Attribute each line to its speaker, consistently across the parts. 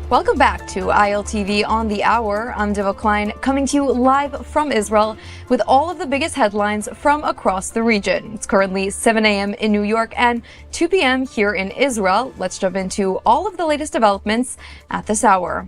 Speaker 1: Welcome back to ILTV on the Hour. I'm Davos Klein, coming to you live from Israel with all of the biggest headlines from across the region. It's currently 7 a.m. in New York and 2 p.m. here in Israel. Let's jump into all of the latest developments at this hour.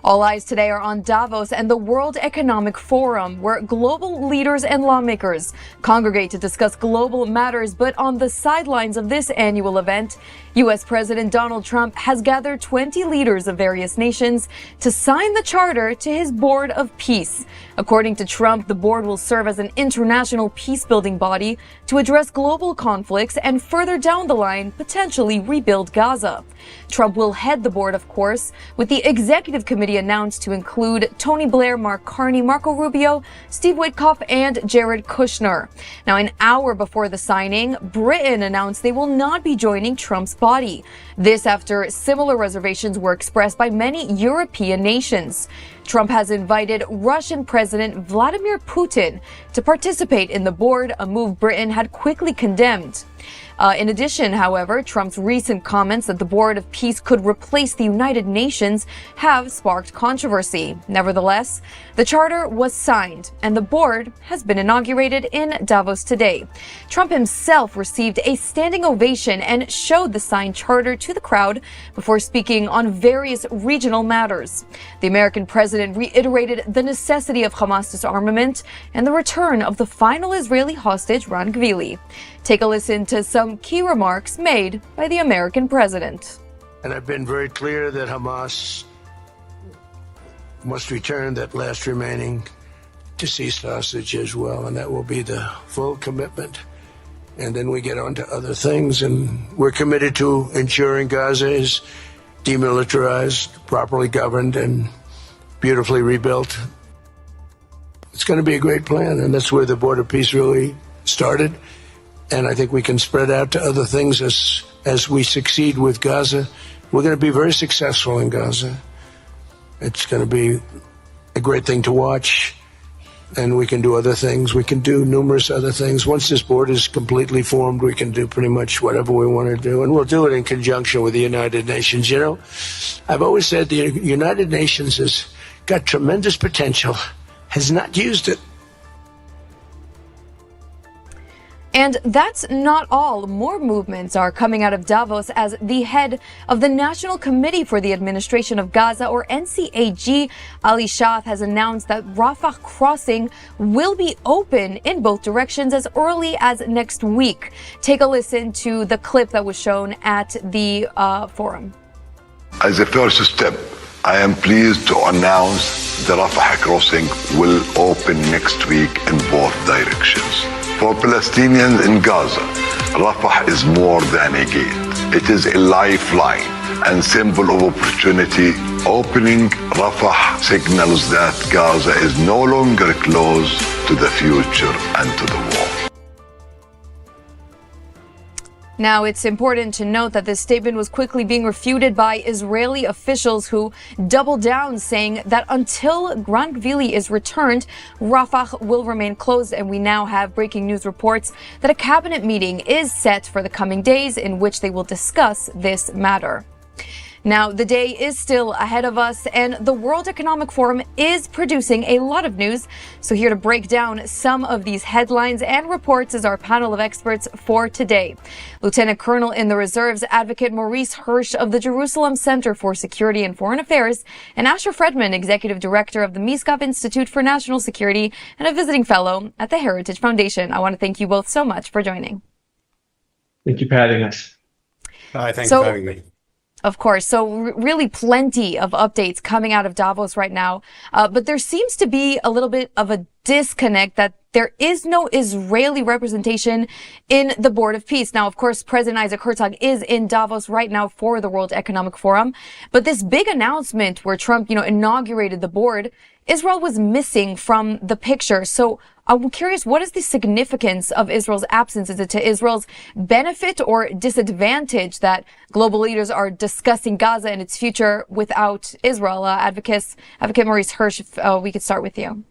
Speaker 1: All eyes today are on Davos and the World Economic Forum, where global leaders and lawmakers congregate to discuss global matters. But on the sidelines of this annual event, U.S. President Donald Trump has gathered 20 leaders of various nations to sign the charter to his Board of Peace. According to Trump, the board will serve as an international peace-building body to address global conflicts and further down the line, potentially rebuild Gaza. Trump will head the board, of course, with the executive committee announced to include Tony Blair, Mark Carney, Marco Rubio, Steve Witkoff, and Jared Kushner. Now, an hour before the signing, Britain announced they will not be joining Trump's body. This after similar reservations were expressed by many European nations. Trump has invited Russian President Vladimir Putin to participate in the board, a move Britain had quickly condemned. In addition, however, Trump's recent comments that the Board of Peace could replace the United Nations have sparked controversy. Nevertheless, the charter was signed and the board has been inaugurated in Davos today. Trump himself received a standing ovation and showed the signed charter to the crowd before speaking on various regional matters. The American president reiterated the necessity of Hamas disarmament and the return of the final Israeli hostage, Ran Gvili. Take a listen to some key remarks made by the American president.
Speaker 2: And I've been very clear that Hamas must return that last remaining deceased hostage as well, and that will be the full commitment. And then we get on to other things, and we're committed to ensuring Gaza is demilitarized, properly governed, and beautifully rebuilt. It's going to be a great plan, and that's where the Board of Peace really started. And I think we can spread out to other things as we succeed with Gaza. We're going to be very successful in Gaza. It's going to be a great thing to watch. And we can do other things. We can do numerous other things. Once this board is completely formed, we can do pretty much whatever we want to do. And we'll do it in conjunction with the United Nations. You know, I've always said the United Nations has got tremendous potential, has not used it.
Speaker 1: And that's not all. More movements are coming out of Davos as the head of the National Committee for the Administration of Gaza, or NCAG, Ali Shah, has announced that Rafah crossing will be open in both directions as early as next week. Take a listen to the clip that was shown at the forum.
Speaker 3: As a first step, I am pleased to announce the Rafah crossing will open next week in both directions. For Palestinians in Gaza, Rafah is more than a gate. It is a lifeline and symbol of opportunity. Opening Rafah signals that Gaza is no longer closed to the future and to the war.
Speaker 1: Now, it's important to note that this statement was quickly being refuted by Israeli officials who doubled down, saying that until Ran Gvili is returned, Rafah will remain closed. And we now have breaking news reports that a cabinet meeting is set for the coming days in which they will discuss this matter. Now, the day is still ahead of us, and the World Economic Forum is producing a lot of news. So here to break down some of these headlines and reports is our panel of experts for today. Lieutenant Colonel in the Reserves, Advocate Maurice Hirsch of the Jerusalem Center for Security and Foreign Affairs, and Asher Fredman, Executive Director of the Miskov Institute for National Security and a visiting fellow at the Heritage Foundation. I want to thank you both so much for joining.
Speaker 4: Thank you for having us.
Speaker 5: Hi, thanks for having me.
Speaker 1: Of course. So really plenty of updates coming out of Davos right now. But there seems to be a little bit of a disconnect that there is no Israeli representation in the Board of Peace. Now, of course, President Isaac Herzog is in Davos right now for the World Economic Forum. But this big announcement where Trump, inaugurated the board, Israel was missing from the picture. So I'm curious, what is the significance of Israel's absence? Is it to Israel's benefit or disadvantage that global leaders are discussing Gaza and its future without Israel? Advocate Maurice Hirsch, if we could start with you.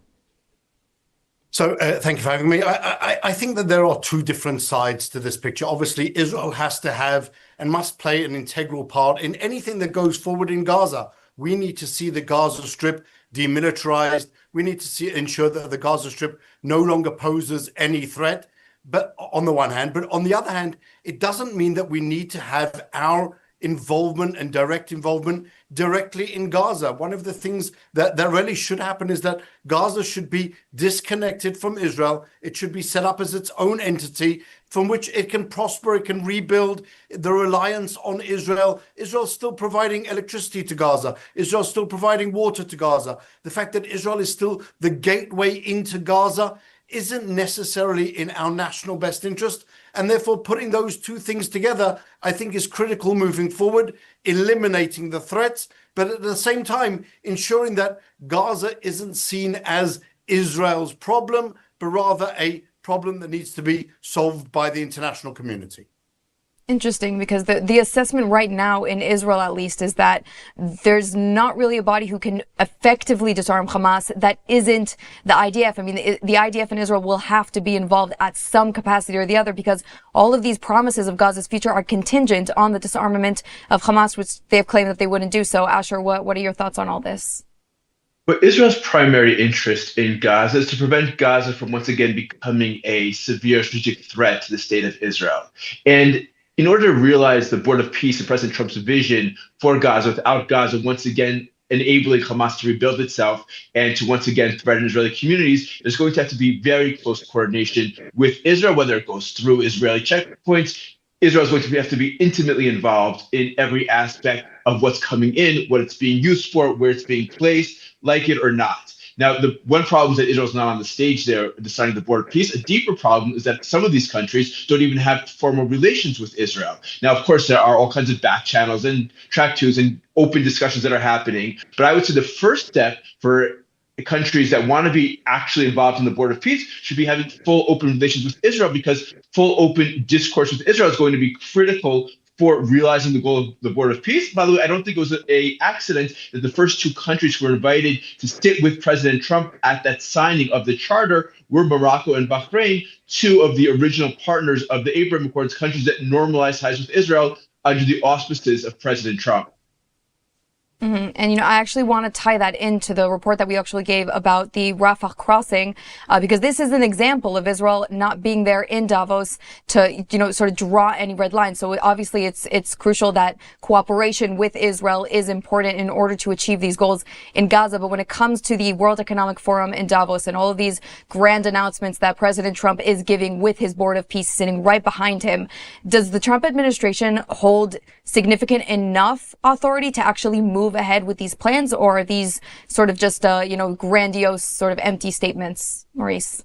Speaker 5: So thank you for having me. I think that there are two different sides to this picture. Obviously, Israel has to have and must play an integral part in anything that goes forward in Gaza, we need to see the Gaza Strip demilitarized. We need to ensure that the Gaza Strip no longer poses any threat. But on the one hand, but on the other hand, it doesn't mean that we need to have our involvement and direct involvement directly in Gaza. One of the things that really should happen is that Gaza should be disconnected from Israel. It should be set up as its own entity from which it can prosper, it can rebuild the reliance on Israel. Israel's still providing electricity to Gaza. Israel's still providing water to Gaza. The fact that Israel is still the gateway into Gaza isn't necessarily in our national best interest. And therefore, putting those two things together, I think, is critical moving forward, eliminating the threats, but at the same time, ensuring that Gaza isn't seen as Israel's problem, but rather a problem that needs to be solved by the international community.
Speaker 1: Interesting, because the assessment right now in Israel, at least, is that there's not really a body who can effectively disarm Hamas that isn't the IDF. I mean, the IDF in Israel will have to be involved at some capacity or the other, because all of these promises of Gaza's future are contingent on the disarmament of Hamas, which they have claimed that they wouldn't do so. Asher, what are your thoughts on all this?
Speaker 4: But Israel's primary interest in Gaza is to prevent Gaza from once again becoming a severe strategic threat to the state of Israel. And in order to realize the Board of Peace and President Trump's vision for Gaza without Gaza once again enabling Hamas to rebuild itself and to once again threaten Israeli communities, there's going to have to be very close coordination with Israel, whether it goes through Israeli checkpoints. Israel is going to have to be intimately involved in every aspect of what's coming in, what it's being used for, where it's being placed, like it or not. Now, the one problem is that Israel's not on the stage there deciding the Board of Peace. A deeper problem is that some of these countries don't even have formal relations with Israel. Now, of course, there are all kinds of back channels and track twos and open discussions that are happening. But I would say the first step for countries that want to be actually involved in the Board of Peace should be having full open relations with Israel, because full open discourse with Israel is going to be critical for realizing the goal of the Board of Peace. By the way, I don't think it was an accident that the first two countries who were invited to sit with President Trump at that signing of the charter were Morocco and Bahrain, two of the original partners of the Abraham Accords, countries that normalized ties with Israel under the auspices of President Trump.
Speaker 1: Mm-hmm. And, I actually want to tie that into the report that we actually gave about the Rafah crossing, because this is an example of Israel not being there in Davos to, sort of draw any red lines. So obviously it's crucial that cooperation with Israel is important in order to achieve these goals in Gaza. But when it comes to the World Economic Forum in Davos and all of these grand announcements that President Trump is giving with his Board of Peace sitting right behind him, does the Trump administration hold significant enough authority to actually move ahead with these plans, or are these sort of just grandiose sort of empty statements, Maurice?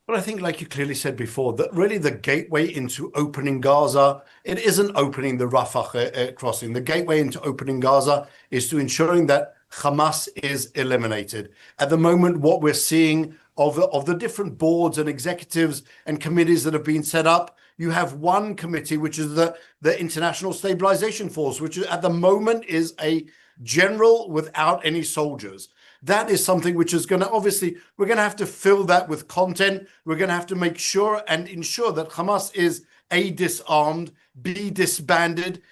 Speaker 5: Well, I think, like you clearly said before, that really the gateway into opening Gaza, it isn't opening the Rafah crossing. The gateway into opening Gaza is to ensuring that Hamas is eliminated. At the moment, what we're seeing of the different boards and executives and committees that have been set up, you have one committee, which is the International Stabilization Force, which at the moment is a general without any soldiers. That is something which is going to, obviously, we're going to have to fill that with content. We're going to have to make sure and ensure that Hamas is A, disarmed, B, disbanded,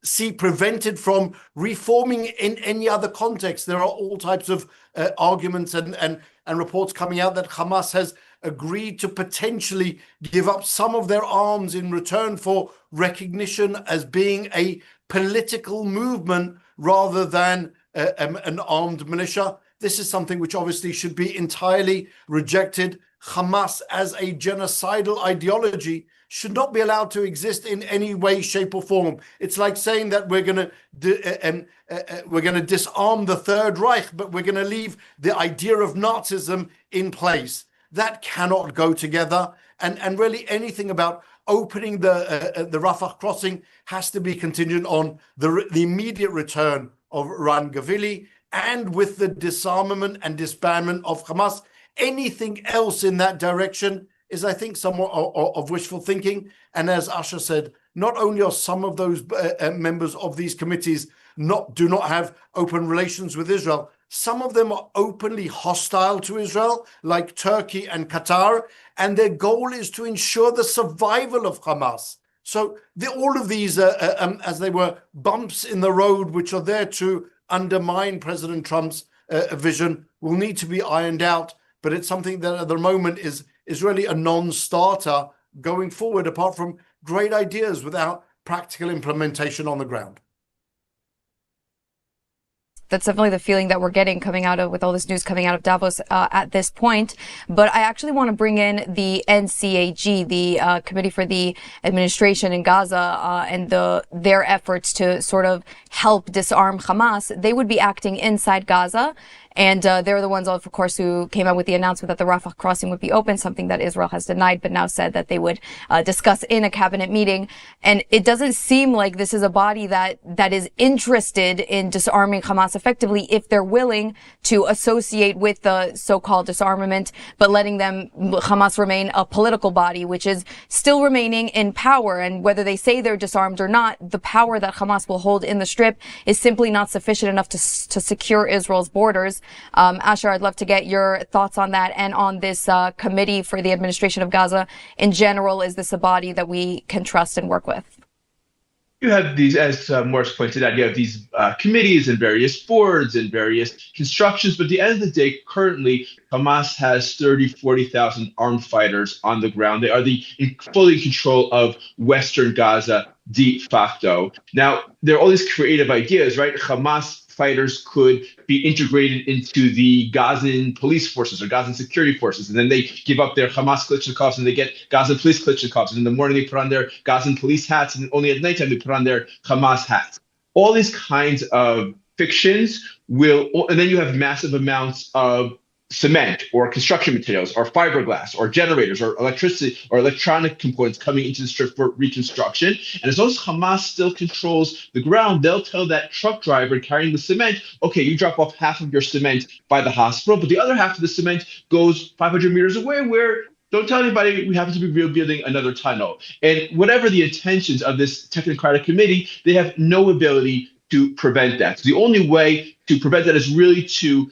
Speaker 5: C, prevented from reforming in any other context. There are all types of arguments and reports coming out that Hamas has agreed to potentially give up some of their arms in return for recognition as being a political movement rather than an armed militia. This is something which obviously should be entirely rejected. Hamas as a genocidal ideology should not be allowed to exist in any way, shape, or form. It's like saying that we're going to disarm the Third Reich, but we're going to leave the idea of Nazism in place. That cannot go together. And really anything about opening the Rafah crossing has to be contingent on the immediate return of Ran Gavili, and with the disarmament and disbandment of Hamas. Anything else in that direction is, I think, somewhat of wishful thinking. And as Asher said, not only are some of those members of these committees do not have open relations with Israel, some of them are openly hostile to Israel, like Turkey and Qatar, and their goal is to ensure the survival of Hamas. So all of these, as they were, bumps in the road, which are there to undermine President Trump's vision will need to be ironed out. But it's something that at the moment is really a non-starter going forward, apart from great ideas without practical implementation on the ground.
Speaker 1: That's definitely the feeling that we're getting coming out of with all this news coming out of Davos at this point. But I actually want to bring in the NCAG, the Committee for the Administration in Gaza, and their efforts to sort of help disarm Hamas. They would be acting inside Gaza. And they're the ones, of course, who came out with the announcement that the Rafah crossing would be open, something that Israel has denied, but now said that they would discuss in a cabinet meeting. And it doesn't seem like this is a body that is interested in disarming Hamas effectively if they're willing to associate with the so-called disarmament, but letting Hamas remain a political body, which is still remaining in power. And whether they say they're disarmed or not, the power that Hamas will hold in the Strip is simply not sufficient enough to secure Israel's borders. Asher, I'd love to get your thoughts on that and on this Committee for the Administration of Gaza in general. Is this a body that we can trust and work with?
Speaker 4: You have these, as Morris pointed out, you have these committees and various boards and various constructions. But at the end of the day, currently, Hamas has 40,000 armed fighters on the ground. They are fully in control of Western Gaza de facto. Now, there are all these creative ideas, right? Hamas fighters could be integrated into the Gazan police forces or Gazan security forces. And then they give up their Hamas Klitschnikovs and they get Gazan police Klitschnikovs. And in the morning, they put on their Gazan police hats. And only at nighttime, they put on their Hamas hats. All these kinds of fictions and then you have massive amounts of cement or construction materials or fiberglass or generators or electricity or electronic components coming into the Strip for reconstruction. And as long as Hamas still controls the ground, they'll tell that truck driver carrying the cement, okay, you drop off half of your cement by the hospital, but the other half of the cement goes 500 meters away where don't tell anybody we happen to be rebuilding another tunnel. And whatever the intentions of this technocratic committee, they have no ability to prevent that. So the only way to prevent that is really to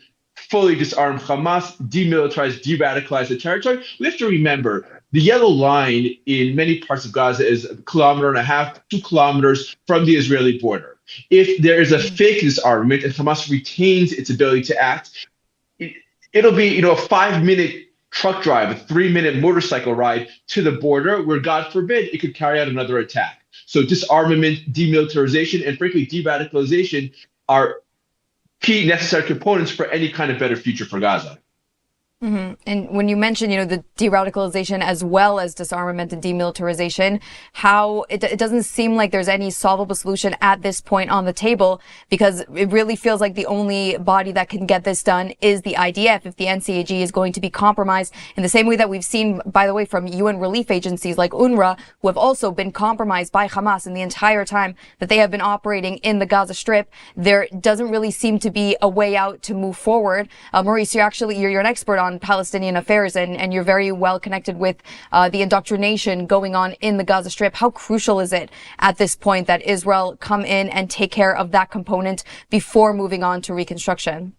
Speaker 4: fully disarm Hamas, demilitarize, de-radicalize the territory. We have to remember the yellow line in many parts of Gaza is 1.5 kilometers, 2 kilometers from the Israeli border. If there is a fake disarmament and Hamas retains its ability to act, it'll be a 5-minute truck drive, a 3-minute motorcycle ride to the border where, God forbid, it could carry out another attack. So disarmament, demilitarization, and frankly, de-radicalization are key necessary components for any kind of better future for Gaza.
Speaker 1: Mm-hmm. And when you mention, the de-radicalization as well as disarmament and demilitarization, how it doesn't seem like there's any solvable solution at this point on the table, because it really feels like the only body that can get this done is the IDF if the NCAG is going to be compromised in the same way that we've seen, by the way, from UN relief agencies like UNRWA, who have also been compromised by Hamas in the entire time that they have been operating in the Gaza Strip. There doesn't really seem to be a way out to move forward. Maurice, you're an expert on Palestinian affairs, and you're very well connected with the indoctrination going on in the Gaza Strip. How crucial is it at this point that Israel come in and take care of that component before moving on to reconstruction?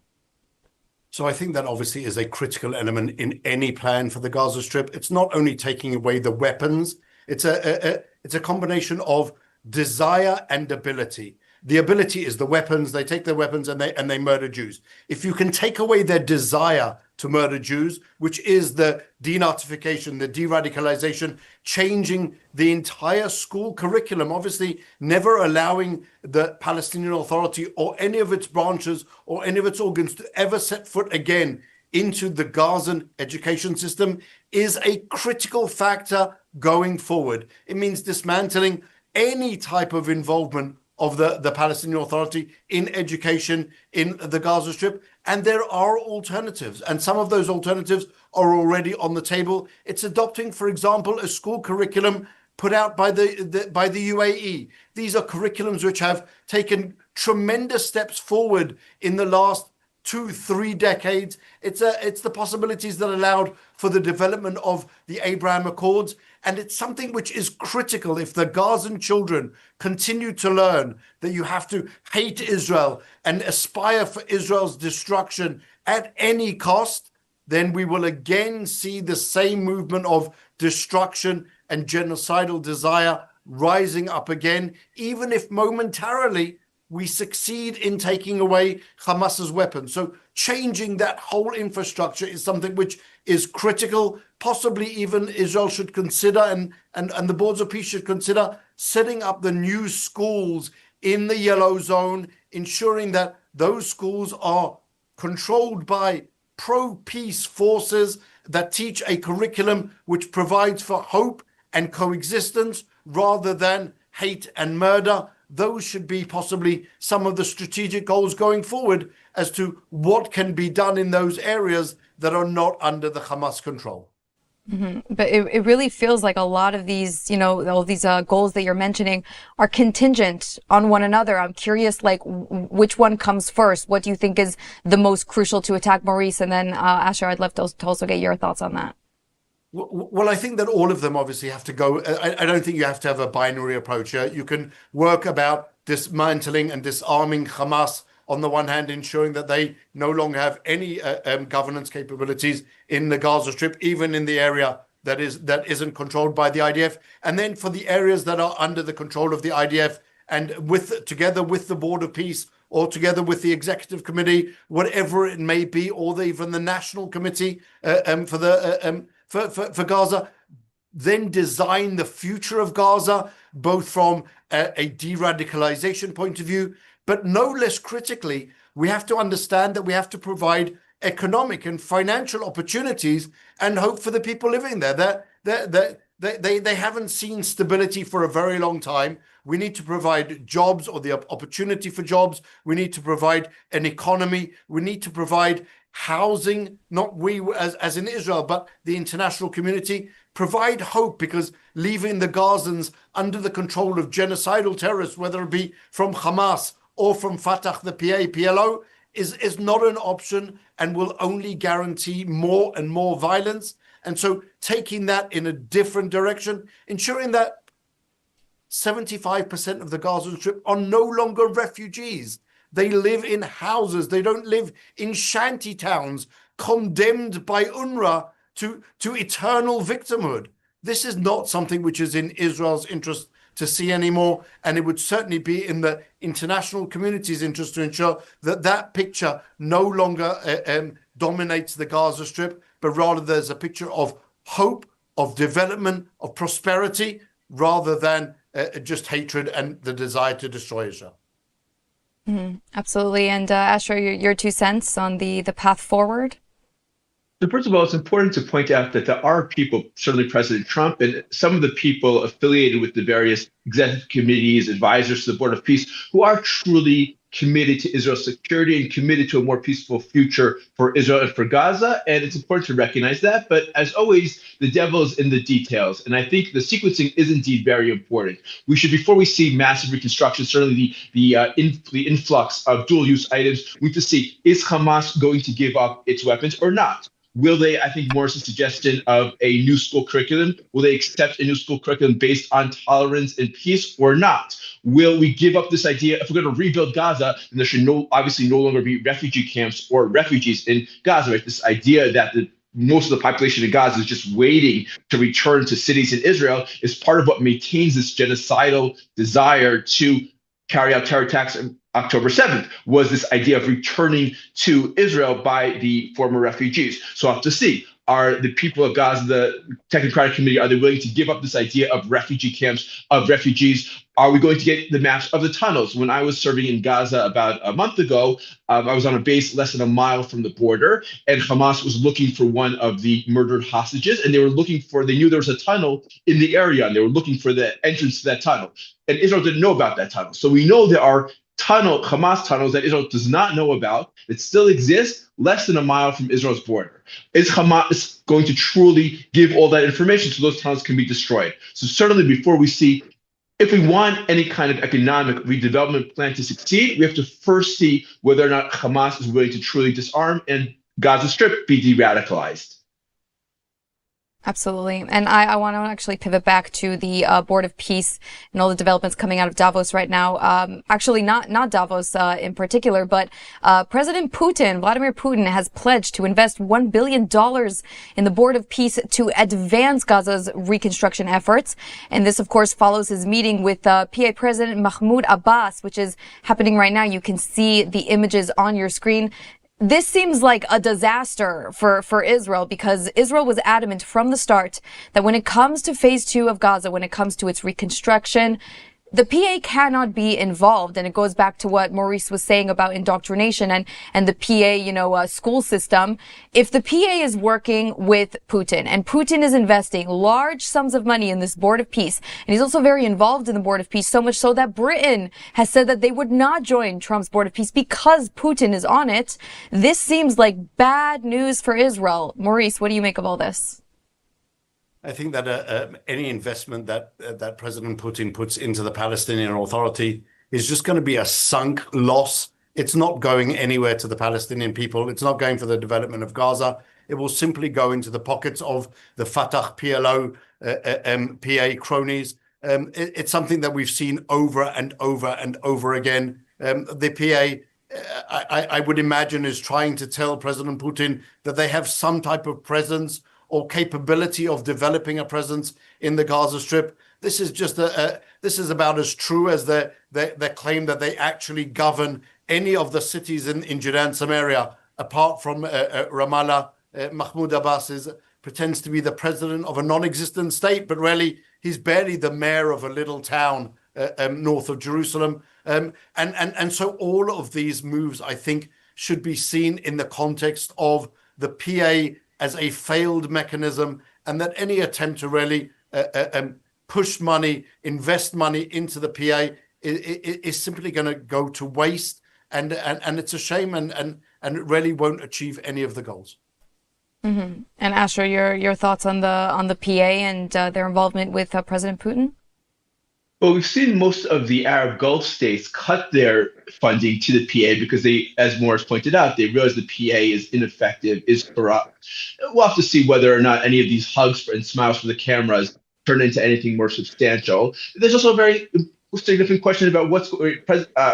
Speaker 5: So I think that obviously is a critical element in any plan for the Gaza Strip. It's not only taking away the weapons, it's a combination of desire and ability. The ability is the weapons. They take their weapons and they murder Jews. If you can take away their desire to murder Jews, which is the denazification, the de-radicalization, changing the entire school curriculum, obviously never allowing the Palestinian Authority or any of its branches or any of its organs to ever set foot again into the Gazan education system, is a critical factor going forward. It means dismantling any type of involvement of the Palestinian Authority in education in the Gaza Strip. And there are alternatives. And some of those alternatives are already on the table. It's adopting, for example, a school curriculum put out by the UAE. These are curriculums which have taken tremendous steps forward in the last 2-3 decades. It's the possibilities that allowed for the development of the Abraham Accords. And it's something which is critical. If the Gazan children continue to learn that you have to hate Israel and aspire for Israel's destruction at any cost, then we will again see the same movement of destruction and genocidal desire rising up again, even if momentarily we succeed in taking away Hamas's weapons. So changing that whole infrastructure is something which is critical. Possibly even Israel should consider, and the boards of peace should consider setting up the new schools in the yellow zone, ensuring that those schools are controlled by pro-peace forces that teach a curriculum which provides for hope and coexistence rather than hate and murder. Those should be possibly some of the strategic goals going forward as to what can be done in those areas that are not under the Hamas control.
Speaker 1: But it really feels like a lot of these, all these goals that you're mentioning are contingent on one another. I'm curious, like, which one comes first? What do you think is the most crucial to attack, Maurice? And then, Asher, I'd love to also get your thoughts on that.
Speaker 5: Well, I think that all of them obviously have to go. I don't think you have to have a binary approach. You can work about dismantling and disarming Hamas on the one hand, ensuring that they no longer have any governance capabilities in the Gaza Strip, even in the area that isn't controlled by the IDF. And then for the areas that are under the control of the IDF, and together with the Board of Peace, or together with the Executive Committee, whatever it may be, or even the National Committee for Gaza, then design the future of Gaza, both from a de-radicalization point of view, but no less critically, we have to understand that we have to provide economic and financial opportunities and hope for the people living there. They haven't seen stability for a very long time. We need to provide jobs, or the opportunity for jobs. We need to provide an economy. We need to provide housing, not we as in Israel, but the international community. Provide hope, because leaving the Gazans under the control of genocidal terrorists, whether it be from Hamas or from Fatah, the PLO, is not an option and will only guarantee more and more violence. And so taking that in a different direction, ensuring that 75% of the Gaza Strip are no longer refugees. They live in houses. They don't live in shanty towns condemned by UNRWA to eternal victimhood. This is not something which is in Israel's interest to see anymore, and it would certainly be in the international community's interest to ensure that that picture no longer dominates the Gaza Strip, but rather there's a picture of hope, of development, of prosperity, rather than just hatred and the desire to destroy Israel.
Speaker 1: Absolutely. And Asher, your 2 cents on the path forward?
Speaker 4: So first of all, it's important to point out that there are people, certainly President Trump and some of the people affiliated with the various executive committees, advisors to the Board of Peace, who are truly committed to Israel's security and committed to a more peaceful future for Israel and for Gaza. And it's important to recognize that. But as always, the devil is in the details. And I think the sequencing is indeed very important. We should, before we see massive reconstruction, certainly the influx of dual-use items, we need to see, is Hamas going to give up its weapons or not? Will they, I think Morris's suggestion of a new school curriculum, will they accept a new school curriculum based on tolerance and peace or not? Will we give up this idea, if we're going to rebuild Gaza, then there should obviously no longer be refugee camps or refugees in Gaza, right? This idea that most of the population in Gaza is just waiting to return to cities in Israel is part of what maintains this genocidal desire to carry out terror attacks on October 7th, was this idea of returning to Israel by the former refugees. So I'll have to see, are the people of Gaza, the Technocratic Committee, are they willing to give up this idea of refugee camps, of refugees? Are we going to get the maps of the tunnels? When I was serving in Gaza about a month ago, I was on a base less than a mile from the border, and Hamas was looking for one of the murdered hostages, and they knew there was a tunnel in the area, and they were looking for the entrance to that tunnel. And Israel didn't know about that tunnel. So we know there are Hamas tunnels that Israel does not know about, that still exist less than a mile from Israel's border. Is Hamas going to truly give all that information so those tunnels can be destroyed? So certainly before we see, if we want any kind of economic redevelopment plan to succeed, we have to first see whether or not Hamas is willing to truly disarm and Gaza Strip be de-radicalized.
Speaker 1: Absolutely. And I want to actually pivot back to the Board of Peace and all the developments coming out of Davos right now. Actually, not Davos in particular, but President Putin, Vladimir Putin, has pledged to invest $1 billion in the Board of Peace to advance Gaza's reconstruction efforts. And this, of course, follows his meeting with PA President Mahmoud Abbas, which is happening right now. You can see the images on your screen. This seems like a disaster for Israel, because Israel was adamant from the start that when it comes to phase 2 of Gaza, when it comes to its reconstruction, the PA cannot be involved. And it goes back to what Maurice was saying about indoctrination and the PA, school system. If the PA is working with Putin and Putin is investing large sums of money in this Board of Peace, and he's also very involved in the Board of Peace, so much so that Britain has said that they would not join Trump's Board of Peace because Putin is on it, this seems like bad news for Israel. Maurice, what do you make of all this?
Speaker 5: I think that any investment that President Putin puts into the Palestinian Authority is just going to be a sunk loss. It's not going anywhere to the Palestinian people. It's not going for the development of Gaza. It will simply go into the pockets of the Fatah, PLO, PA cronies. It's something that we've seen over and over and over again. The PA, I would imagine, is trying to tell President Putin that they have some type of presence or capability of developing a presence in the Gaza Strip. This is just this is about as true as their claim that they actually govern any of the cities in Judea and Samaria, apart from Ramallah. Mahmoud Abbas pretends to be the president of a non-existent state, but really he's barely the mayor of a little town north of Jerusalem. And so all of these moves, I think, should be seen in the context of the PA as a failed mechanism, and that any attempt to really push money, invest money into the PA is simply going to go to waste, and it's a shame, and it really won't achieve any of the goals.
Speaker 1: Mm-hmm. And Asher, your thoughts on the PA and their involvement with President Putin?
Speaker 4: Well, we've seen most of the Arab Gulf states cut their funding to the PA because they, as Morris pointed out, they realize the PA is ineffective, is corrupt. We'll have to see whether or not any of these hugs and smiles for the cameras turn into anything more substantial. There's also a very significant question about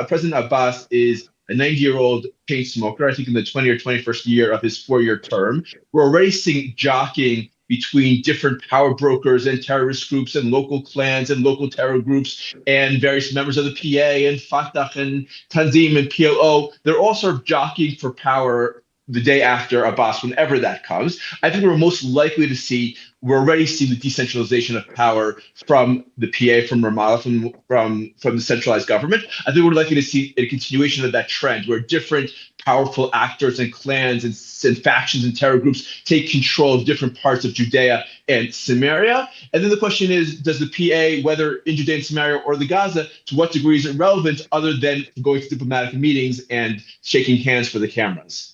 Speaker 4: President Abbas is a 90-year-old chain smoker, I think in the 20 or 21st year of his 4-year term. We're already seeing jockeying between different power brokers and terrorist groups and local clans and local terror groups and various members of the PA and Fatah and Tanzim and PLO. They're all sort of jockeying for power the day after Abbas, whenever that comes. I think we're already seeing the decentralization of power from the PA, from Ramallah, from the centralized government. I think we're likely to see a continuation of that trend where different powerful actors and clans and factions and terror groups take control of different parts of Judea and Samaria. And then the question is, does the PA, whether in Judea and Samaria or the Gaza, to what degree is it relevant other than going to diplomatic meetings and shaking hands for the cameras?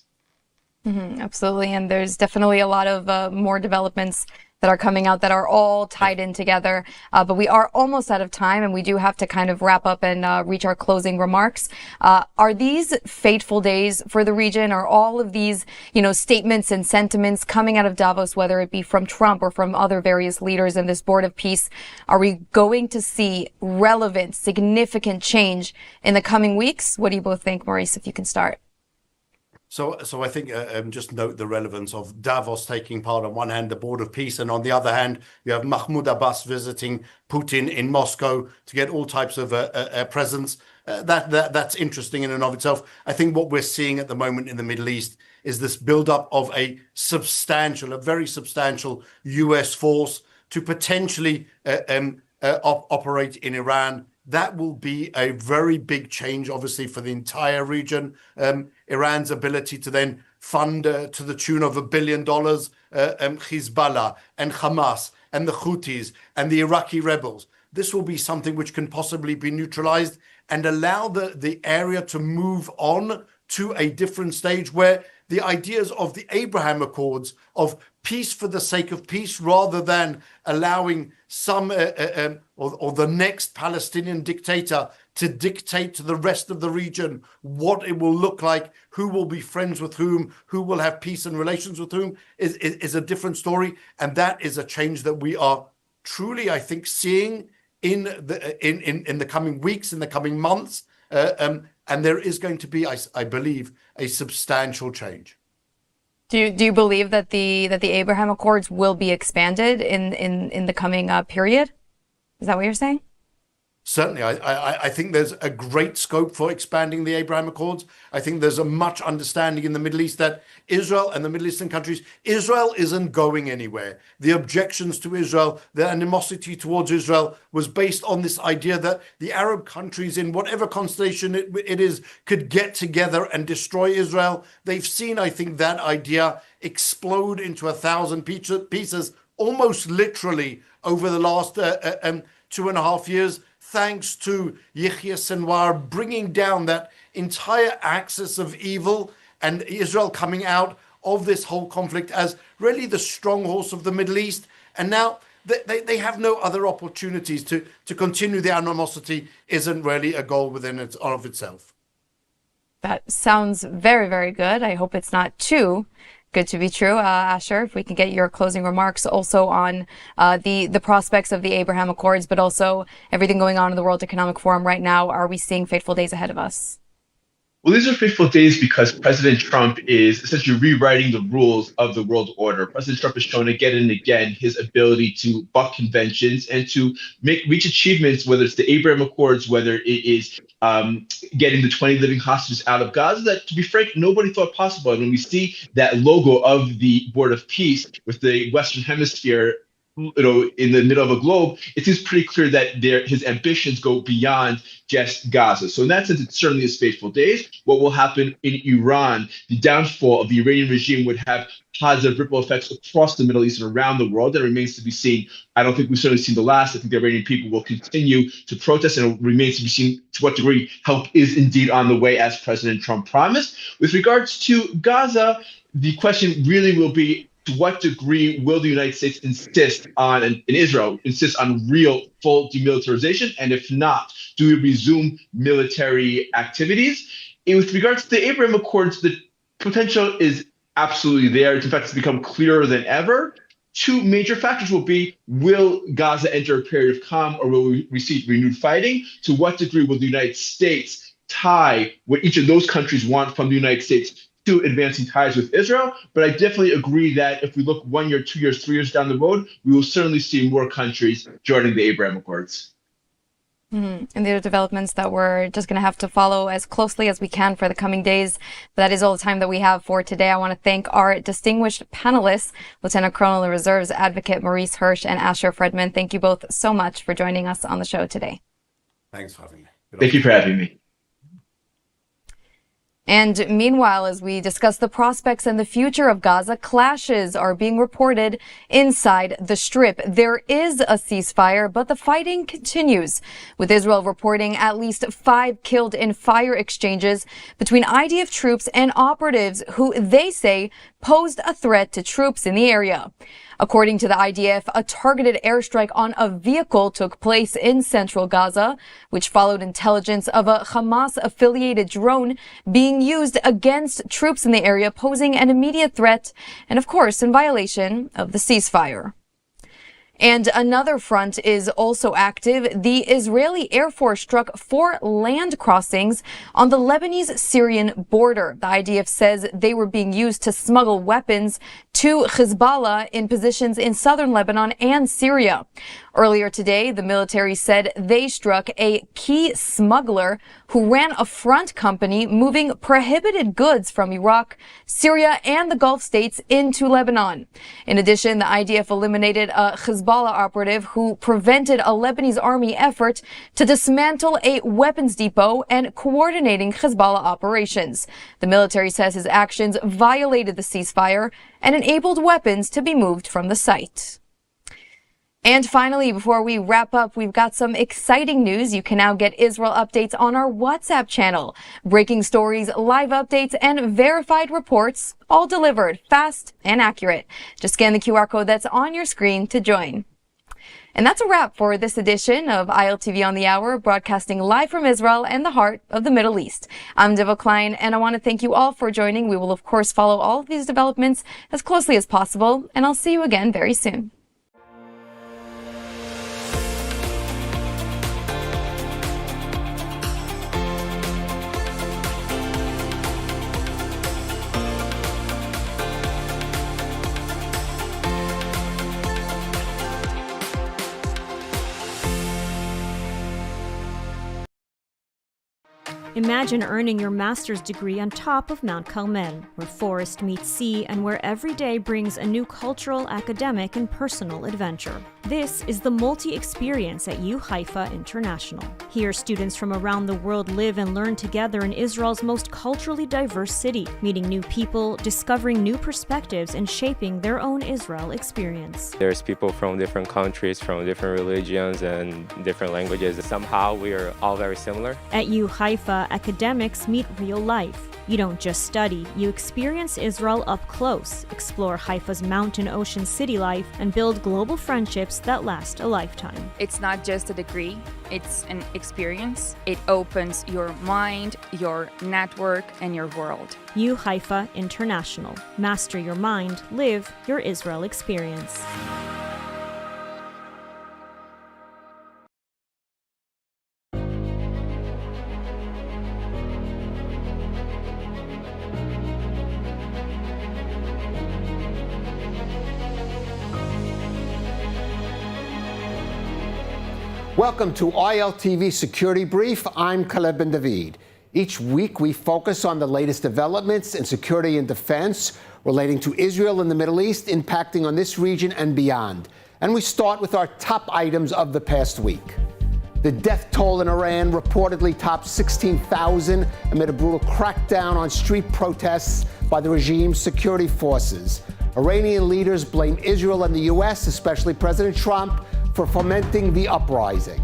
Speaker 1: Mm-hmm, absolutely. And there's definitely a lot of more developments that are coming out that are all tied in together. But we are almost out of time, and we do have to kind of wrap up and reach our closing remarks. Are these fateful days for the region? Are all of these, statements and sentiments coming out of Davos, whether it be from Trump or from other various leaders in this Board of Peace, are we going to see relevant, significant change in the coming weeks? What do you both think, Maurice, if you can start?
Speaker 5: So I think just note the relevance of Davos taking part on one hand, the Board of Peace, and on the other hand, you have Mahmoud Abbas visiting Putin in Moscow to get all types of presence. That's interesting in and of itself. I think what we're seeing at the moment in the Middle East is this buildup of a very substantial US force to potentially operate in Iran. That will be a very big change, obviously, for the entire region. Iran's ability to then fund to the tune of $1 billion Hezbollah and Hamas and the Houthis and the Iraqi rebels. This will be something which can possibly be neutralized and allow the area to move on to a different stage where the ideas of the Abraham Accords of peace for the sake of peace, rather than allowing some or the next Palestinian dictator to dictate to the rest of the region what it will look like, who will be friends with whom, who will have peace and relations with whom, is a different story. And that is a change that we are truly, I think, seeing in the coming weeks, in the coming months. And there is going to be, I believe, a substantial change.
Speaker 1: Do you believe that the Abraham Accords will be expanded in the coming period? Is that what you're saying?
Speaker 5: Certainly, I think there's a great scope for expanding the Abraham Accords. I think there's a much understanding in the Middle East that Israel and the Middle Eastern countries, Israel isn't going anywhere. The objections to Israel, the animosity towards Israel was based on this idea that the Arab countries, in whatever constellation it is, could get together and destroy Israel. They've seen, I think, that idea explode into 1,000 pieces, almost literally over the last 2.5 years. Thanks to Yahya Sinwar bringing down that entire axis of evil, and Israel coming out of this whole conflict as really the strong horse of the Middle East. And now they have no other opportunities to continue. The animosity isn't really a goal within of itself.
Speaker 1: That sounds very, very good. I hope it's not too good to be true. Asher, if we can get your closing remarks also on the prospects of the Abraham Accords, but also everything going on in the World Economic Forum right now. Are we seeing fateful days ahead of us?
Speaker 4: Well, these are fateful days because President Trump is essentially rewriting the rules of the world order. President Trump has shown again and again his ability to buck conventions and to reach achievements, whether it's the Abraham Accords, whether it is getting the 20 living hostages out of Gaza, that, to be frank, nobody thought possible. And when we see that logo of the Board of Peace with the Western Hemisphere, in the middle of a globe, it seems pretty clear that his ambitions go beyond just Gaza. So in that sense, it certainly is fateful days. What will happen in Iran, the downfall of the Iranian regime would have positive ripple effects across the Middle East and around the world. That remains to be seen. I don't think we've certainly seen the last. I think the Iranian people will continue to protest, and it remains to be seen to what degree help is indeed on the way, as President Trump promised. With regards to Gaza, the question really will be, to what degree will the United States insist on, and Israel insist on real full demilitarization? And if not, do we resume military activities? And with regards to the Abraham Accords, the potential is absolutely there. In fact, it's become clearer than ever. Two major factors will be, will Gaza enter a period of calm, or will we receive renewed fighting? To what degree will the United States tie what each of those countries want from the United States to advancing ties with Israel? But I definitely agree that if we look 1 year, 2 years, 3 years down the road, we will certainly see more countries joining the Abraham Accords.
Speaker 1: And these are developments that we're just going to have to follow as closely as we can for the coming days. But that is all the time that we have for today. I want to thank our distinguished panelists, Lieutenant Colonel in Reserves Advocate Maurice Hirsch and Asher Fredman. Thank you both so much for joining us on the show today.
Speaker 5: Thanks for having me.
Speaker 4: Thank you for having me.
Speaker 1: And meanwhile, as we discuss the prospects and the future of Gaza, clashes are being reported inside the Strip. There is a ceasefire, but the fighting continues, with Israel reporting at least 5 killed in fire exchanges between IDF troops and operatives who they say posed a threat to troops in the area. According to the IDF, a targeted airstrike on a vehicle took place in central Gaza, which followed intelligence of a Hamas-affiliated drone being used against troops in the area, posing an immediate threat and, of course, in violation of the ceasefire. And another front is also active. The Israeli Air Force struck 4 land crossings on the Lebanese-Syrian border. The IDF says they were being used to smuggle weapons to Hezbollah in positions in southern Lebanon and Syria. Earlier today, the military said they struck a key smuggler who ran a front company moving prohibited goods from Iraq, Syria, and the Gulf states into Lebanon. In addition, the IDF eliminated a Hezbollah operative who prevented a Lebanese army effort to dismantle a weapons depot and coordinating Hezbollah operations. The military says his actions violated the ceasefire and enabled weapons to be moved from the site. And finally, before we wrap up, we've got some exciting news. You can now get Israel updates on our WhatsApp channel. Breaking stories, live updates, and verified reports, all delivered fast and accurate. Just scan the QR code that's on your screen to join. And that's a wrap for this edition of ILTV on the Hour, broadcasting live from Israel and the heart of the Middle East. I'm Diva Klein, and I want to thank you all for joining. We will, of course, follow all of these developments as closely as possible, and I'll see you again very soon.
Speaker 6: Imagine earning your master's degree on top of Mount Carmel, where forest meets sea and where every day brings a new cultural, academic, and personal adventure. This is the multi-experience at U Haifa International. Here, students from around the world live and learn together in Israel's most culturally diverse city, meeting new people, discovering new perspectives, and shaping their own Israel experience.
Speaker 7: There's people from different countries, from different religions and different languages. Somehow we are all very similar.
Speaker 6: At U Haifa, academics meet real life. You don't just study, you experience Israel up close, explore Haifa's mountain ocean city life, and build global friendships that last a lifetime.
Speaker 8: It's not just a degree, it's an experience. It opens your mind, your network, and your world.
Speaker 6: U Haifa International. Master your mind, live your Israel experience.
Speaker 9: Welcome to ILTV Security Brief. I'm Caleb Ben David. Each week we focus on the latest developments in security and defense relating to Israel and the Middle East, impacting on this region and beyond. And we start with our top items of the past week. The death toll in Iran reportedly topped 16,000 amid a brutal crackdown on street protests by the regime's security forces. Iranian leaders blame Israel and the U.S., especially President Trump, for fomenting the uprising.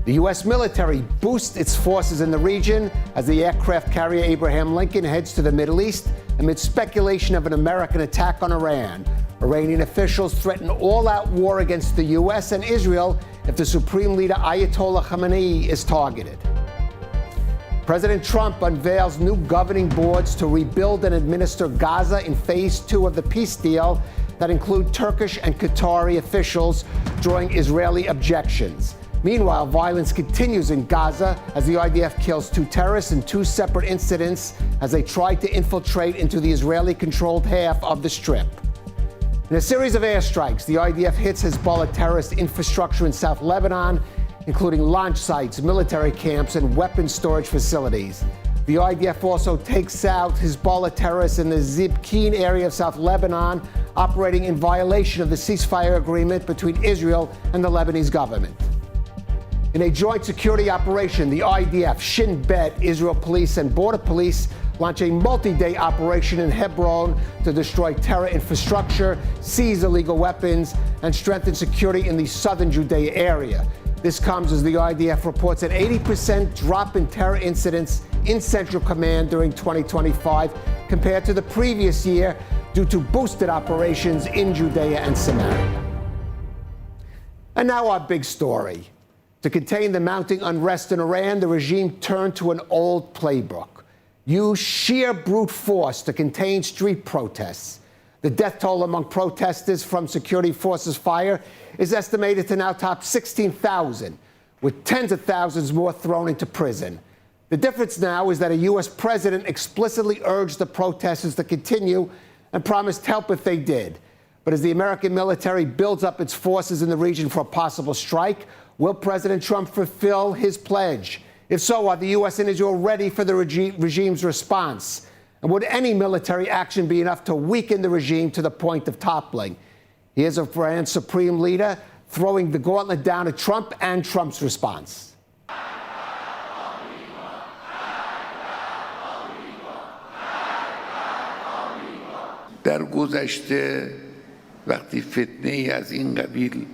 Speaker 9: The U.S. military boosts its forces in the region as the aircraft carrier Abraham Lincoln heads to the Middle East amid speculation of an American attack on Iran. Iranian officials threaten all-out war against the U.S. and Israel if the Supreme Leader Ayatollah Khamenei is targeted. President Trump unveils new governing boards to rebuild and administer Gaza in Phase 2 of the peace deal that include Turkish and Qatari officials, drawing Israeli objections. Meanwhile, violence continues in Gaza as the IDF kills 2 terrorists in 2 separate incidents as they tried to infiltrate into the Israeli-controlled half of the Strip. In a series of airstrikes, the IDF hits Hezbollah terrorist infrastructure in South Lebanon, including launch sites, military camps, and weapons storage facilities. The IDF also takes out Hezbollah terrorists in the Zibkin area of South Lebanon, operating in violation of the ceasefire agreement between Israel and the Lebanese government. In a joint security operation, the IDF, Shin Bet, Israel Police, and Border Police launch a multi-day operation in Hebron to destroy terror infrastructure, seize illegal weapons, and strengthen security in the southern Judea area. This comes as the IDF reports an 80% drop in terror incidents in Central Command during 2025 compared to the previous year due to boosted operations in Judea and Samaria. And now our big story. To contain the mounting unrest in Iran, the regime turned to an old playbook. Use sheer brute force to contain street protests. The death toll among protesters from security forces' fire is estimated to now top 16,000, with tens of thousands more thrown into prison. The difference now is that a U.S. president explicitly urged the protesters to continue and promised help if they did. But as the American military builds up its forces in the region for a possible strike, will President Trump fulfill his pledge? If so, are the U.S. and Israel ready for the regime's response? And would any military action be enough to weaken the regime to the point of toppling? Here's Iran's supreme leader throwing the gauntlet down at Trump and Trump's response.
Speaker 10: در گذشته وقتی فتنه‌ای از این قبیل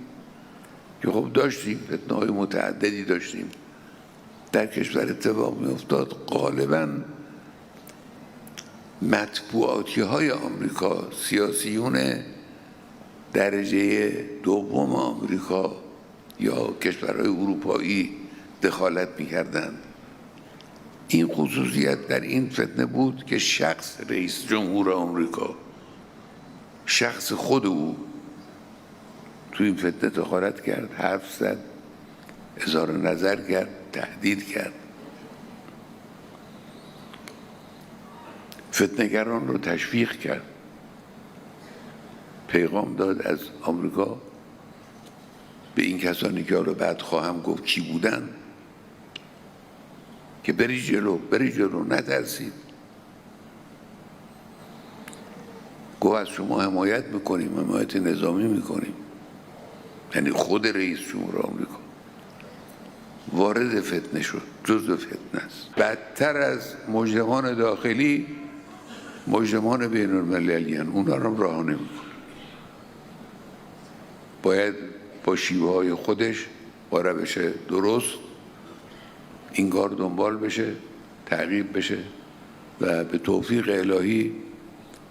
Speaker 10: که خب داشتیم فتنه‌های متعددی داشتیم در کشور اتفاق می‌افتاد، غالباً مطبوعاتی‌های آمریکا، سیاسیون درجه دوم آمریکا یا کشورهای اروپایی دخالت می‌کردند. این خصوصیت در این فتنه بود که شخص رئیس جمهور آمریکا، شخص خود او تو این فتنه دخالت کرد، حرف زد، اظهار نظر کرد، تهدید کرد، فتنه‌گران رو تشویق کرد، پیغام داد از آمریکا به این کسانی که حالا بعد خواهم گفت کی بودن که بری جلو نترسید. گفت از شما حمایت میکنیم، حمایت نظامی میکنیم. یعنی خود رئیس جمهور آمریکا وارد فتنه شد، جزء فتنه است. بدتر از مجرمان داخلی مجرمان بین المللی هستند، اونا رو رها نمیکنه. باید با شیوه های خودش با روش درست این کار دنبال بشه، تعقیب بشه و به توفیق الهی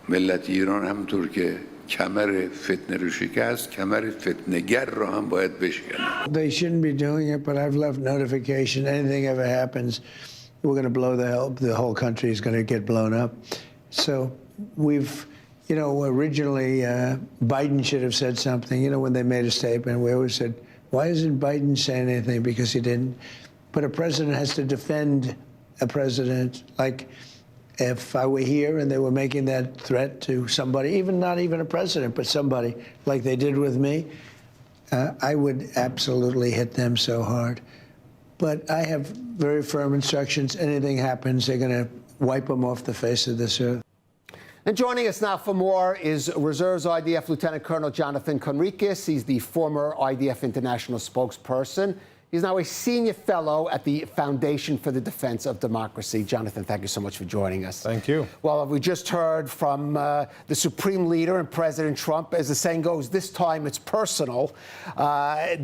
Speaker 10: ملت ایران همونطور که کمر فتنه رو شکست، کمر فتنه‌گر رو هم باید بشکنه.
Speaker 2: They shouldn't be doing it, but I've left notification. Anything ever happens, we're going to blow the whole country is going to get blown up. So we've, you know, originally Biden should have said something. You know, when they made a statement, we always said, why isn't Biden saying anything? Because he didn't. But a president has to defend a president. Like if I were here and they were making that threat to somebody, even not even a president, but somebody like they did with me, I would absolutely hit them so hard. But I have very firm instructions. Anything happens, they're going to wipe them off the face of this earth.
Speaker 9: And joining us now for more is Reserves IDF Lieutenant Colonel Jonathan Conriquez. He's the former IDF International spokesperson. He's now a senior fellow at the Foundation for the Defense of Democracy. Jonathan, thank you so much for joining us.
Speaker 11: Thank you.
Speaker 9: Well, we just heard from the Supreme Leader and President Trump. As the saying goes, this time it's personal.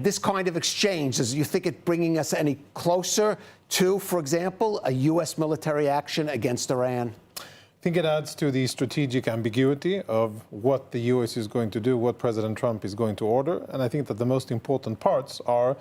Speaker 9: This kind of exchange, does you think it bringing us any closer to, for example, a U.S. military action against Iran?
Speaker 11: I think it adds to the strategic ambiguity of what the U.S. is going to do, what President Trump is going to order. And I think that the most important parts are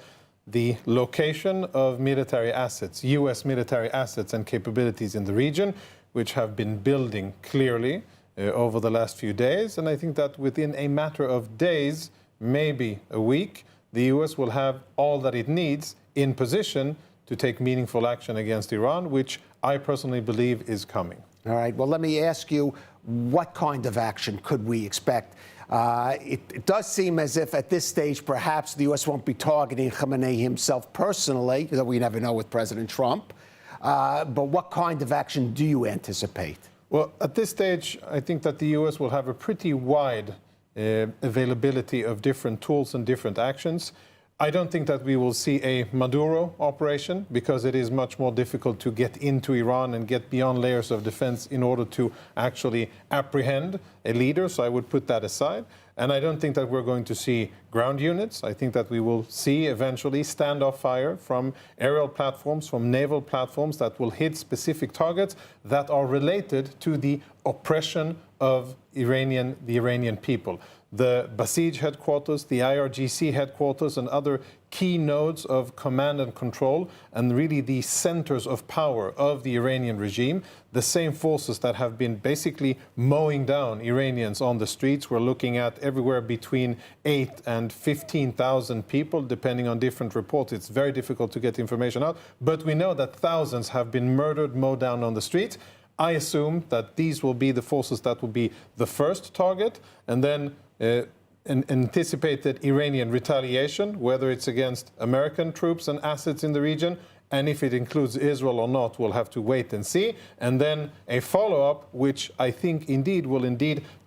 Speaker 11: the location of military assets, U.S. military assets and capabilities in the region, which have been building clearly over the last few days. And I think that within a matter of days, maybe a week, the U.S. will have all that it needs in position to take meaningful action against Iran, which I personally believe is coming.
Speaker 9: All right, well, let me ask you, what kind of action could we expect? It does seem as if at this stage, perhaps the U.S. won't be targeting Khamenei himself personally, though we never know with President Trump. But what kind of action do you anticipate?
Speaker 11: Well, at this stage, I think that the U.S. will have a pretty wide availability of different tools and different actions. I don't think that we will see a Maduro operation because it is much more difficult to get into Iran and get beyond layers of defense in order to actually apprehend a leader. So I would put that aside. And I don't think that we're going to see ground units. I think that we will see eventually standoff fire from aerial platforms, from naval platforms that will hit specific targets that are related to the oppression of the Iranian people. The Basij headquarters, the IRGC headquarters, and other key nodes of command and control, and really the centers of power of the Iranian regime, the same forces that have been basically mowing down Iranians on the streets. We're looking at everywhere between 8 and 15,000 people, depending on different reports. It's very difficult to get information out, but we know that thousands have been murdered, mowed down on the streets. I assume that these will be the forces that will be the first target, and then an anticipated Iranian retaliation, whether it's against American troops and assets in the region, and if it includes Israel or not, we'll have to wait and see. And then a follow-up, which I think will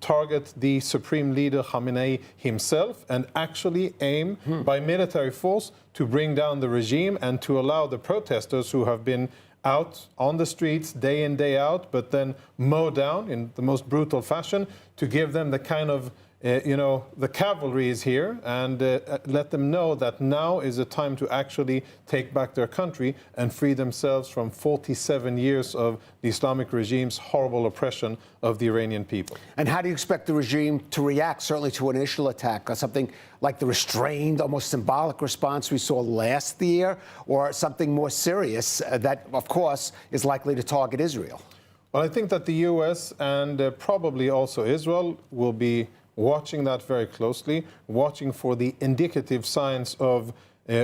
Speaker 11: target the Supreme Leader Khamenei himself and actually aim by military force to bring down the regime and to allow the protesters who have been out on the streets day in, day out, but then mow down in the most brutal fashion, to give them the kind of the cavalry is here, and let them know that now is the time to actually take back their country and free themselves from 47 years of the Islamic regime's horrible oppression of the Iranian people.
Speaker 9: And how do you expect the regime to react, certainly to an initial attack, something like the restrained, almost symbolic response we saw last year, or something more serious that, of course, is likely to target Israel?
Speaker 11: Well, I think that the U.S. and probably also Israel will be watching that very closely, watching for the indicative signs of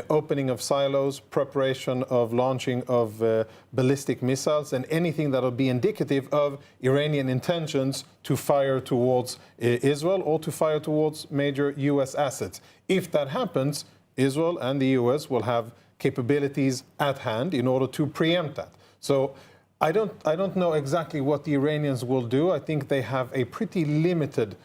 Speaker 11: opening of silos, preparation of launching of ballistic missiles, and anything that will be indicative of Iranian intentions to fire towards Israel or to fire towards major U.S. assets. If that happens, Israel and the U.S. will have capabilities at hand in order to preempt that. So I don't know exactly what the Iranians will do. I think they have a pretty limited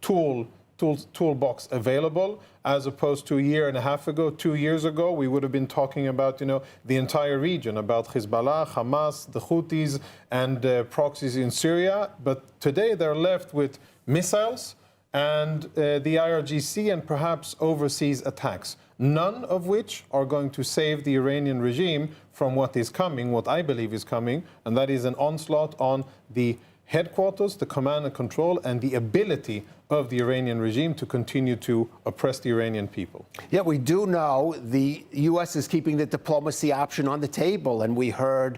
Speaker 11: toolbox available, as opposed to a year and a half ago, 2 years ago, we would have been talking about, the entire region, about Hezbollah, Hamas, the Houthis, and proxies in Syria. But today they're left with missiles and the IRGC and perhaps overseas attacks, none of which are going to save the Iranian regime from what is coming, what I believe is coming, and that is an onslaught on the headquarters, the command and control, and the ability of the Iranian regime to continue to oppress the Iranian people.
Speaker 9: Yeah, we do know the U.S. is keeping the diplomacy option on the table, and we heard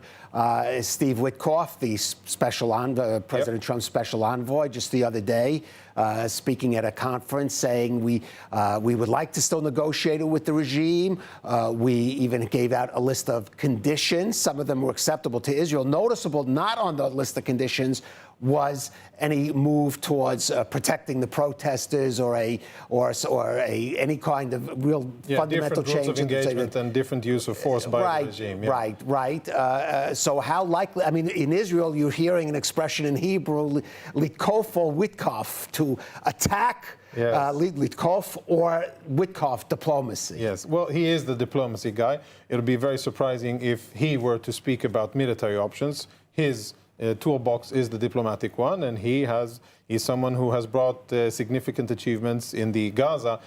Speaker 9: Steve Witkoff, the President Trump's special envoy, just the other day, speaking at a conference, saying we would like to still negotiate with the regime. We even gave out a list of conditions. Some of them were acceptable to Israel. Noticeable, not on the list of conditions, was any move towards protecting the protesters or any kind of real fundamental
Speaker 11: different
Speaker 9: change
Speaker 11: rules of engagement and different use of force by the regime. Yeah.
Speaker 9: Right. So how likely? I mean, in Israel, you're hearing an expression in Hebrew, "Litkof" or "Witkoff," to attack.
Speaker 11: Yes.
Speaker 9: Litkof or Witkoff diplomacy.
Speaker 11: Yes, well, he is the diplomacy guy. It would be very surprising if he were to speak about military options. His toolbox is the diplomatic one, and he's someone who has brought significant achievements in the Gaza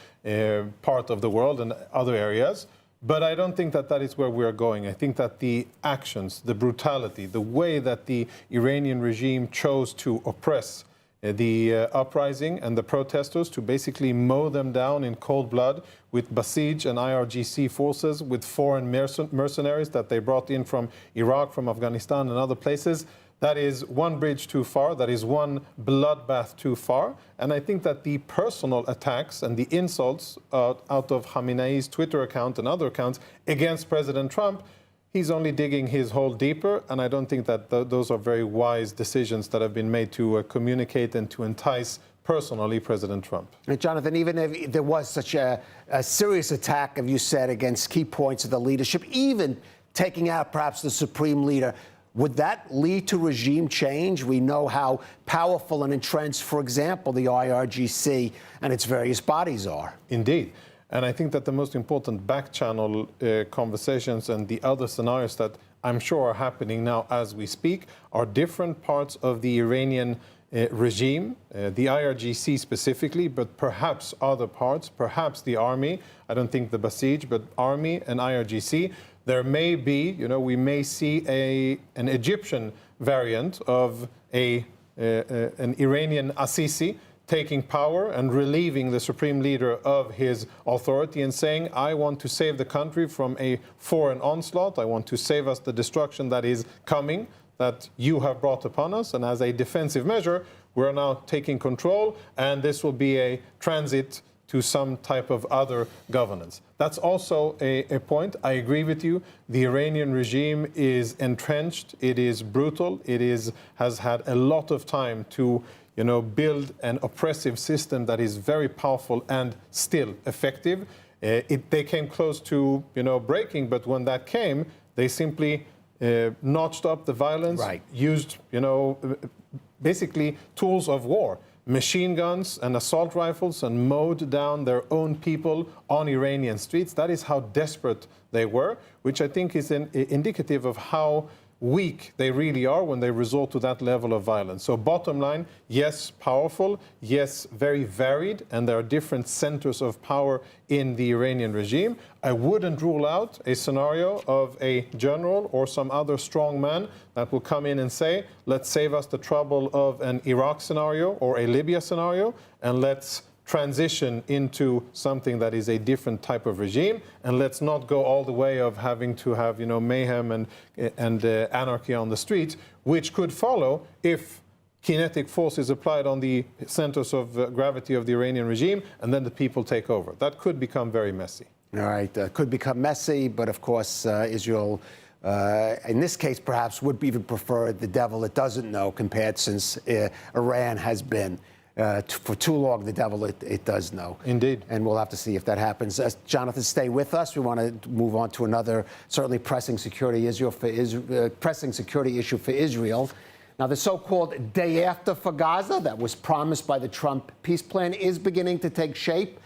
Speaker 11: part of the world and other areas. But I don't think that is where we are going. I think that the actions, the brutality, the way that the Iranian regime chose to oppress the uprising and the protesters, to basically mow them down in cold blood with Basij and IRGC forces, with foreign mercenaries that they brought in from Iraq, from Afghanistan and other places, that is one bridge too far. That is one bloodbath too far. And I think that the personal attacks and the insults out of Khamenei's Twitter account and other accounts against President Trump, he's only digging his hole deeper, and I don't think that those are very wise decisions that have been made to communicate and to entice personally President Trump.
Speaker 9: And Jonathan, even if there was such a serious attack, as you said, against key points of the leadership, even taking out perhaps the supreme leader, would that lead to regime change? We know how powerful and entrenched, for example, the IRGC and its various bodies are.
Speaker 11: Indeed. And I think that the most important back-channel conversations and the other scenarios that I'm sure are happening now as we speak are different parts of the Iranian regime, the IRGC specifically, but perhaps other parts, perhaps the army. I don't think the Basij, but army and IRGC. There may be, we may see an Egyptian variant of an Iranian Assisi taking power and relieving the supreme leader of his authority and saying, I want to save the country from a foreign onslaught. I want to save us the destruction that is coming, that you have brought upon us. And as a defensive measure, we're now taking control, and this will be a transit to some type of other governance. That's also a point. I agree with you. The Iranian regime is entrenched. It is brutal. It has had a lot of time to build an oppressive system that is very powerful and still effective. They came close to breaking, but when that came, they simply notched up the violence, used basically tools of war, machine guns and assault rifles, and mowed down their own people on Iranian streets. That is how desperate they were, which I think is indicative of how weak they really are when they resort to that level of violence. So bottom line, yes, powerful, yes, very varied, and there are different centers of power in the Iranian regime. I wouldn't rule out a scenario of a general or some other strong man that will come in and say, let's save us the trouble of an Iraq scenario or a Libya scenario, and let's transition into something that is a different type of regime, and let's not go all the way of having to have, mayhem and anarchy on the streets, which could follow if kinetic force is applied on the centers of gravity of the Iranian regime, and then the people take over. That could become very messy.
Speaker 9: All right, could become messy, but of course, Israel, in this case, perhaps would even prefer the devil it doesn't know compared, since Iran has been for too long the devil it does know.
Speaker 11: Indeed.
Speaker 9: And we'll have to see if that happens. Jonathan, stay with us. We want to move on to another certainly pressing security issue for Israel. Now, the so-called day after for Gaza that was promised by the Trump peace plan is beginning to take shape,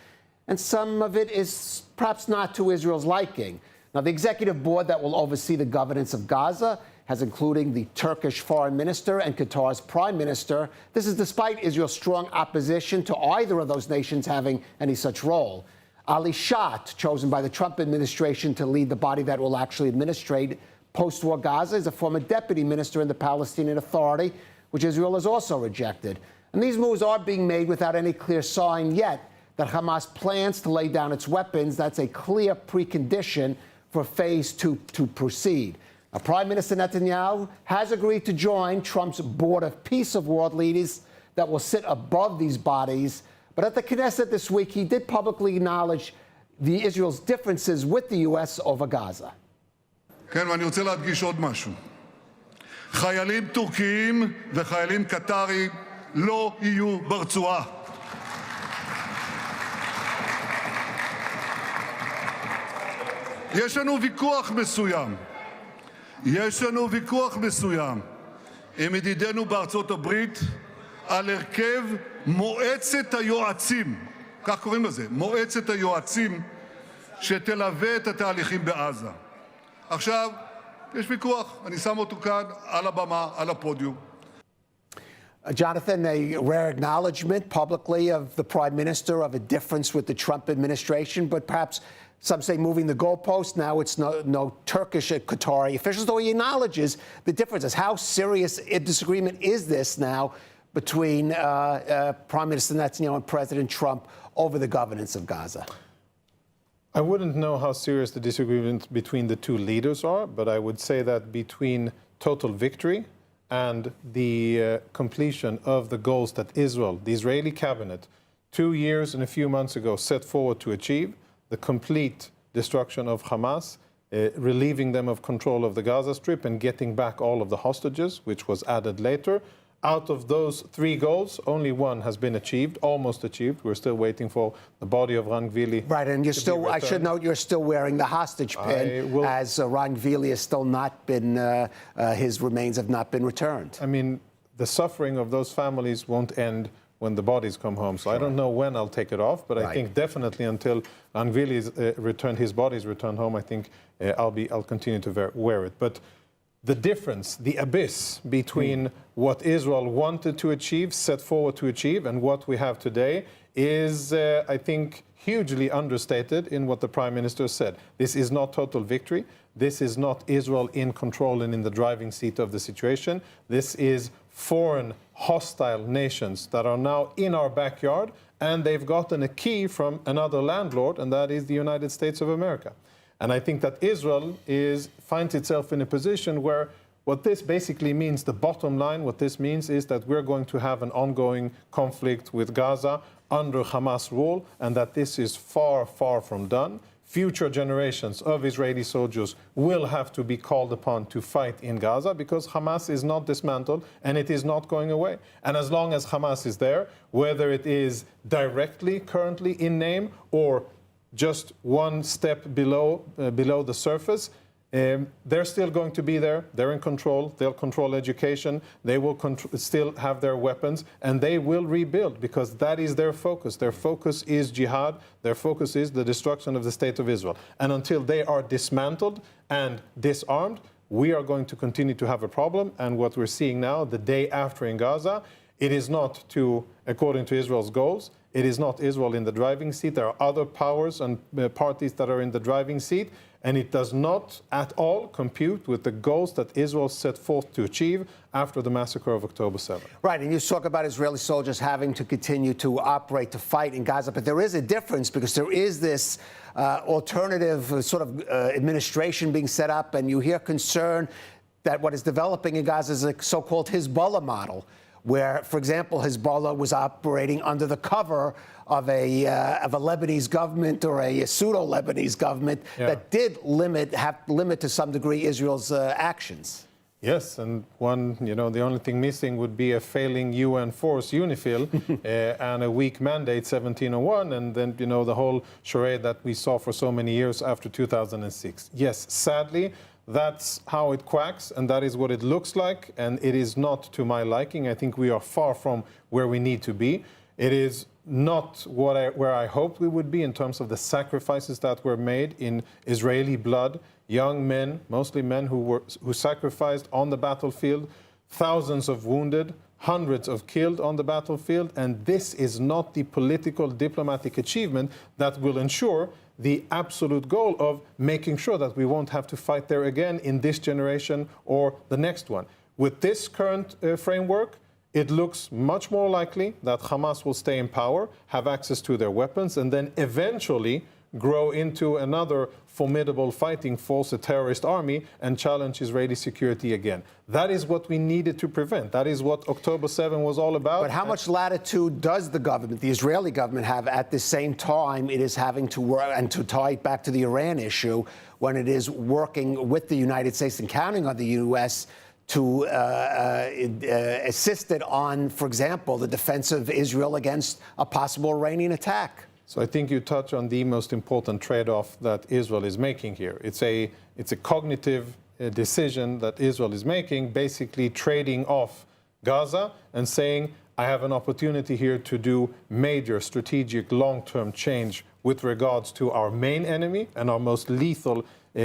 Speaker 9: and some of it is perhaps not to Israel's liking. Now, the executive board that will oversee the governance of Gaza has including the Turkish foreign minister and Qatar's prime minister. This is despite Israel's strong opposition to either of those nations having any such role. Ali Shat, chosen by the Trump administration to lead the body that will actually administrate post-war Gaza, is a former deputy minister in the Palestinian Authority, which Israel has also rejected. And these moves are being made without any clear sign yet that Hamas plans to lay down its weapons. That's a clear precondition for phase two to proceed. Now, Prime Minister Netanyahu has agreed to join Trump's board of peace of world leaders that will sit above these bodies. But at the Knesset this week, he did publicly acknowledge Israel's differences with the U.S. over Gaza.
Speaker 12: כן, ואני רוצה להדגיש עוד משהו. חיילים טורקיים וחיילים קטרים לא יהיו ברצועה. יש לנו ויכוח מסוים עם ידידינו בארצות הברית על הרכב מועצת היועצים, כך קוראים לזה, מועצת היועצים שתלווה את התהליכים בעזה. עכשיו, יש ויכוח, אני שם אותו כאן על הבמה, על הפודיום.
Speaker 9: Jonathan, a rare acknowledgement publicly of the prime minister of a difference with the Trump administration, but perhaps some say moving the goalpost. Now it's no Turkish Qatari officials, though he acknowledges the differences. How serious a disagreement is this now between Prime Minister Netanyahu and President Trump over the governance of Gaza?
Speaker 11: I wouldn't know how serious the disagreement between the two leaders are, but I would say that between total victory and the completion of the goals that Israel, the Israeli cabinet, 2 years and a few months ago set forward to achieve, the complete destruction of Hamas, relieving them of control of the Gaza Strip and getting back all of the hostages, which was added later. Out of those 3 goals, only one has been achieved, almost achieved. We're still waiting for the body of Ran Gvili.
Speaker 9: Right, and you're still, I should note, you're still wearing the hostage pin, as Ran Gvili has still not been, his remains have not been returned.
Speaker 11: I mean, the suffering of those families won't end when the bodies come home. So I don't know when I'll take it off, but I think definitely until Ran Gvili's his body's returned home, I think I'll continue to wear it. But the difference, the abyss between what Israel wanted to achieve, set forward to achieve, and what we have today is, I think, hugely understated in what the Prime Minister said. This is not total victory. This is not Israel in control and in the driving seat of the situation. This is foreign hostile nations that are now in our backyard, and they've gotten a key from another landlord, and that is the United States of America. And I think that Israel finds itself in a position where what this basically means, the bottom line, what this means is that we're going to have an ongoing conflict with Gaza under Hamas rule, and that this is far, far from done. Future generations of Israeli soldiers will have to be called upon to fight in Gaza because Hamas is not dismantled and it is not going away. And as long as Hamas is there, whether it is directly currently in name or just one step below the surface, they're still going to be there. They're in control. They'll control education. They will still have their weapons, and they will rebuild because that is their focus. Their focus is jihad. Their focus is the destruction of the State of Israel. And until they are dismantled and disarmed, we are going to continue to have a problem. And what we're seeing now, the day after in Gaza, it is not according to Israel's goals. It is not Israel in the driving seat. There are other powers and parties that are in the driving seat. And it does not at all compute with the goals that Israel set forth to achieve after the massacre of October 7.
Speaker 9: Right, and you talk about Israeli soldiers having to continue to operate, to fight in Gaza, but there is a difference because there is this alternative sort of administration being set up, and you hear concern that what is developing in Gaza is a so-called Hezbollah model, where, for example, Hezbollah was operating under the cover of a Lebanese government or a pseudo-Lebanese government that did limit to some degree Israel's actions.
Speaker 11: Yes, and the only thing missing would be a failing UN force, UNIFIL, and a weak mandate, 1701, and then, the whole charade that we saw for so many years after 2006. Yes, sadly, that's how it quacks, and that is what it looks like, and it is not to my liking. I think we are far from where we need to be. It is not where I hoped we would be in terms of the sacrifices that were made in Israeli blood. Young men, mostly men who sacrificed on the battlefield, thousands of wounded, hundreds of killed on the battlefield, and this is not the political diplomatic achievement that will ensure the absolute goal of making sure that we won't have to fight there again in this generation or the next one. With this current framework, it looks much more likely that Hamas will stay in power, have access to their weapons, and then eventually grow into another formidable fighting force, a terrorist army, and challenge Israeli security again. That is what we needed to prevent. That is what October 7 was all about.
Speaker 9: But how much latitude does the government, the Israeli government, have at the same time it is having to work, and to tie it back to the Iran issue, when it is working with the United States and counting on the U.S. to assist it on, for example, the defense of Israel against a possible Iranian attack?
Speaker 11: So I think you touch on the most important trade-off that Israel is making here. It's a cognitive decision that Israel is making, basically trading off Gaza and saying, I have an opportunity here to do major strategic long-term change with regards to our main enemy and our most lethal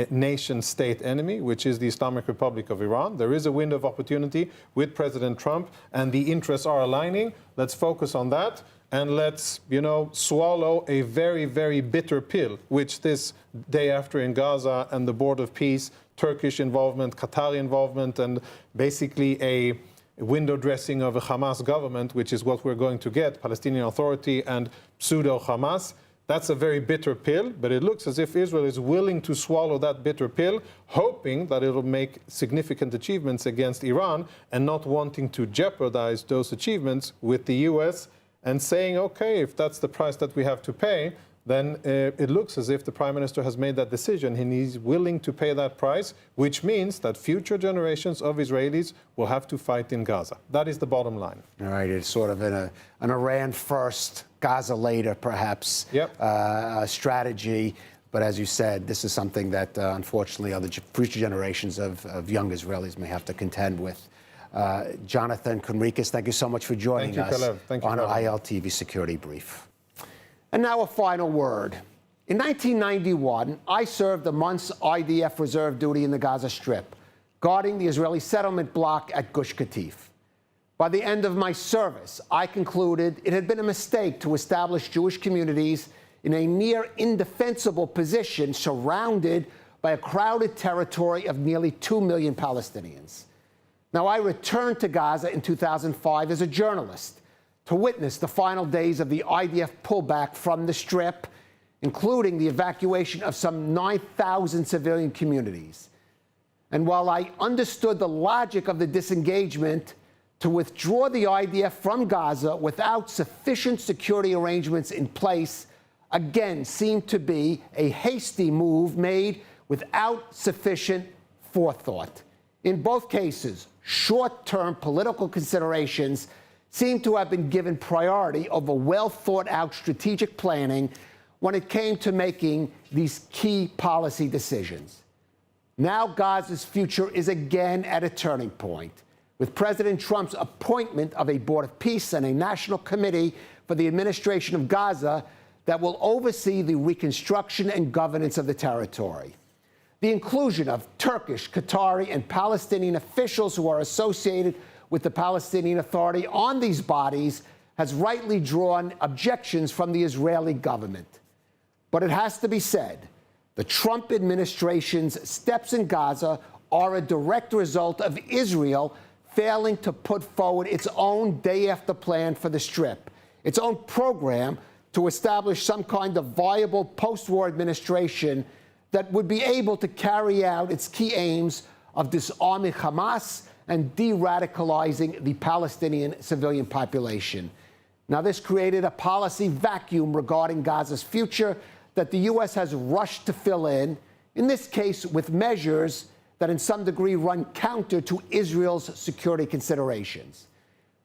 Speaker 11: nation-state enemy, which is the Islamic Republic of Iran. There is a window of opportunity with President Trump, and the interests are aligning. Let's focus on that. And let's, swallow a very, very bitter pill, which this day after in Gaza and the Board of Peace, Turkish involvement, Qatari involvement, and basically a window dressing of a Hamas government, which is what we're going to get, Palestinian Authority and pseudo-Hamas. That's a very bitter pill, but it looks as if Israel is willing to swallow that bitter pill, hoping that it will make significant achievements against Iran and not wanting to jeopardize those achievements with the U.S., and saying, okay, if that's the price that we have to pay, then it looks as if the Prime Minister has made that decision and he's willing to pay that price, which means that future generations of Israelis will have to fight in Gaza. That is the bottom line.
Speaker 9: All right, it's sort of an Iran first, Gaza later, perhaps, strategy. But as you said, this is something that, unfortunately, other future generations of young Israelis may have to contend with. Jonathan Conricus, thank you so much for joining us on our ILTV Security Brief. And now a final word. In 1991, I served a month's IDF reserve duty in the Gaza Strip, guarding the Israeli settlement block at Gush Katif. By the end of my service, I concluded it had been a mistake to establish Jewish communities in a near indefensible position surrounded by a crowded territory of nearly 2 million Palestinians. Now, I returned to Gaza in 2005 as a journalist to witness the final days of the IDF pullback from the Strip, including the evacuation of some 9,000 civilian communities. And while I understood the logic of the disengagement, to withdraw the IDF from Gaza without sufficient security arrangements in place again seemed to be a hasty move made without sufficient forethought. In both cases, short-term political considerations seem to have been given priority over well-thought-out strategic planning when it came to making these key policy decisions. Now Gaza's future is again at a turning point, with President Trump's appointment of a Board of Peace and a National Committee for the Administration of Gaza that will oversee the reconstruction and governance of the territory. The inclusion of Turkish, Qatari, and Palestinian officials who are associated with the Palestinian Authority on these bodies has rightly drawn objections from the Israeli government. But it has to be said, the Trump administration's steps in Gaza are a direct result of Israel failing to put forward its own day-after plan for the Strip, its own program to establish some kind of viable post-war administration that would be able to carry out its key aims of disarming Hamas and de-radicalizing the Palestinian civilian population. Now, this created a policy vacuum regarding Gaza's future that the U.S. has rushed to fill in this case with measures that in some degree run counter to Israel's security considerations.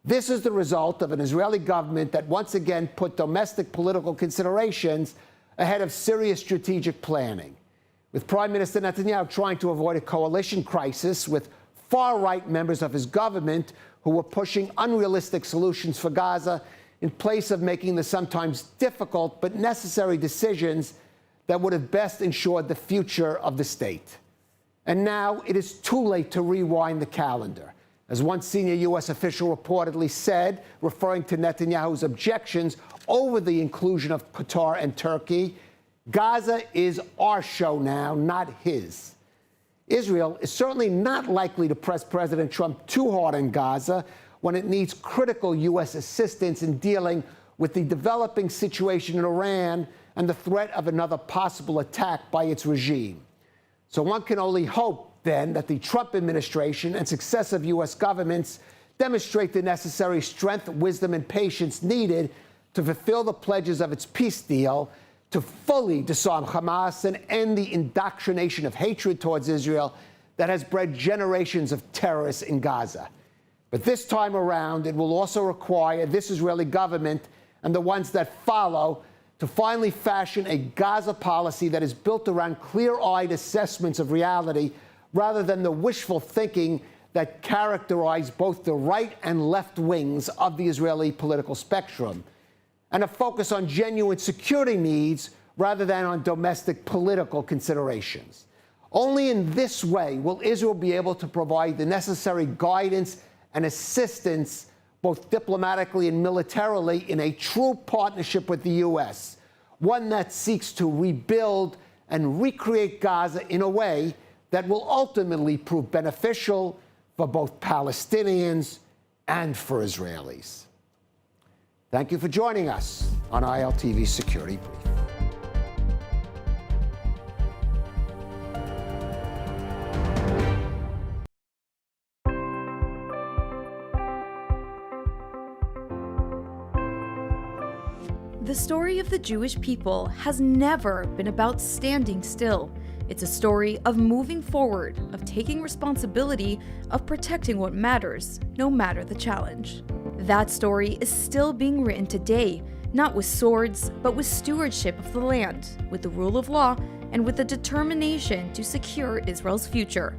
Speaker 9: This is the result of an Israeli government that once again put domestic political considerations ahead of serious strategic planning, with Prime Minister Netanyahu trying to avoid a coalition crisis with far-right members of his government who were pushing unrealistic solutions for Gaza in place of making the sometimes difficult but necessary decisions that would have best ensured the future of the state. And now it is too late to rewind the calendar. As one senior U.S. official reportedly said, referring to Netanyahu's objections over the inclusion of Qatar and Turkey, Gaza is our show now, not his. Israel is certainly not likely to press President Trump too hard in Gaza when it needs critical U.S. assistance in dealing with the developing situation in Iran and the threat of another possible attack by its regime. So one can only hope, then, that the Trump administration and successive U.S. governments demonstrate the necessary strength, wisdom, and patience needed to fulfill the pledges of its peace deal, to fully disarm Hamas and end the indoctrination of hatred towards Israel that has bred generations of terrorists in Gaza. But this time around, it will also require this Israeli government and the ones that follow to finally fashion a Gaza policy that is built around clear-eyed assessments of reality rather than the wishful thinking that characterize both the right and left wings of the Israeli political spectrum, and a focus on genuine security needs rather than on domestic political considerations. Only in this way will Israel be able to provide the necessary guidance and assistance, both diplomatically and militarily, in a true partnership with the U.S., one that seeks to rebuild and recreate Gaza in a way that will ultimately prove beneficial for both Palestinians and for Israelis. Thank you for joining us on ILTV Security Brief.
Speaker 1: The story of the Jewish people has never been about standing still. It's a story of moving forward, of taking responsibility, of protecting what matters, no matter the challenge. That story is still being written today, not with swords, but with stewardship of the land, with the rule of law, and with the determination to secure Israel's future.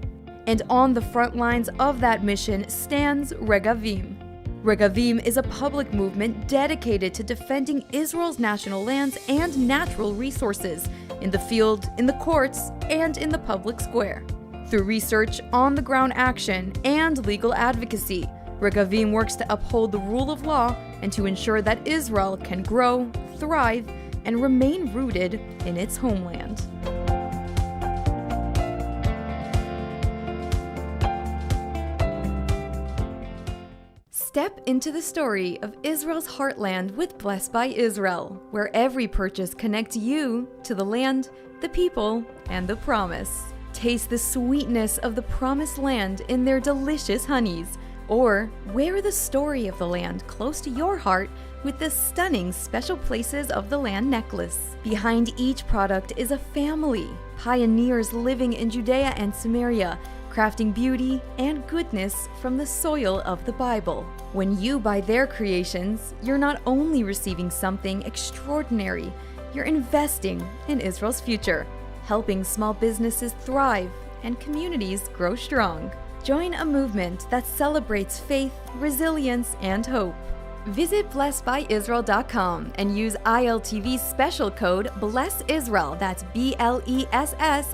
Speaker 1: And on the front lines of that mission stands Regavim. Regavim is a public movement dedicated to defending Israel's national lands and natural resources in the field, in the courts, and in the public square. Through research, on-the-ground action, and legal advocacy, Regavim works to uphold the rule of law and to ensure that Israel can grow, thrive, and remain rooted in its homeland. Step into the story of Israel's heartland with Blessed by Israel, where every purchase connects you to the land, the people, and the promise. Taste the sweetness of the promised land in their delicious honeys, or wear the story of the land close to your heart with the stunning Special Places of the Land necklace. Behind each product is a family, pioneers living in Judea and Samaria, crafting beauty and goodness from the soil of the Bible. When you buy their creations, you're not only receiving something extraordinary, you're investing in Israel's future, helping small businesses thrive and communities grow strong. Join a movement that celebrates faith, resilience, and hope. Visit blessedbyisrael.com and use ILTV's special code BLESSISRAEL, that's BLESSISRAEL,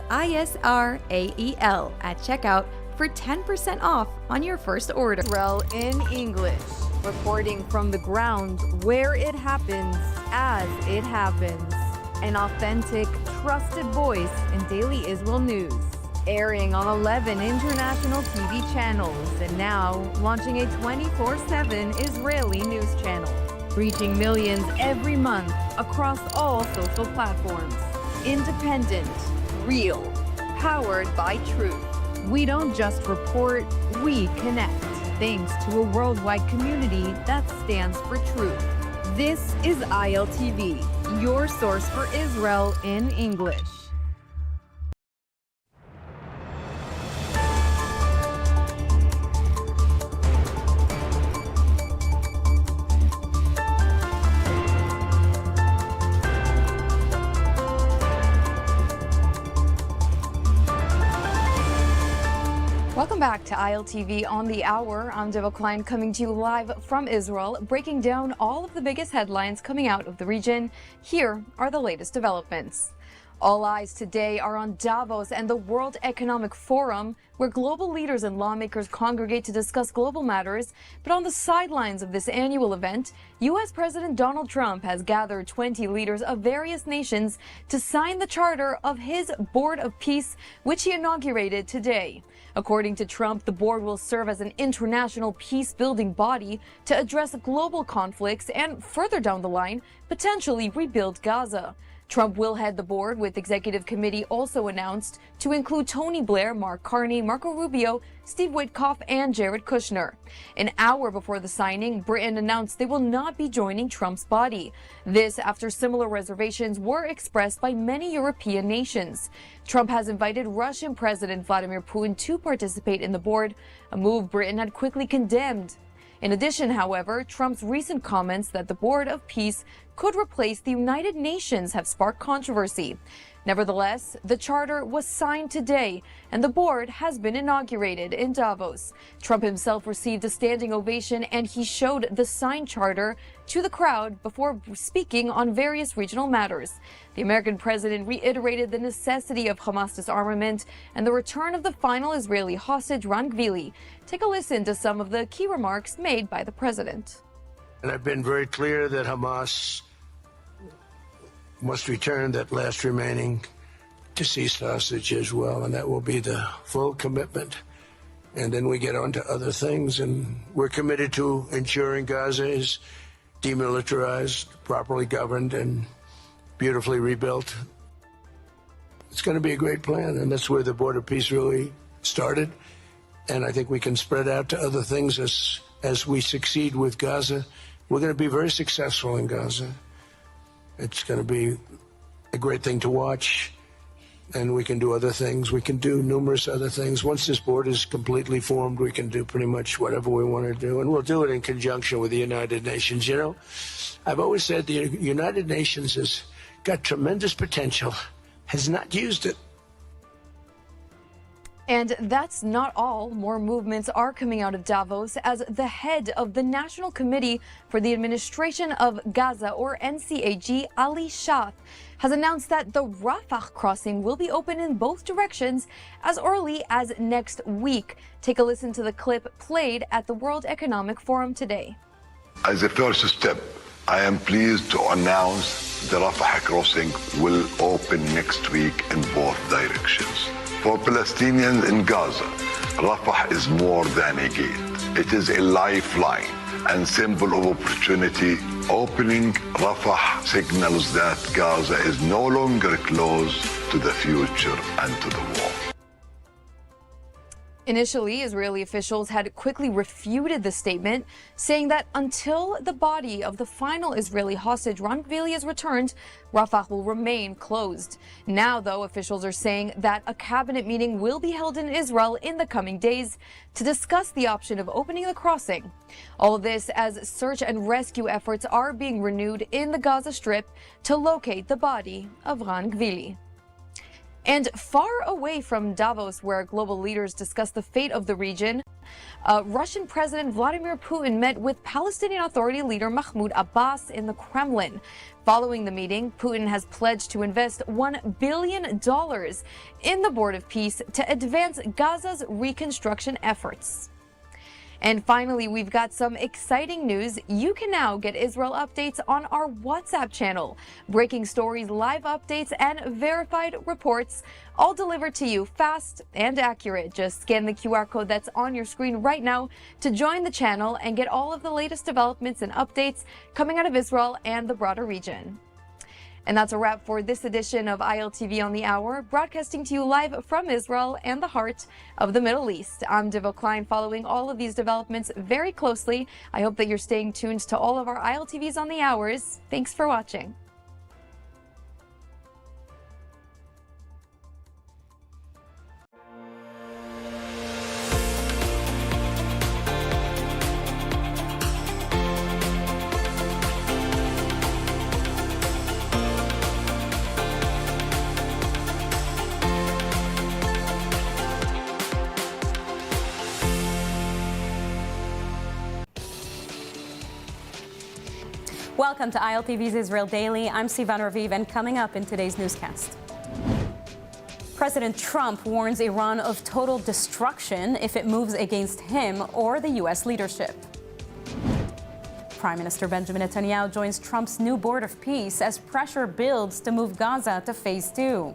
Speaker 1: at checkout for 10% off on your first order. Israel in English, reporting from the ground where it happens, as it happens. An authentic, trusted voice in daily Israel news. Airing on 11 international TV channels and now launching a 24/7 Israeli news channel. Reaching millions every month across all social platforms. Independent, real, powered by truth. We don't just report, we connect. Thanks to a worldwide community that stands for truth. This is ILTV, your source for Israel in English. Welcome back to ILTV on the Hour. I'm Davos coming to you live from Israel, breaking down all of the biggest headlines coming out of the region. Here are the latest developments. All eyes today are on Davos and the World Economic Forum, where global leaders and lawmakers congregate to discuss global matters. But on the sidelines of this annual event, U.S. President Donald Trump has gathered 20 leaders of various nations to sign the charter of his Board of Peace, which he inaugurated today. According to Trump, the board will serve as an international peace-building body to address global conflicts and, further down the line, potentially rebuild Gaza. Trump will head the board, with executive committee also announced to include Tony Blair, Mark Carney, Marco Rubio, Steve Witkoff, and Jared Kushner. An hour before the signing, Britain announced they will not be joining Trump's body. This after similar reservations were expressed by many European nations. Trump has invited Russian President Vladimir Putin to participate in the board, a move Britain had quickly condemned. In addition, however, Trump's recent comments that the Board of Peace could replace the United Nations have sparked controversy. Nevertheless, the charter was signed today, and the board has been inaugurated in Davos. Trump himself received a standing ovation, and he showed the signed charter to the crowd before speaking on various regional matters. The American president reiterated the necessity of Hamas disarmament and the return of the final Israeli hostage, Ran Gvili. Take a listen to some of the key remarks made by the president.
Speaker 2: And I've been very clear that Hamas must return that last remaining deceased hostage as well, and that will be the full commitment. And then we get on to other things, and we're committed to ensuring Gaza is demilitarized, properly governed, and beautifully rebuilt. It's going to be a great plan, and that's where the Board of Peace really started. And I think we can spread out to other things as we succeed with Gaza. We're going to be very successful in Gaza. It's going to be a great thing to watch, and we can do other things. We can do numerous other things. Once this board is completely formed, we can do pretty much whatever we want to do, and we'll do it in conjunction with the United Nations. You know, I've always said the United Nations has got tremendous potential, has not used it.
Speaker 1: And that's not all. More movements are coming out of Davos as the head of the National Committee for the Administration of Gaza, or NCAG, Ali Shah, has announced that the Rafah crossing will be open in both directions as early as next week. Take a listen to the clip played at the World Economic Forum today.
Speaker 3: As a first step, I am pleased to announce the Rafah crossing will open next week in both directions. For Palestinians in Gaza, Rafah is more than a gate. It is a lifeline and symbol of opportunity. Opening Rafah signals that Gaza is no longer closed to the future and to the war.
Speaker 1: Initially, Israeli officials had quickly refuted the statement, saying that until the body of the final Israeli hostage, Ran Gvili, is returned, Rafah will remain closed. Now, though, officials are saying that a cabinet meeting will be held in Israel in the coming days to discuss the option of opening the crossing. All of this as search and rescue efforts are being renewed in the Gaza Strip to locate the body of Ran Gvili. And far away from Davos, where global leaders discuss the fate of the region, Russian President Vladimir Putin met with Palestinian Authority leader Mahmoud Abbas in the Kremlin. Following the meeting, Putin has pledged to invest $1 billion in the Board of Peace to advance Gaza's reconstruction efforts. And finally, we've got some exciting news. You can now get Israel updates on our WhatsApp channel. Breaking stories, live updates, and verified reports, all delivered to you fast and accurate. Just scan the QR code that's on your screen right now to join the channel and get all of the latest developments and updates coming out of Israel and the broader region. And that's a wrap for this edition of ILTV on the Hour, broadcasting to you live from Israel and the heart of the Middle East. I'm Diva Klein, following all of these developments very closely. I hope that you're staying tuned to all of our ILTVs on the Hours. Thanks for watching.
Speaker 13: Welcome to ILTV's Israel Daily. I'm Sivan Raviv, and coming up in today's newscast. President Trump warns Iran of total destruction if it moves against him or the U.S. leadership. Prime Minister Benjamin Netanyahu joins Trump's new Board of Peace as pressure builds to move Gaza to Phase 2.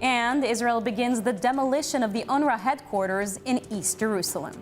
Speaker 13: And Israel begins the demolition of the UNRWA headquarters in East Jerusalem.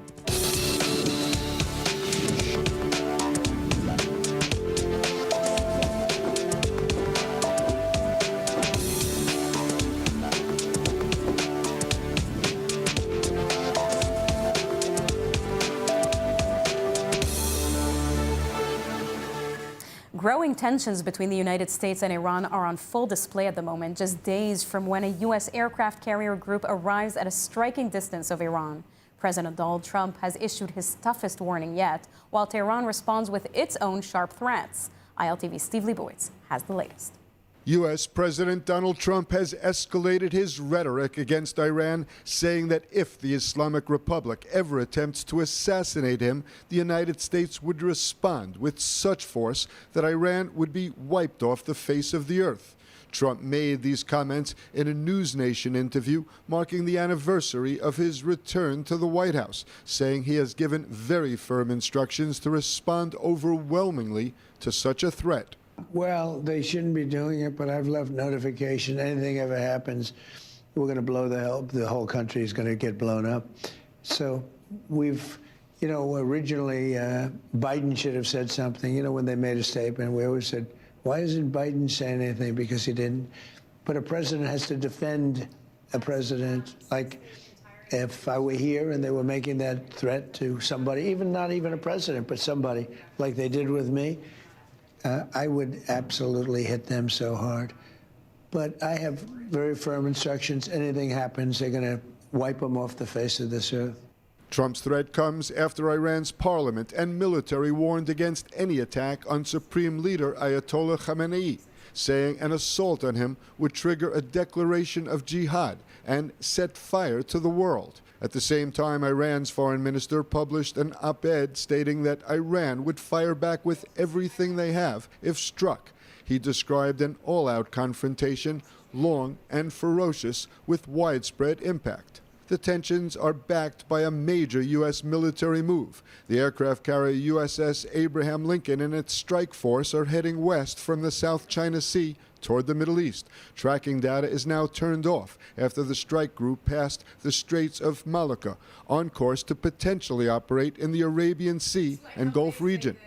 Speaker 13: Growing tensions between the United States and Iran are on full display at the moment, just days from when a U.S. aircraft carrier group arrives at a striking distance of Iran. President Donald Trump has issued his toughest warning yet, while Tehran responds with its own sharp threats. ILTV's Steve Leibowitz has the latest.
Speaker 14: U.S. President Donald Trump has escalated his rhetoric against Iran, saying that if the Islamic Republic ever attempts to assassinate him, the United States would respond with such force that Iran would be wiped off the face of the earth. Trump made these comments in a News Nation interview marking the anniversary of his return to the White House, saying he has given very firm instructions to respond overwhelmingly to such a threat.
Speaker 2: Well, they shouldn't be doing it, but I've left notification. Anything ever happens, we're going to blow the whole country is going to get blown up. So we've, originally Biden should have said something. When they made a statement, we always said, why isn't Biden saying anything? Because he didn't. But a president has to defend a president. Like if I were here and they were making that threat to somebody, not even a president, but somebody like they did with me, I would absolutely hit them so hard. But I have very firm instructions. Anything happens, they're going to wipe them off the face of this earth.
Speaker 14: Trump's threat comes after Iran's parliament and military warned against any attack on Supreme Leader Ayatollah Khamenei, saying an assault on him would trigger a declaration of jihad and set fire to the world. At the same time, Iran's foreign minister published an op-ed stating that Iran would fire back with everything they have if struck. He described an all-out confrontation, long and ferocious, with widespread impact. The tensions are backed by a major U.S. military move. The aircraft carrier USS Abraham Lincoln and its strike force are heading west from the South China Sea toward the Middle East. Tracking data is now turned off after the strike group passed the Straits of Malacca, on course to potentially operate in the Arabian Sea and Gulf region.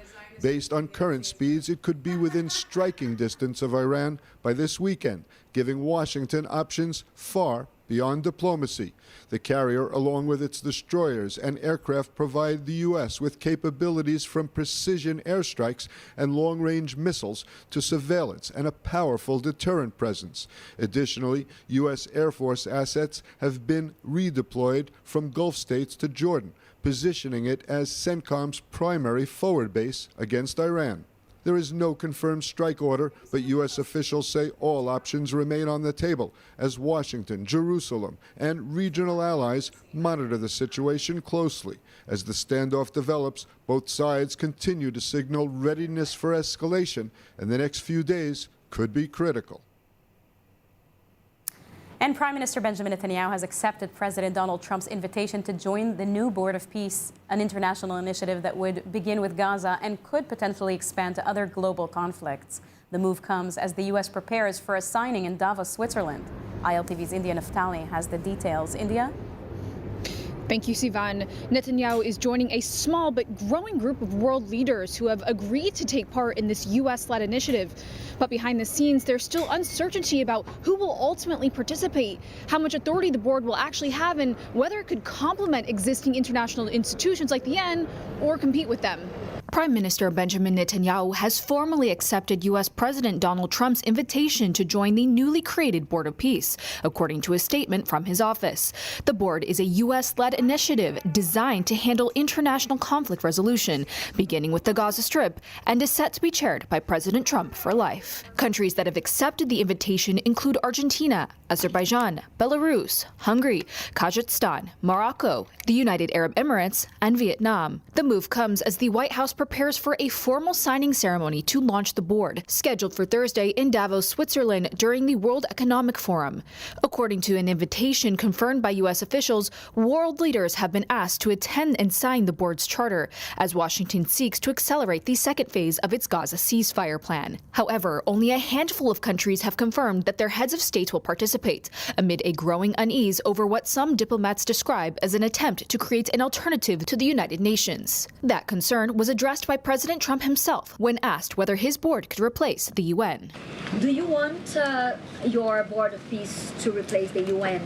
Speaker 14: Based on current speeds, it could be within striking distance of Iran by this weekend, giving Washington options far beyond diplomacy. The carrier, along with its destroyers and aircraft, provide the U.S. with capabilities from precision airstrikes and long-range missiles to surveillance and a powerful deterrent presence. Additionally, U.S. Air Force assets have been redeployed from Gulf states to Jordan, positioning it as CENTCOM's primary forward base against Iran. There is no confirmed strike order, but U.S. officials say all options remain on the table as Washington, Jerusalem, and regional allies monitor the situation closely. As the standoff develops, both sides continue to signal readiness for escalation, and the next few days could be critical.
Speaker 13: And Prime Minister Benjamin Netanyahu has accepted President Donald Trump's invitation to join the new Board of Peace, an international initiative that would begin with Gaza and could potentially expand to other global conflicts. The move comes as the U.S. prepares for a signing in Davos, Switzerland. ILTV's India Naftali has the details. India?
Speaker 15: Thank you, Sivan. Netanyahu is joining a small but growing group of world leaders who have agreed to take part in this U.S.-led initiative. But behind the scenes, there's still uncertainty about who will ultimately participate, how much authority the board will actually have, and whether it could complement existing international institutions like the UN or compete with them.
Speaker 16: Prime Minister Benjamin Netanyahu has formally accepted U.S. President Donald Trump's invitation to join the newly created Board of Peace, according to a statement from his office. The board is a U.S.-led initiative designed to handle international conflict resolution, beginning with the Gaza Strip, and is set to be chaired by President Trump for life. Countries that have accepted the invitation include Argentina, Azerbaijan, Belarus, Hungary, Kazakhstan, Morocco, the United Arab Emirates, and Vietnam. The move comes as the White House prepares for a formal signing ceremony to launch the board, scheduled for Thursday in Davos, Switzerland, during the World Economic Forum. According to an invitation confirmed by U.S. officials, world leaders have been asked to attend and sign the board's charter, as Washington seeks to accelerate the second phase of its Gaza ceasefire plan. However, only a handful of countries have confirmed that their heads of state will participate, amid a growing unease over what some diplomats describe as an attempt to create an alternative to the United Nations. That concern was addressed by President Trump himself when asked whether his board could replace the UN.
Speaker 17: Do you want your Board of Peace to replace the UN?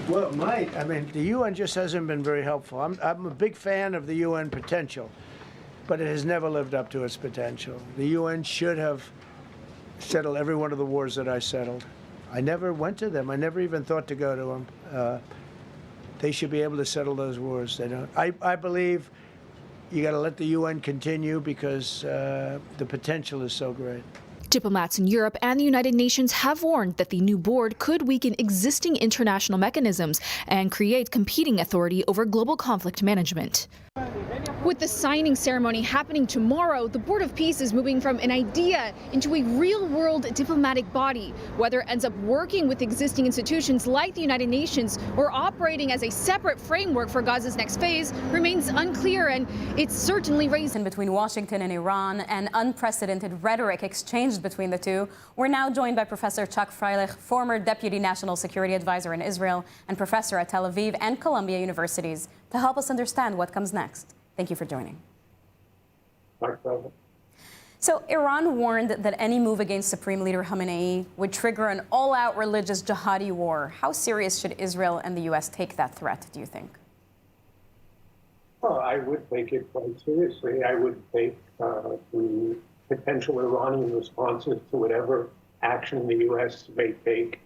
Speaker 2: Well, it might. I mean, the UN just hasn't been very helpful. I'm a big fan of the UN potential, but it has never lived up to its potential. The UN should have settled every one of the wars that I settled. I never went to them. I never even thought to go to them. They should be able to settle those wars. They don't. I believe you got to let the UN continue because the potential is so great.
Speaker 16: Diplomats in Europe and the United Nations have warned that the new board could weaken existing international mechanisms and create competing authority over global conflict management.
Speaker 15: With the signing ceremony happening tomorrow, the Board of Peace is moving from an idea into a real-world diplomatic body. Whether it ends up working with existing institutions like the United Nations or operating as a separate framework for Gaza's next phase remains unclear, and it's certainly raised
Speaker 13: between Washington and Iran, and unprecedented rhetoric exchanged between the two. We're now joined by Professor Chuck Freilich, former Deputy National Security Advisor in Israel and professor at Tel Aviv and Columbia Universities, to help us understand what comes next. Thank you for joining.
Speaker 2: My pleasure.
Speaker 13: So Iran warned that any move against Supreme Leader Khamenei would trigger an all-out religious jihadi war. How serious should Israel and the U.S. take that threat, do you think?
Speaker 18: Well, I would take it quite seriously. I would take the potential Iranian responses to whatever action the U.S. may take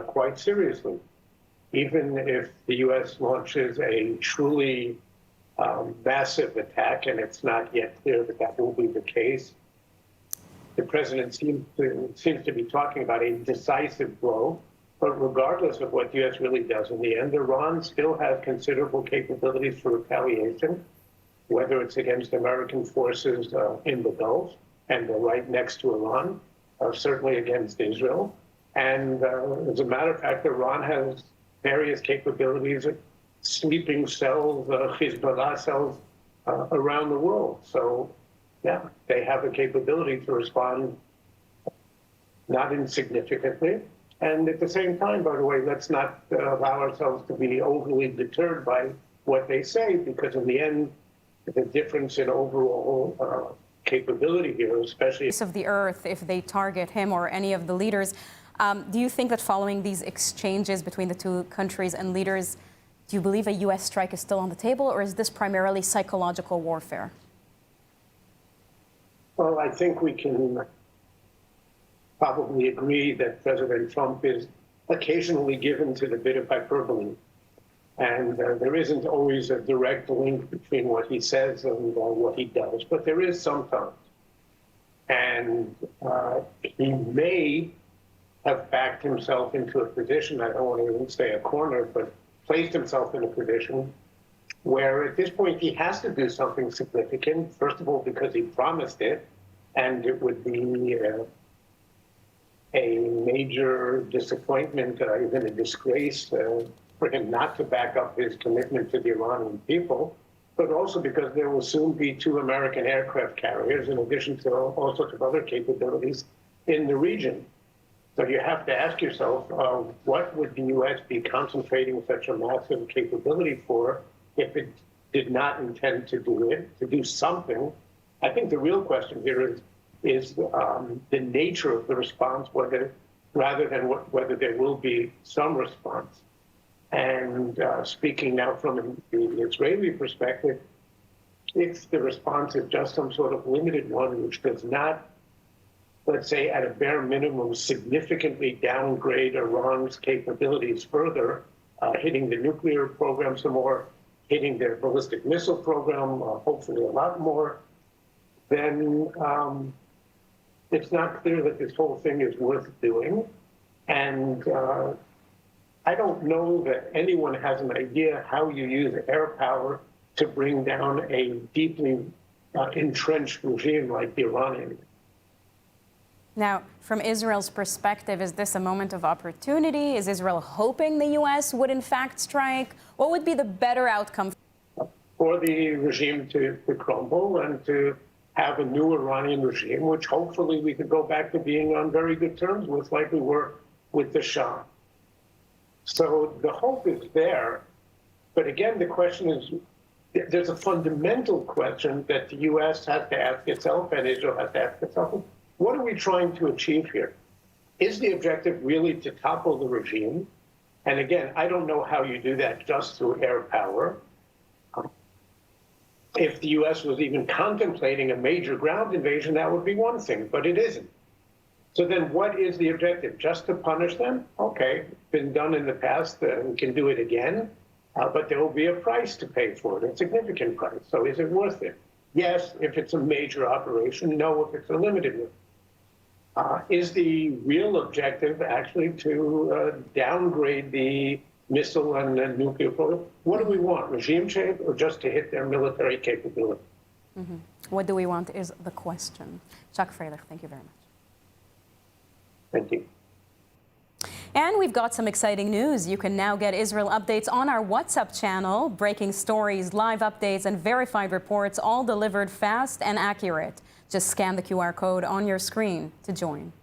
Speaker 18: quite seriously. Even if the U.S. launches a truly massive attack, and it's not yet clear that that will be the case, the president seems to be talking about a decisive blow. But regardless of what the U.S. really does in the end, Iran still has considerable capabilities for retaliation, whether it's against American forces in the Gulf, and they're right next to Iran, or certainly against Israel. And as a matter of fact, Iran has various capabilities, sleeping cells, Hezbollah cells around the world. So, yeah, they have the capability to respond not insignificantly. And at the same time, by the way, let's not allow ourselves to be overly deterred by what they say, because in the end, the difference in overall capability here, especially
Speaker 13: of the earth, if they target him or any of the leaders, do you think that following these exchanges between the two countries and leaders, do you believe a U.S. strike is still on the table, or is this primarily psychological warfare?
Speaker 18: Well, I think we can probably agree that President Trump is occasionally given to the bit of hyperbole. And there isn't always a direct link between what he says and what he does, but there is sometimes. And he may have backed himself into a position, I don't want to even say a corner, but placed himself in a position where at this point he has to do something significant, first of all, because he promised it, and it would be a major disappointment, even a disgrace for him not to back up his commitment to the Iranian people, but also because there will soon be 2 American aircraft carriers in addition to all sorts of other capabilities in the region. So you have to ask yourself, what would the U.S. be concentrating such a massive capability for if it did not intend to do it, to do something? I think the real question here is the nature of the response, rather than whether there will be some response. And speaking now from the Israeli perspective, if the response is just some sort of limited one, which does not, let's say, at a bare minimum, significantly downgrade Iran's capabilities further, hitting the nuclear program some more, hitting their ballistic missile program, hopefully a lot more, then it's not clear that this whole thing is worth doing. And I don't know that anyone has an idea how you use air power to bring down a deeply entrenched regime like the Iranian.
Speaker 13: Now, from Israel's perspective, is this a moment of opportunity? Is Israel hoping the U.S. would in fact strike? What would be the better outcome?
Speaker 18: For the regime to crumble and to have a new Iranian regime, which hopefully we could go back to being on very good terms with, like we were with the Shah. So the hope is there. But again, the question is, there's a fundamental question that the U.S. has to ask itself and Israel has to ask itself. What are we trying to achieve here? Is the objective really to topple the regime? And again, I don't know how you do that just through air power. If the U.S. was even contemplating a major ground invasion, that would be one thing, but it isn't. So then what is the objective? Just to punish them? Okay, been done in the past, we can do it again, but there will be a price to pay for it, a significant price. So is it worth it? Yes, if it's a major operation. No, if it's a limited one. Is the real objective actually to downgrade the missile and nuclear program? What do we want, regime change or just to hit their military capability?
Speaker 13: Mm-hmm. What do we want is the question. Chuck Freilich, thank you very much.
Speaker 18: Thank you.
Speaker 13: And we've got some exciting news. You can now get Israel updates on our WhatsApp channel. Breaking stories, live updates, and verified reports, all delivered fast and accurate. Just scan the QR code on your screen to join.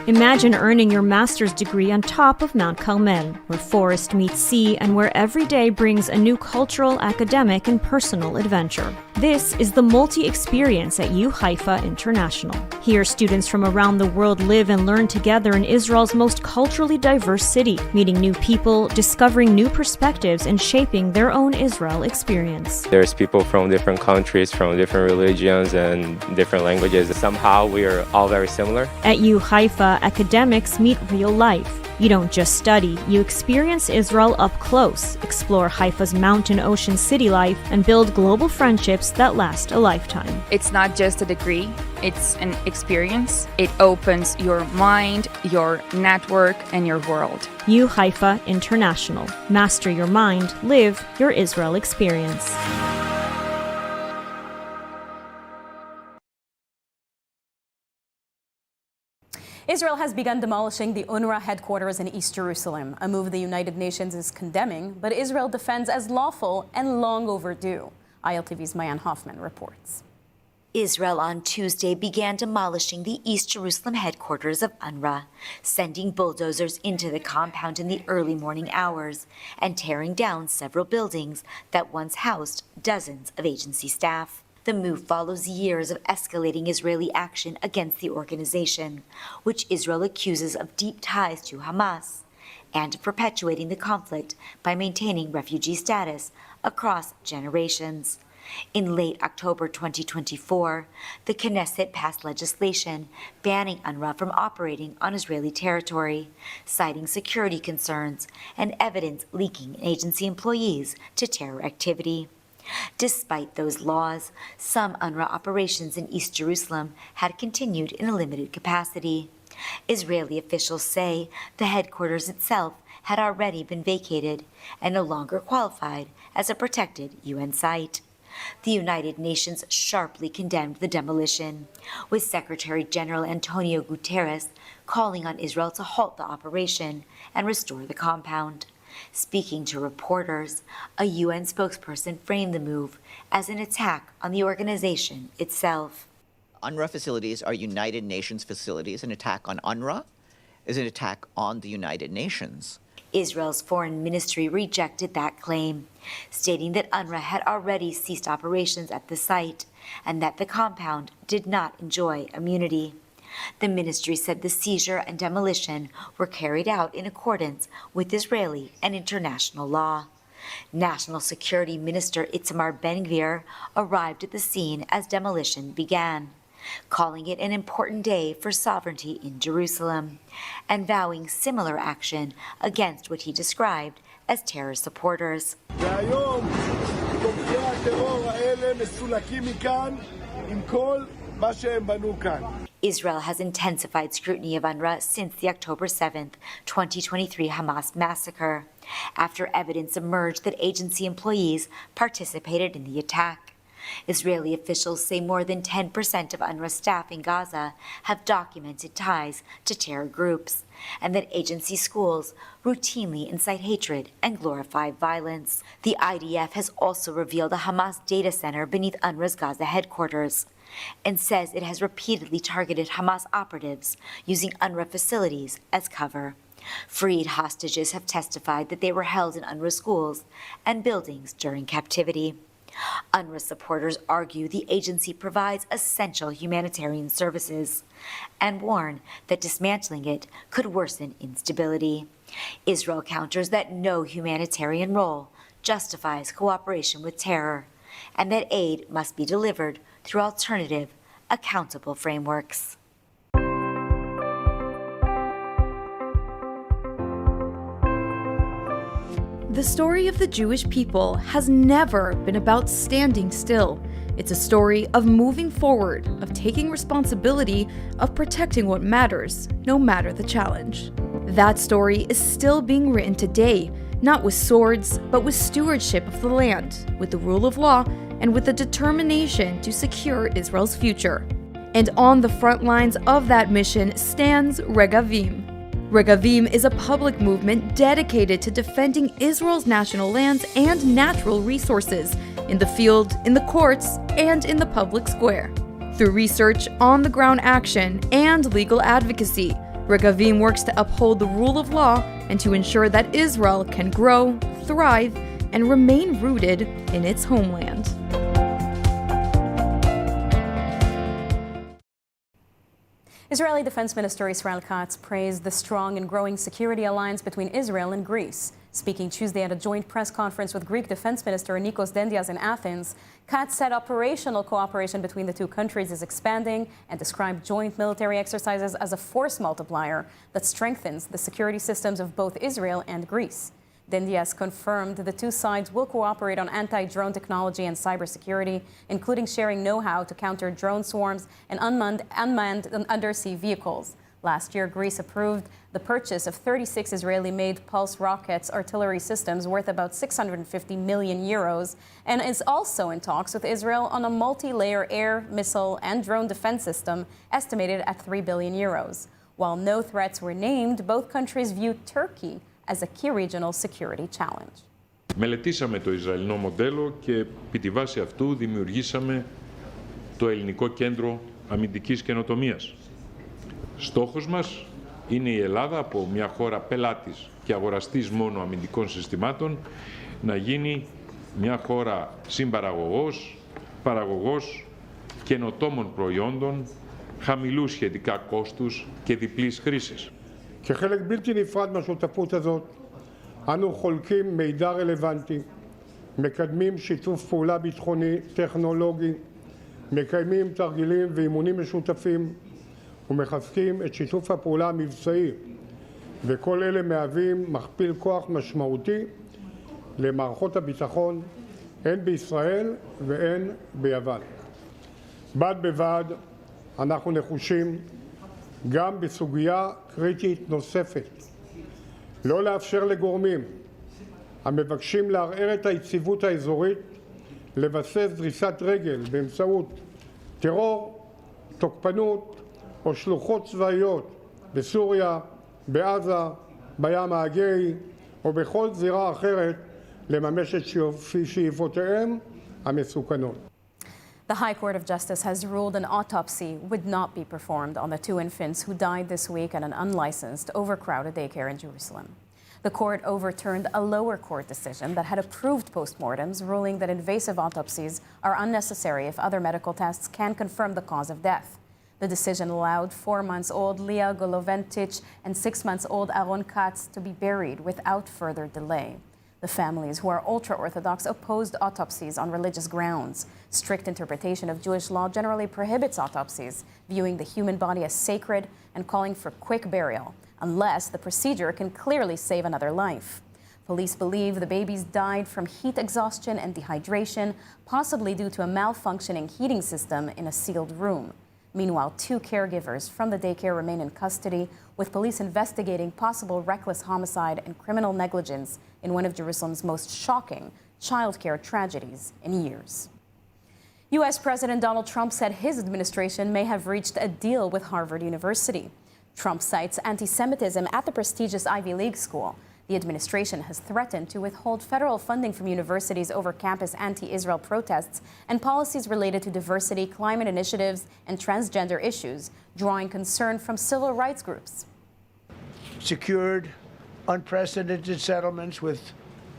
Speaker 6: Imagine earning your master's degree on top of Mount Carmel, where forest meets sea and where every day brings a new cultural, academic, and personal adventure. This is the multi-experience at U Haifa International. Here, students from around the world live and learn together in Israel's most culturally diverse city, meeting new people, discovering new perspectives, and shaping their own Israel experience.
Speaker 7: There's people from different countries, from different religions and different languages. Somehow we are all very similar.
Speaker 6: At U Haifa, academics meet real life. You don't just study, you experience Israel up close, explore Haifa's mountain ocean city life, and build global friendships that last a lifetime.
Speaker 8: It's not just a degree, it's an experience. It opens your mind, your network, and your world.
Speaker 6: U Haifa International. Master your mind, live your Israel experience.
Speaker 13: Israel has begun demolishing the UNRWA headquarters in East Jerusalem, a move the United Nations is condemning, but Israel defends as lawful and long overdue. ILTV's Mayan Hoffman reports.
Speaker 19: Israel on Tuesday began demolishing the East Jerusalem headquarters of UNRWA, sending bulldozers into the compound in the early morning hours and tearing down several buildings that once housed dozens of agency staff. The move follows years of escalating Israeli action against the organization, which Israel accuses of deep ties to Hamas, and of perpetuating the conflict by maintaining refugee status across generations. In late October 2024, the Knesset passed legislation banning UNRWA from operating on Israeli territory, citing security concerns and evidence linking agency employees to terror activity. Despite those laws, some UNRWA operations in East Jerusalem had continued in a limited capacity. Israeli officials say the headquarters itself had already been vacated and no longer qualified as a protected UN site. The United Nations sharply condemned the demolition, with Secretary General Antonio Guterres calling on Israel to halt the operation and restore the compound. Speaking to reporters, a UN spokesperson framed the move as an attack on the organization itself.
Speaker 20: UNRWA facilities are United Nations facilities. An attack on UNRWA is an attack on the United Nations.
Speaker 19: Israel's foreign ministry rejected that claim, stating that UNRWA had already ceased operations at the site and that the compound did not enjoy immunity. The ministry said the seizure and demolition were carried out in accordance with Israeli and international law. National Security Minister Itamar Ben-Gvir arrived at the scene as demolition began, calling it an important day for sovereignty in Jerusalem, and vowing similar action against what he described as terror supporters. Israel has intensified scrutiny of UNRWA since the October 7, 2023 Hamas massacre, after evidence emerged that agency employees participated in the attack. Israeli officials say more than 10% of UNRWA staff in Gaza have documented ties to terror groups, and that agency schools routinely incite hatred and glorify violence. The IDF has also revealed a Hamas data center beneath UNRWA's Gaza headquarters, and says it has repeatedly targeted Hamas operatives using UNRWA facilities as cover. Freed hostages have testified that they were held in UNRWA schools and buildings during captivity. UNRWA supporters argue the agency provides essential humanitarian services and warn that dismantling it could worsen instability. Israel counters that no humanitarian role justifies cooperation with terror, and that aid must be delivered through alternative, accountable frameworks.
Speaker 1: The story of the Jewish people has never been about standing still. It's a story of moving forward, of taking responsibility, of protecting what matters, no matter the challenge. That story is still being written today, not with swords, but with stewardship of the land, with the rule of law, and with the determination to secure Israel's future. And on the front lines of that mission stands Regavim. Regavim is a public movement dedicated to defending Israel's national lands and natural resources in the field, in the courts, and in the public square. Through research, on-the-ground action, and legal advocacy, Regavim works to uphold the rule of law and to ensure that Israel can grow, thrive, and remain rooted in its homeland.
Speaker 13: Israeli Defense Minister Israel Katz praised the strong and growing security alliance between Israel and Greece. Speaking Tuesday at a joint press conference with Greek Defense Minister Nikos Dendias in Athens, Katz said operational cooperation between the two countries is expanding and described joint military exercises as a force multiplier that strengthens the security systems of both Israel and Greece. Dendias confirmed the two sides will cooperate on anti-drone technology and cybersecurity, including sharing know-how to counter drone swarms and unmanned undersea vehicles. Last year, Greece approved the purchase of 36 Israeli-made pulse rockets artillery systems worth about 650 million euros, and is also in talks with Israel on a multi-layer air, missile, and drone defense system estimated at 3 billion euros. While no threats were named, both countries viewed Turkey as a key regional security challenge.
Speaker 21: Μελετήσαμε το Ισραηλινό μοντέλο και επί τη βάση αυτού δημιουργήσαμε το Ελληνικό Κέντρο Αμυντικής Καινοτομίας. Στόχος μας είναι η Ελλάδα από μια χώρα πελάτης και αγοραστής μόνο αμυντικών συστημάτων να γίνει μια χώρα συμπαραγωγός, παραγωγός καινοτόμων προϊόντων, χαμηλού σχετικά κόστους και διπλής χρήσης.
Speaker 22: כחלק בלתי נפרד מהשותפות הזאת, אנו חולקים מידע רלוונטי, מקדמים שיתוף פעולה ביטחוני, טכנולוגי, מקיימים תרגילים ואימונים משותפים ומחזקים את שיתוף הפעולה המבצעי, וכל אלה מהווים מכפיל כוח משמעותי למערכות הביטחון הן בישראל והן ביוון. בד בבד אנחנו נחושים גם בסוגיה קריטית נוספת, לא לאפשר לגורמים המבקשים לערער את היציבות האזורית לבסס דריסת רגל באמצעות טרור, תוקפנות או שלוחות צבאיות בסוריה, בעזה, בים האגאי או בכל זירה אחרת לממש את שאיפותיהם המסוכנות.
Speaker 13: The High Court of Justice has ruled an autopsy would not be performed on the two infants who died this week at an unlicensed, overcrowded daycare in Jerusalem. The court overturned a lower court decision that had approved postmortems, ruling that invasive autopsies are unnecessary if other medical tests can confirm the cause of death. The decision allowed 4-month-old Leah Goloventic and 6-month-old Aaron Katz to be buried without further delay. The families, who are ultra-Orthodox, opposed autopsies on religious grounds. Strict interpretation of Jewish law generally prohibits autopsies, viewing the human body as sacred and calling for quick burial, unless the procedure can clearly save another life. Police believe the babies died from heat exhaustion and dehydration, possibly due to a malfunctioning heating system in a sealed room. Meanwhile, 2 caregivers from the daycare remain in custody, with police investigating possible reckless homicide and criminal negligence in one of Jerusalem's most shocking childcare tragedies in years. U.S. President Donald Trump said his administration may have reached a deal with Harvard University. Trump cites anti-Semitism at the prestigious Ivy League school. The administration has threatened to withhold federal funding from universities over campus anti-Israel protests and policies related to diversity, climate initiatives, and transgender issues, drawing concern from civil rights groups.
Speaker 2: Secured unprecedented settlements with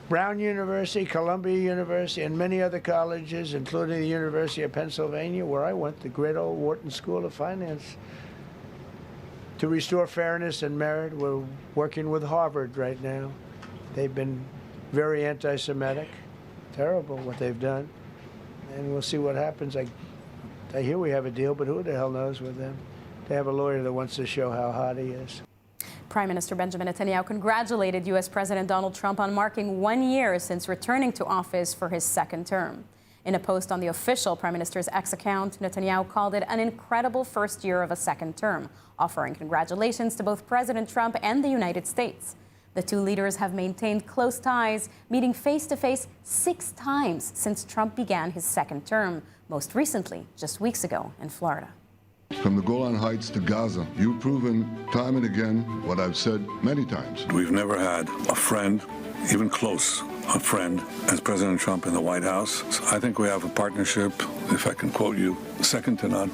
Speaker 2: Brown University, Columbia University, and many other colleges, including the University of Pennsylvania, where I went, the great old Wharton School of Finance. To restore fairness and merit, we're working with Harvard right now. They've been very anti-Semitic. Terrible what they've done. And we'll see what happens. I hear we have a deal, but who the hell knows with them? They have a lawyer that wants to show how hot he is.
Speaker 13: Prime Minister Benjamin Netanyahu congratulated U.S. President Donald Trump on marking 1 year since returning to office for his second term. In a post on the official Prime Minister's X account, Netanyahu called it an incredible first year of a second term, offering congratulations to both President Trump and the United States. The two leaders have maintained close ties, meeting face-to-face 6 times since Trump began his second term, most recently just weeks ago in Florida.
Speaker 3: From the Golan Heights to Gaza, you've proven time and again what I've said many times.
Speaker 4: We've never had a friend, even close, a friend, as President Trump in the White House. So I think we have a partnership, if I can quote you, second to none.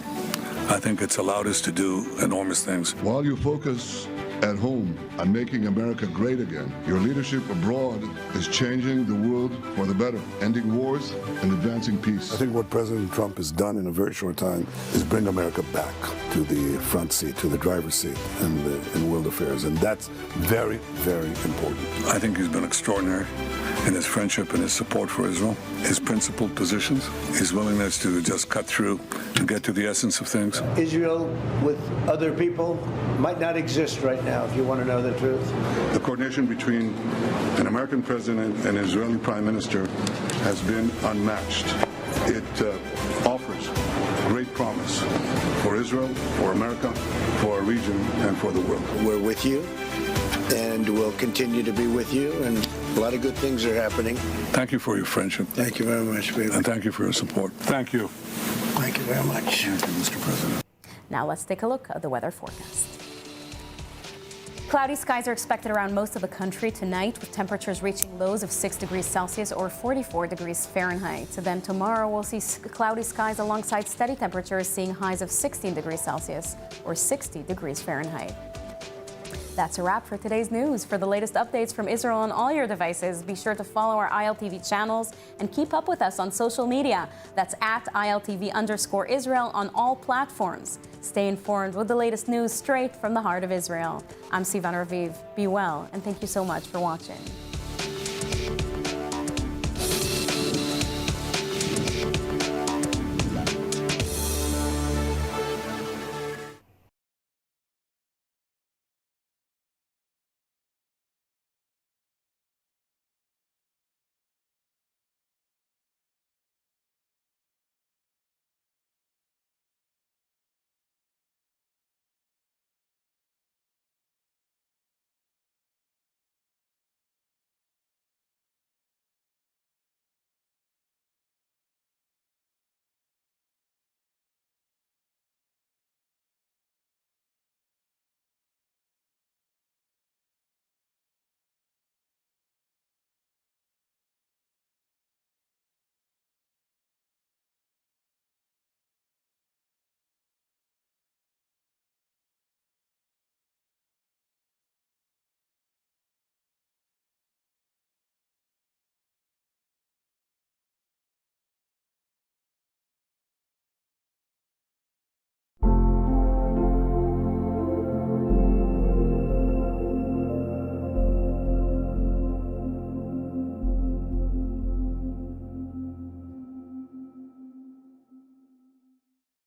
Speaker 4: I think it's allowed us to do enormous things.
Speaker 3: While you focus at home on making America great again, your leadership abroad is changing the world for the better, ending wars and advancing peace.
Speaker 5: I think what President Trump has done in a very short time is bring America back to the front seat, to the driver's seat in world affairs. And that's very, very important.
Speaker 4: I think he's been extraordinary in his friendship and his support for Israel, his principled positions, his willingness to just cut through and get to the essence of things.
Speaker 2: Israel with other people might not exist right now, if you want to know the truth.
Speaker 3: The coordination between an American president and an Israeli prime minister has been unmatched. It offers great promise for Israel, for America, for our region, and for the world.
Speaker 2: We're with you, and we'll continue to be with you, and a lot of good things are happening.
Speaker 4: Thank you for your friendship.
Speaker 2: Thank you very much, baby.
Speaker 4: And thank you for your support. Thank you.
Speaker 2: Thank you very much.
Speaker 4: Thank you, Mr. President.
Speaker 13: Now let's take a look at the weather forecast. Cloudy skies are expected around most of the country tonight, with temperatures reaching lows of 6 degrees Celsius or 44 degrees Fahrenheit. Then tomorrow we'll see cloudy skies alongside steady temperatures, seeing highs of 16 degrees Celsius or 60 degrees Fahrenheit. That's a wrap for today's news. For the latest updates from Israel on all your devices, be sure to follow our ILTV channels and keep up with us on social media. That's at ILTV_Israel on all platforms. Stay informed with the latest news straight from the heart of Israel. I'm Sivan Raviv. Be well, and thank you so much for watching.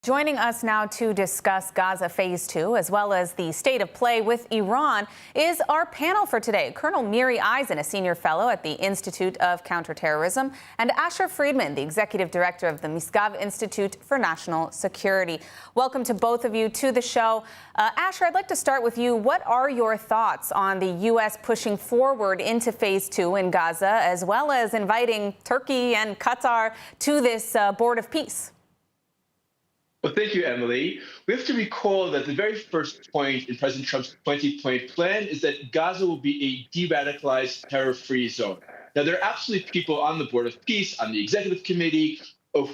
Speaker 13: Joining us now to discuss Gaza Phase 2, as well as the state of play with Iran, is our panel for today. Colonel Miri Eisen, a senior fellow at the Institute of Counterterrorism, and Asher Friedman, the executive director of the Misgav Institute for National Security. Welcome to both of you to the show. Asher, I'd like to start with you. What are your thoughts on the U.S. pushing forward into Phase 2 in Gaza, as well as inviting Turkey and Qatar to this board of peace?
Speaker 10: Well, thank you, Emily. We have to recall that the very first point in President Trump's 20-point plan is that Gaza will be a de-radicalized, terror-free zone. Now, there are absolutely people on the Board of Peace, on the Executive Committee,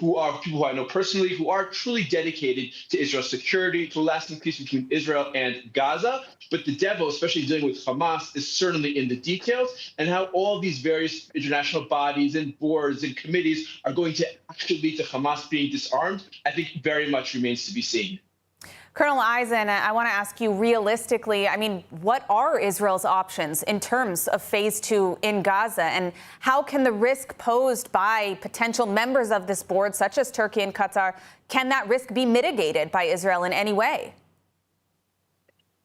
Speaker 10: who are people who I know personally, who are truly dedicated to Israel's security, to a lasting peace between Israel and Gaza. But the devil, especially dealing with Hamas, is certainly in the details, and how all these various international bodies and boards and committees are going to actually lead to Hamas being disarmed, I think very much remains to be seen.
Speaker 13: Colonel Eisen, I want to ask you realistically, I mean, what are Israel's options in terms of Phase 2 in Gaza? And how can the risk posed by potential members of this board, such as Turkey and Qatar, can that risk be mitigated by Israel in any way?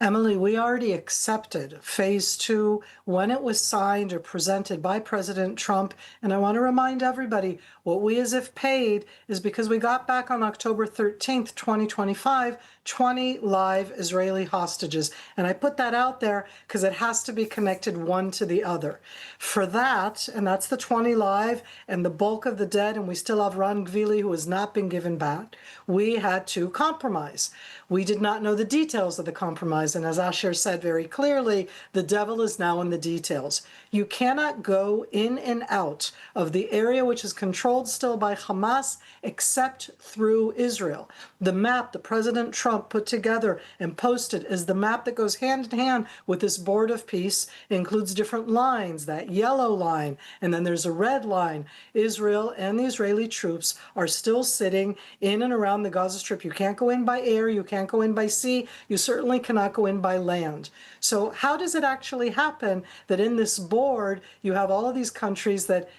Speaker 12: Emily, we already accepted Phase 2 when it was signed or presented by President Trump. And I want to remind everybody, what we as if paid is because we got back on October 13th, 2025, 20 live Israeli hostages. And I put that out there because it has to be connected one to the other. For that, and that's the 20 live and the bulk of the dead, and we still have Ran Gvili, who has not been given back, we had to compromise. We did not know the details of the compromise. And as Asher said very clearly, the devil is now in the details. You cannot go in and out of the area which is controlled still by Hamas except through Israel. The map that President Trump put together and posted is the map that goes hand in hand with this board of peace. It includes different lines, that yellow line, and then there's a red line. Israel and the Israeli troops are still sitting in and around the Gaza Strip. You can't go in by air, you can't go in by sea, you certainly cannot go in by land. So how does it actually happen that in this board you have all of these countries that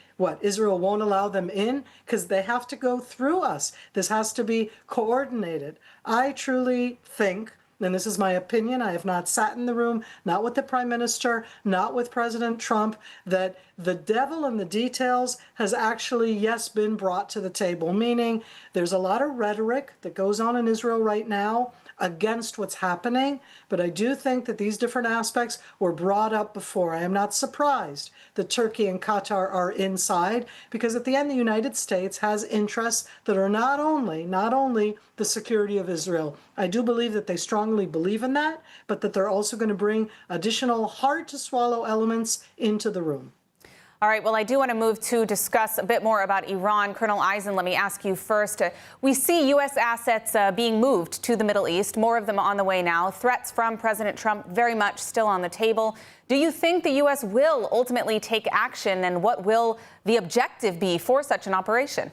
Speaker 12: Israel won't allow them in because they have to go through us? This has to be coordinated. I truly think, and this is my opinion, I have not sat in the room, not with the Prime Minister, not with President Trump, that the devil in the details has actually, yes, been brought to the table, meaning there's a lot of rhetoric that goes on in Israel right now against what's happening, but I do think that these different aspects were brought up before. I am not surprised that Turkey and Qatar are inside, because at the end the United States has interests that are not only the security of Israel. I do believe that they strongly believe in that, but that they're also going to bring additional hard to swallow elements into the room.
Speaker 13: All right, well, I do want to move to discuss a bit more about Iran. Colonel Eisen, let me ask you first. We see U.S. assets being moved to the Middle East, more of them on the way now. Threats from President Trump very much still on the table. Do you think the U.S. will ultimately take action, and what will the objective be for such an operation?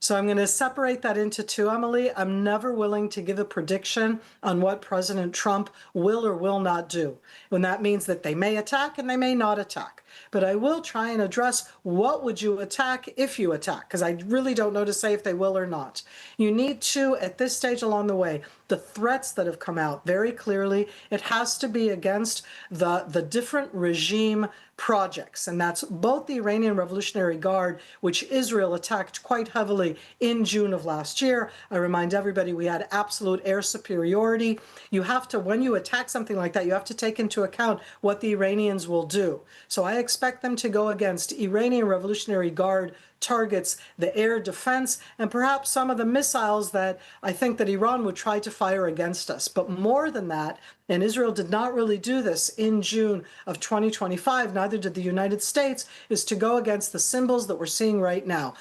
Speaker 12: So I'm going to separate that into two, Emily. I'm never willing to give a prediction on what President Trump will or will not do. And that means that they may attack and they may not attack. But I will try and address what would you attack if you attack, because I really don't know to say if they will or not. You need to, at this stage along the way, the threats that have come out very clearly, it has to be against the different regime projects. And that's both the Iranian Revolutionary Guard, which Israel attacked quite heavily in June of last year. I remind everybody we had absolute air superiority. You have to, when you attack something like that, you have to take into account what the Iranians will do. So I expect them to go against Iranian Revolutionary Guard targets, the air defense, and perhaps some of the missiles that I think that Iran would try to fire against us. But more than that, and Israel did not really do this in June of 2025, neither did the United States, is to go against the symbols that we're seeing right now.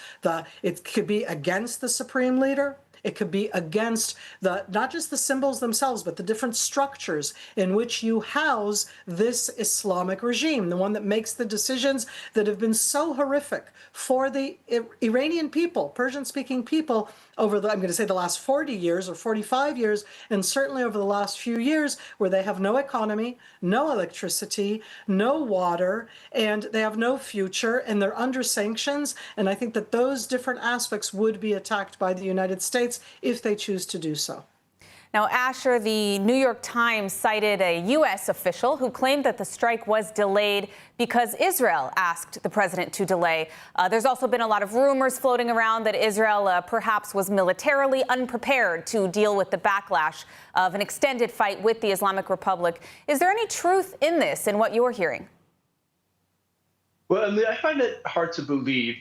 Speaker 12: It could be against the supreme leader. It could be against not just the symbols themselves, but the different structures in which you house this Islamic regime, the one that makes the decisions that have been so horrific for the Iranian people, Persian-speaking people, over I'm going to say the last 40 years or 45 years, and certainly over the last few years, where they have no economy, no electricity, no water, and they have no future, and they're under sanctions. And I think that those different aspects would be attacked by the United States States if they choose to do so.
Speaker 9: Now, Asher, the New York Times cited a U.S. official who claimed that the strike was delayed because Israel asked the president to delay. There's also been a lot of rumors floating around that Israel perhaps was militarily unprepared to deal with the backlash of an extended fight with the Islamic Republic. Is there any truth in this, in what you're hearing?
Speaker 10: Well, I find it hard to believe.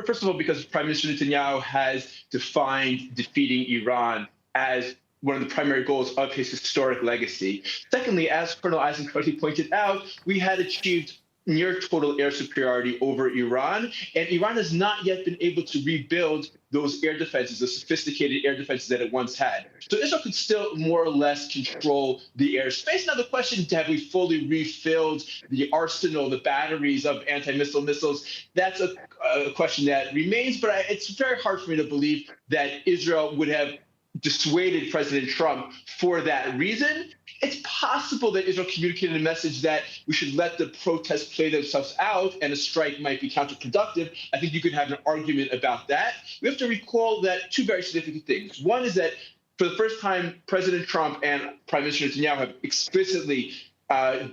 Speaker 10: First of all, because Prime Minister Netanyahu has defined defeating Iran as one of the primary goals of his historic legacy. Secondly, as Colonel Eisen correctly pointed out, we had achieved near total air superiority over Iran, and Iran has not yet been able to rebuild those air defenses, the sophisticated air defenses that it once had. So Israel could still more or less control the airspace. Now the question is, have we fully refilled the arsenal, the batteries of anti-missile missiles? That's a question that remains, but it's very hard for me to believe that Israel would have dissuaded President Trump for that reason. It's possible that Israel communicated a message that we should let the protests play themselves out and a strike might be counterproductive. I think you could have an argument about that. We have to recall that two very significant things. One is that for the first time, President Trump and Prime Minister Netanyahu have explicitly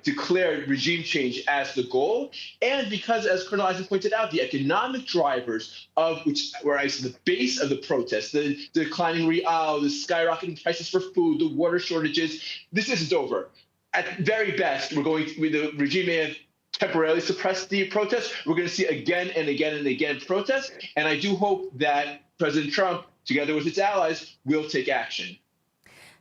Speaker 10: declared regime change as the goal. And because, as Colonel Eisen pointed out, the economic drivers of which were the base of the protests, the declining real, the skyrocketing prices for food, the water shortages, this isn't over. At very best, the regime may have temporarily suppressed the protests. We're going to see again and again and again protests. And I do hope that President Trump, together with its allies, will take action.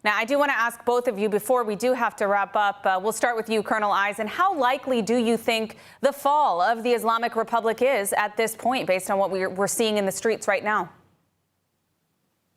Speaker 9: Now, I do want to ask both of you before we do have to wrap up. We'll start with you, Colonel Eisen. How likely do you think the fall of the Islamic Republic is at this point, based on what we're seeing in the streets right now?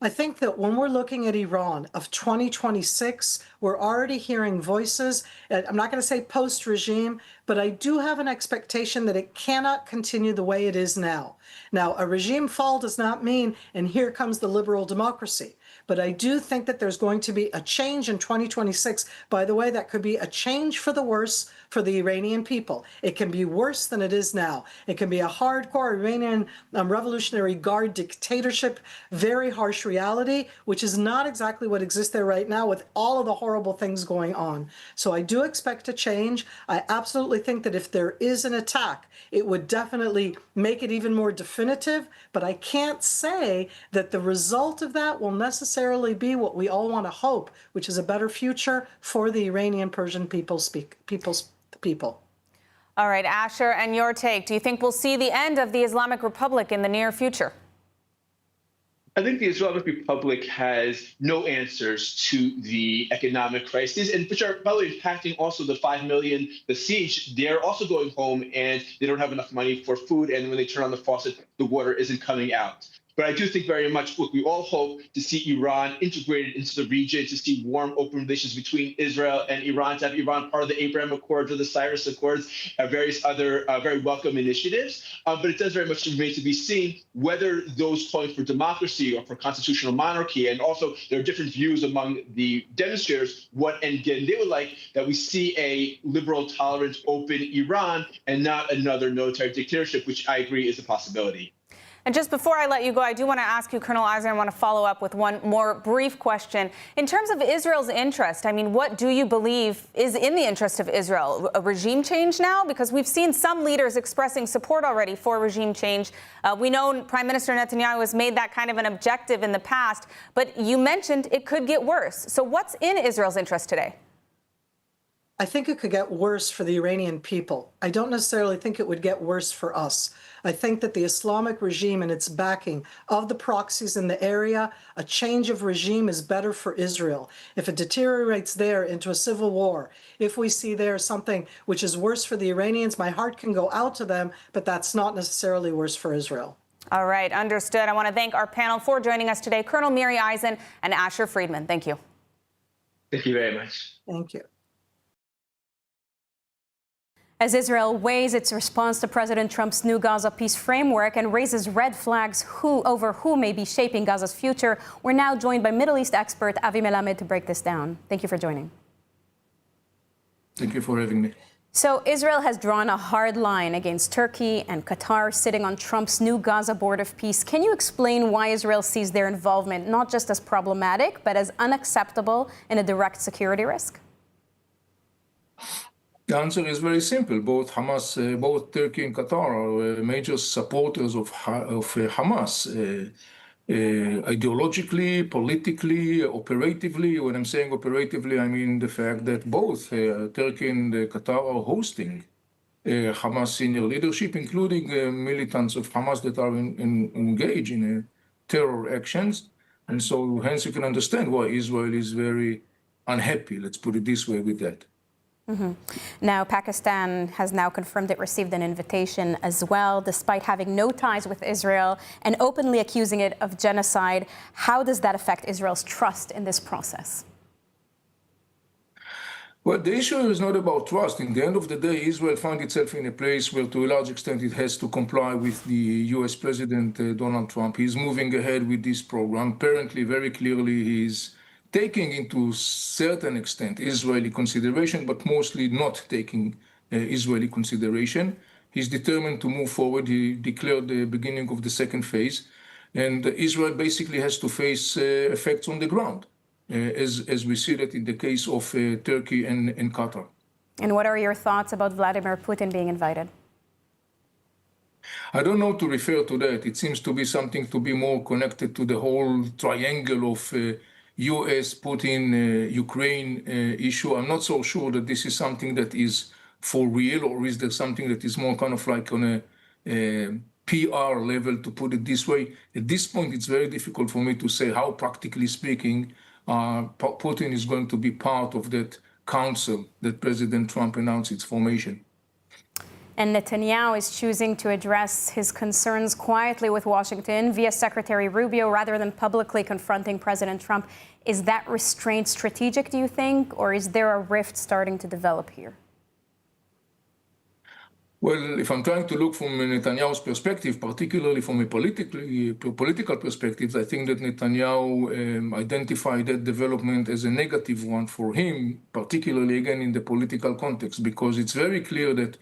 Speaker 12: I think that when we're looking at Iran of 2026, we're already hearing voices. I'm not going to say post-regime, but I do have an expectation that it cannot continue the way it is now. Now, a regime fall does not mean, and here comes the liberal democracy. But I do think that there's going to be a change in 2026. By the way, that could be a change for the worse for the Iranian people. It can be worse than it is now. It can be a hardcore Iranian Revolutionary Guard dictatorship, very harsh reality, which is not exactly what exists there right now with all of the horrible things going on. So I do expect a change. I absolutely think that if there is an attack, it would definitely make it even more definitive, but I can't say that the result of that will necessarily be what we all want to hope, which is a better future for the Iranian Persian people.
Speaker 9: All right, Asher, and your take. Do you think we'll see the end of the Islamic Republic in the near future?
Speaker 10: I think the Islamic Republic has no answers to the economic crisis, and which are, by the way, impacting also the 5 million besieged. They're also going home and they don't have enough money for food, and when they turn on the faucet, the water isn't coming out. But I do think very much, look, we all hope to see Iran integrated into the region, to see warm, open relations between Israel and Iran, to have Iran part of the Abraham Accords or the Cyrus Accords, various other very welcome initiatives. But it does very much remain to be seen whether those calling for democracy or for constitutional monarchy, and also there are different views among the demonstrators, what end game they would like, that we see a liberal, tolerant, open Iran and not another military dictatorship, which I agree is a possibility.
Speaker 9: And just before I let you go, I do want to ask you, Colonel Eisen, I want to follow up with one more brief question. In terms of Israel's interest, I mean, what do you believe is in the interest of Israel? A regime change now? Because we've seen some leaders expressing support already for regime change. We know Prime Minister Netanyahu has made that kind of an objective in the past, but you mentioned it could get worse. So what's in Israel's interest today?
Speaker 12: I think it could get worse for the Iranian people. I don't necessarily think it would get worse for us. I think that the Islamic regime and its backing of the proxies in the area, a change of regime is better for Israel. If it deteriorates there into a civil war, if we see there something which is worse for the Iranians, my heart can go out to them, but that's not necessarily worse for Israel.
Speaker 9: All right, understood. I want to thank our panel for joining us today, Colonel Miri Eisen and Asher Friedman. Thank you.
Speaker 10: Thank you very much.
Speaker 12: Thank you.
Speaker 6: As Israel weighs its response to President Trump's new Gaza peace framework and raises red flags over who may be shaping Gaza's future, we're now joined by Middle East expert Avi Melamed to break this down. Thank you for joining.
Speaker 11: Thank you for having me.
Speaker 13: So Israel has drawn a hard line against Turkey and Qatar sitting on Trump's new Gaza board of peace. Can you explain why Israel sees their involvement not just as problematic, but as unacceptable and a direct security risk?
Speaker 11: The answer is very simple. Both Turkey and Qatar are major supporters of Hamas. Ideologically, politically, operatively. When I'm saying operatively, I mean the fact that both Turkey and Qatar are hosting Hamas senior leadership, including militants of Hamas that are engaged in terror actions. And so hence you can understand why Israel is very unhappy, let's put it this way, with that.
Speaker 13: Now, Pakistan has now confirmed it received an invitation as well, despite having no ties with Israel and openly accusing it of genocide. How does that affect Israel's trust in this process?
Speaker 11: Well, the issue is not about trust. In the end of the day, Israel finds itself in a place where, to a large extent, it has to comply with the U.S. President Donald Trump. He's moving ahead with this program. Apparently, very clearly, he's taking into certain extent Israeli consideration, but mostly not taking Israeli consideration. He's determined to move forward. He declared the beginning of the second phase, and Israel basically has to face effects on the ground, as we see that in the case of Turkey and Qatar.
Speaker 13: And what are your thoughts about Vladimir Putin being invited?
Speaker 11: I don't know to refer to that. It seems to be something to be more connected to the whole triangle of U.S., Putin, Ukraine issue. I'm not so sure that this is something that is for real, or is there something that is more kind of like on a PR level, to put it this way. At this point, it's very difficult for me to say how, practically speaking, Putin is going to be part of that council that President Trump announced its formation.
Speaker 13: And Netanyahu is choosing to address his concerns quietly with Washington via Secretary Rubio rather than publicly confronting President Trump. Is that restraint strategic, do you think, or is there a rift starting to develop here?
Speaker 11: Well, if I'm trying to look from Netanyahu's perspective, particularly from a political perspective, I think that Netanyahu identified that development as a negative one for him, particularly, again, in the political context, because it's very clear that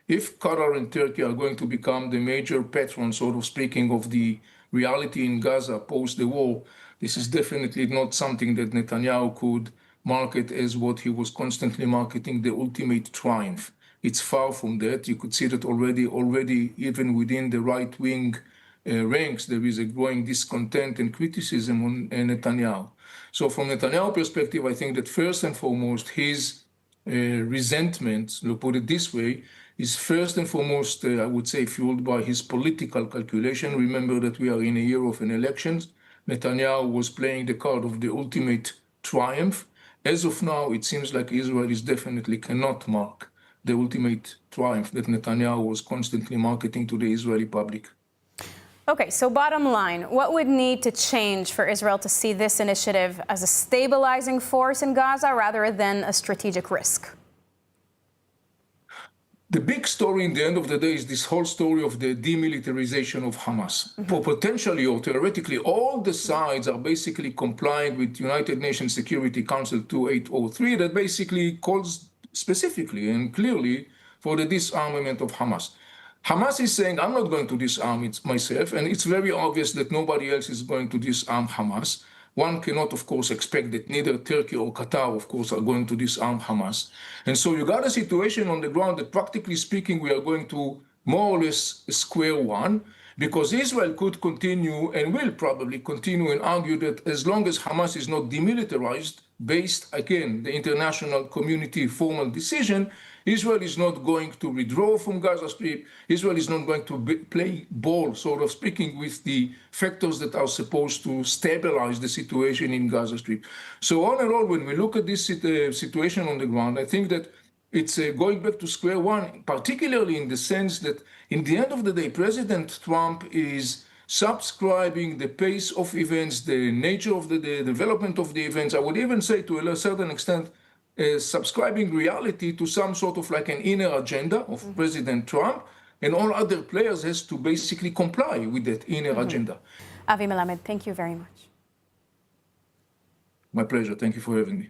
Speaker 11: if Qatar and Turkey are going to become the major patrons, sort of speaking, of the reality in Gaza post the war, this is definitely not something that Netanyahu could market as what he was constantly marketing, the ultimate triumph. It's far from that. You could see that already even within the right-wing ranks, there is a growing discontent and criticism on Netanyahu. So from Netanyahu's perspective, I think that first and foremost, his resentment, to put it this way, is first and foremost, I would say, fueled by his political calculation. Remember that we are in a year of an elections. Netanyahu was playing the card of the ultimate triumph. As of now, it seems like Israel definitely cannot mark the ultimate triumph that Netanyahu was constantly marketing to the Israeli public.
Speaker 13: Okay, so bottom line, what would need to change for Israel to see this initiative as a stabilizing force in Gaza rather than a strategic risk?
Speaker 11: The big story in the end of the day is this whole story of the demilitarization of Hamas. For potentially or theoretically, all the sides are basically complying with United Nations Security Council 2803 that basically calls specifically and clearly for the disarmament of Hamas. Hamas is saying, I'm not going to disarm it myself, and it's very obvious that nobody else is going to disarm Hamas. One cannot, of course, expect that neither Turkey or Qatar, of course, are going to disarm Hamas. And so you got a situation on the ground that, practically speaking, we are going to more or less square one, because Israel could continue and will probably continue and argue that as long as Hamas is not demilitarized, based, again, the international community formal decision, Israel is not going to withdraw from Gaza Strip. Israel is not going to play ball, sort of speaking, with the factors that are supposed to stabilize the situation in Gaza Strip. So all in all, when we look at this situation on the ground, I think that it's going back to square one, particularly in the sense that, in the end of the day, President Trump is subscribing the pace of events, the nature of the development of the events. I would even say, to a certain extent, subscribing reality to some sort of like an inner agenda of President Trump, and all other players has to basically comply with that inner agenda.
Speaker 13: Avi Melamed, thank you very much.
Speaker 11: My pleasure. Thank you for having me.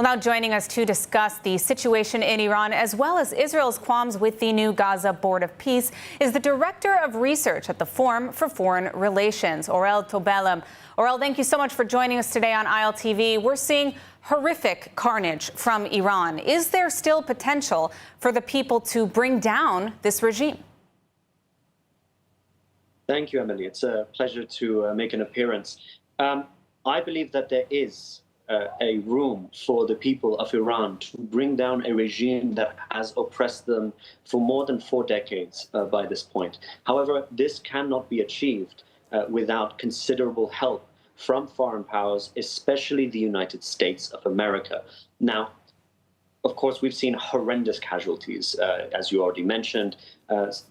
Speaker 9: Well, now joining us to discuss the situation in Iran, as well as Israel's qualms with the new Gaza Board of Peace, is the Director of Research at the Forum for Foreign Relations, Orel Tobelem. Orel, thank you so much for joining us today on ILTV. We're seeing horrific carnage from Iran. Is there still potential for the people to bring down this regime?
Speaker 14: Thank you, Emily. It's a pleasure to make an appearance. I believe that there is a room for the people of Iran to bring down a regime that has oppressed them for more than 4 decades by this point. However, this cannot be achieved without considerable help from foreign powers, especially the United States of America. Now, of course, we've seen horrendous casualties, as you already mentioned.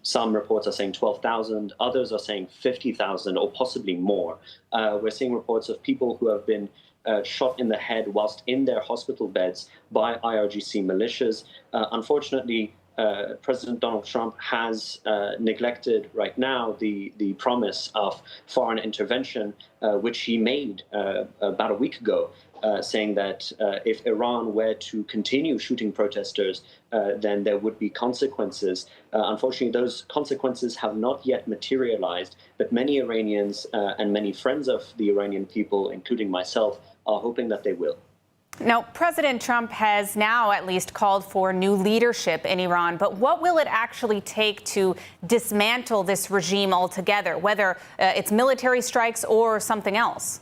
Speaker 14: Some reports are saying 12,000, others are saying 50,000 or possibly more. We're seeing reports of people who have been shot in the head whilst in their hospital beds by IRGC militias. Unfortunately, President Donald Trump has neglected right now the promise of foreign intervention, which he made about a week ago, saying that if Iran were to continue shooting protesters, then there would be consequences. Unfortunately, those consequences have not yet materialized, but many Iranians and many friends of the Iranian people, including myself, are hoping that they will.
Speaker 9: Now, President Trump has now at least called for new leadership in Iran, but what will it actually take to dismantle this regime altogether, whether it's military strikes or something else?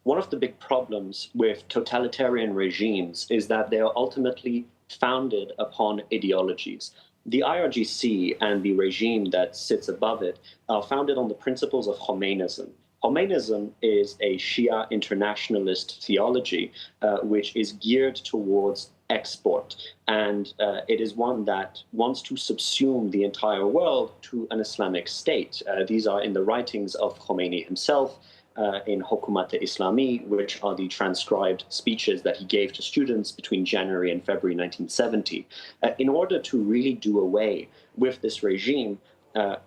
Speaker 14: One of the big problems with totalitarian regimes is that they are ultimately founded upon ideologies. The IRGC and the regime that sits above it are founded on the principles of Khomeinism. Khomeinism is a Shia internationalist theology which is geared towards export. And it is one that wants to subsume the entire world to an Islamic state. These are in the writings of Khomeini himself, in Hukumat-e-Islami, which are the transcribed speeches that he gave to students between January and February 1970. In order to really do away with this regime,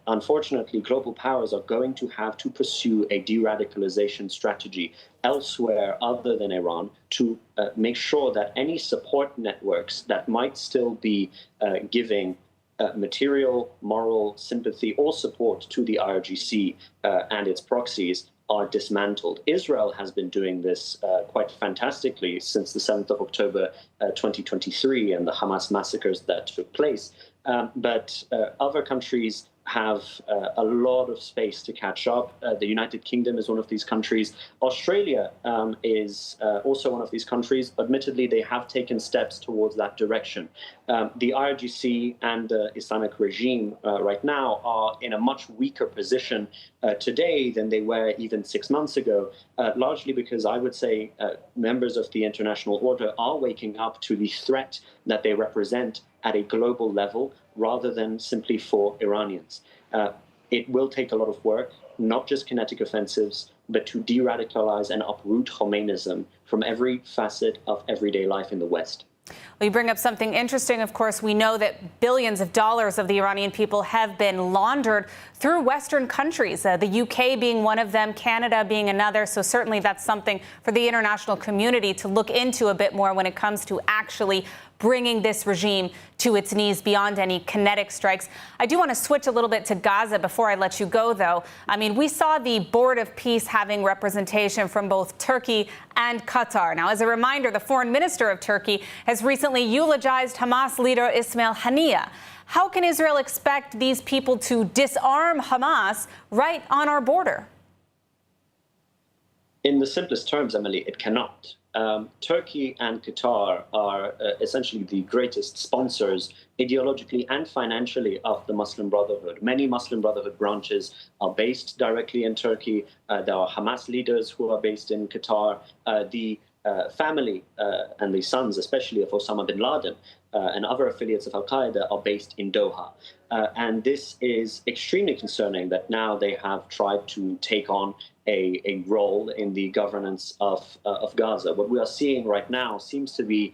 Speaker 14: unfortunately, global powers are going to have to pursue a de-radicalization strategy elsewhere other than Iran to make sure that any support networks that might still be giving material, moral sympathy or support to the IRGC and its proxies are dismantled. Israel has been doing this quite fantastically since the 7th of October 2023 and the Hamas massacres that took place. But other countries have a lot of space to catch up. The United Kingdom is one of these countries. Australia is also one of these countries. Admittedly, they have taken steps towards that direction. The IRGC and the Islamic regime right now are in a much weaker position today than they were even 6 months ago, largely because I would say members of the international order are waking up to the threat that they represent at a global level rather than simply for Iranians. It will take a lot of work, not just kinetic offensives, but to de-radicalize and uproot Khomeinism from every facet of everyday life in the West.
Speaker 9: Well, you bring up something interesting. Of course, we know that billions of dollars of the Iranian people have been laundered through Western countries, the UK being one of them, Canada being another. So certainly that's something for the international community to look into a bit more when it comes to actually bringing this regime to its knees beyond any kinetic strikes. I do want to switch a little bit to Gaza before I let you go, though. I mean, we saw the Board of Peace having representation from both Turkey and Qatar. Now, as a reminder, the foreign minister of Turkey has recently eulogized Hamas leader Ismail Haniyeh. How can Israel expect these people to disarm Hamas right on our border?
Speaker 14: In the simplest terms, Emily, it cannot. Turkey and Qatar are essentially the greatest sponsors ideologically and financially of the Muslim Brotherhood. Many Muslim Brotherhood branches are based directly in Turkey. There are Hamas leaders who are based in Qatar. The family and the sons, especially of Osama bin Laden and other affiliates of Al-Qaeda, are based in Doha. And this is extremely concerning that now they have tried to take on a role in the governance of Gaza. What we are seeing right now seems to be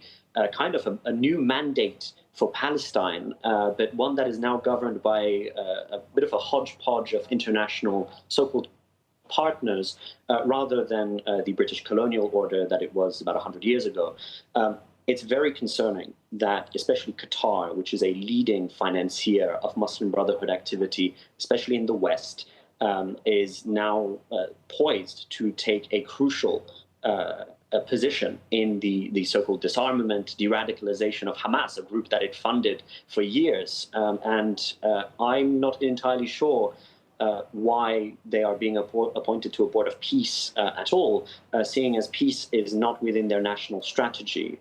Speaker 14: kind of a new mandate for Palestine, but one that is now governed by a bit of a hodgepodge of international so-called partners rather than the British colonial order that it was about 100 years ago. It's very concerning that especially Qatar, which is a leading financier of Muslim Brotherhood activity, especially in the West, is now poised to take a crucial position in the so-called disarmament, de-radicalization of Hamas, a group that it funded for years. I'm not entirely sure why they are being appointed to a board of peace at all, seeing as peace is not within their national strategy.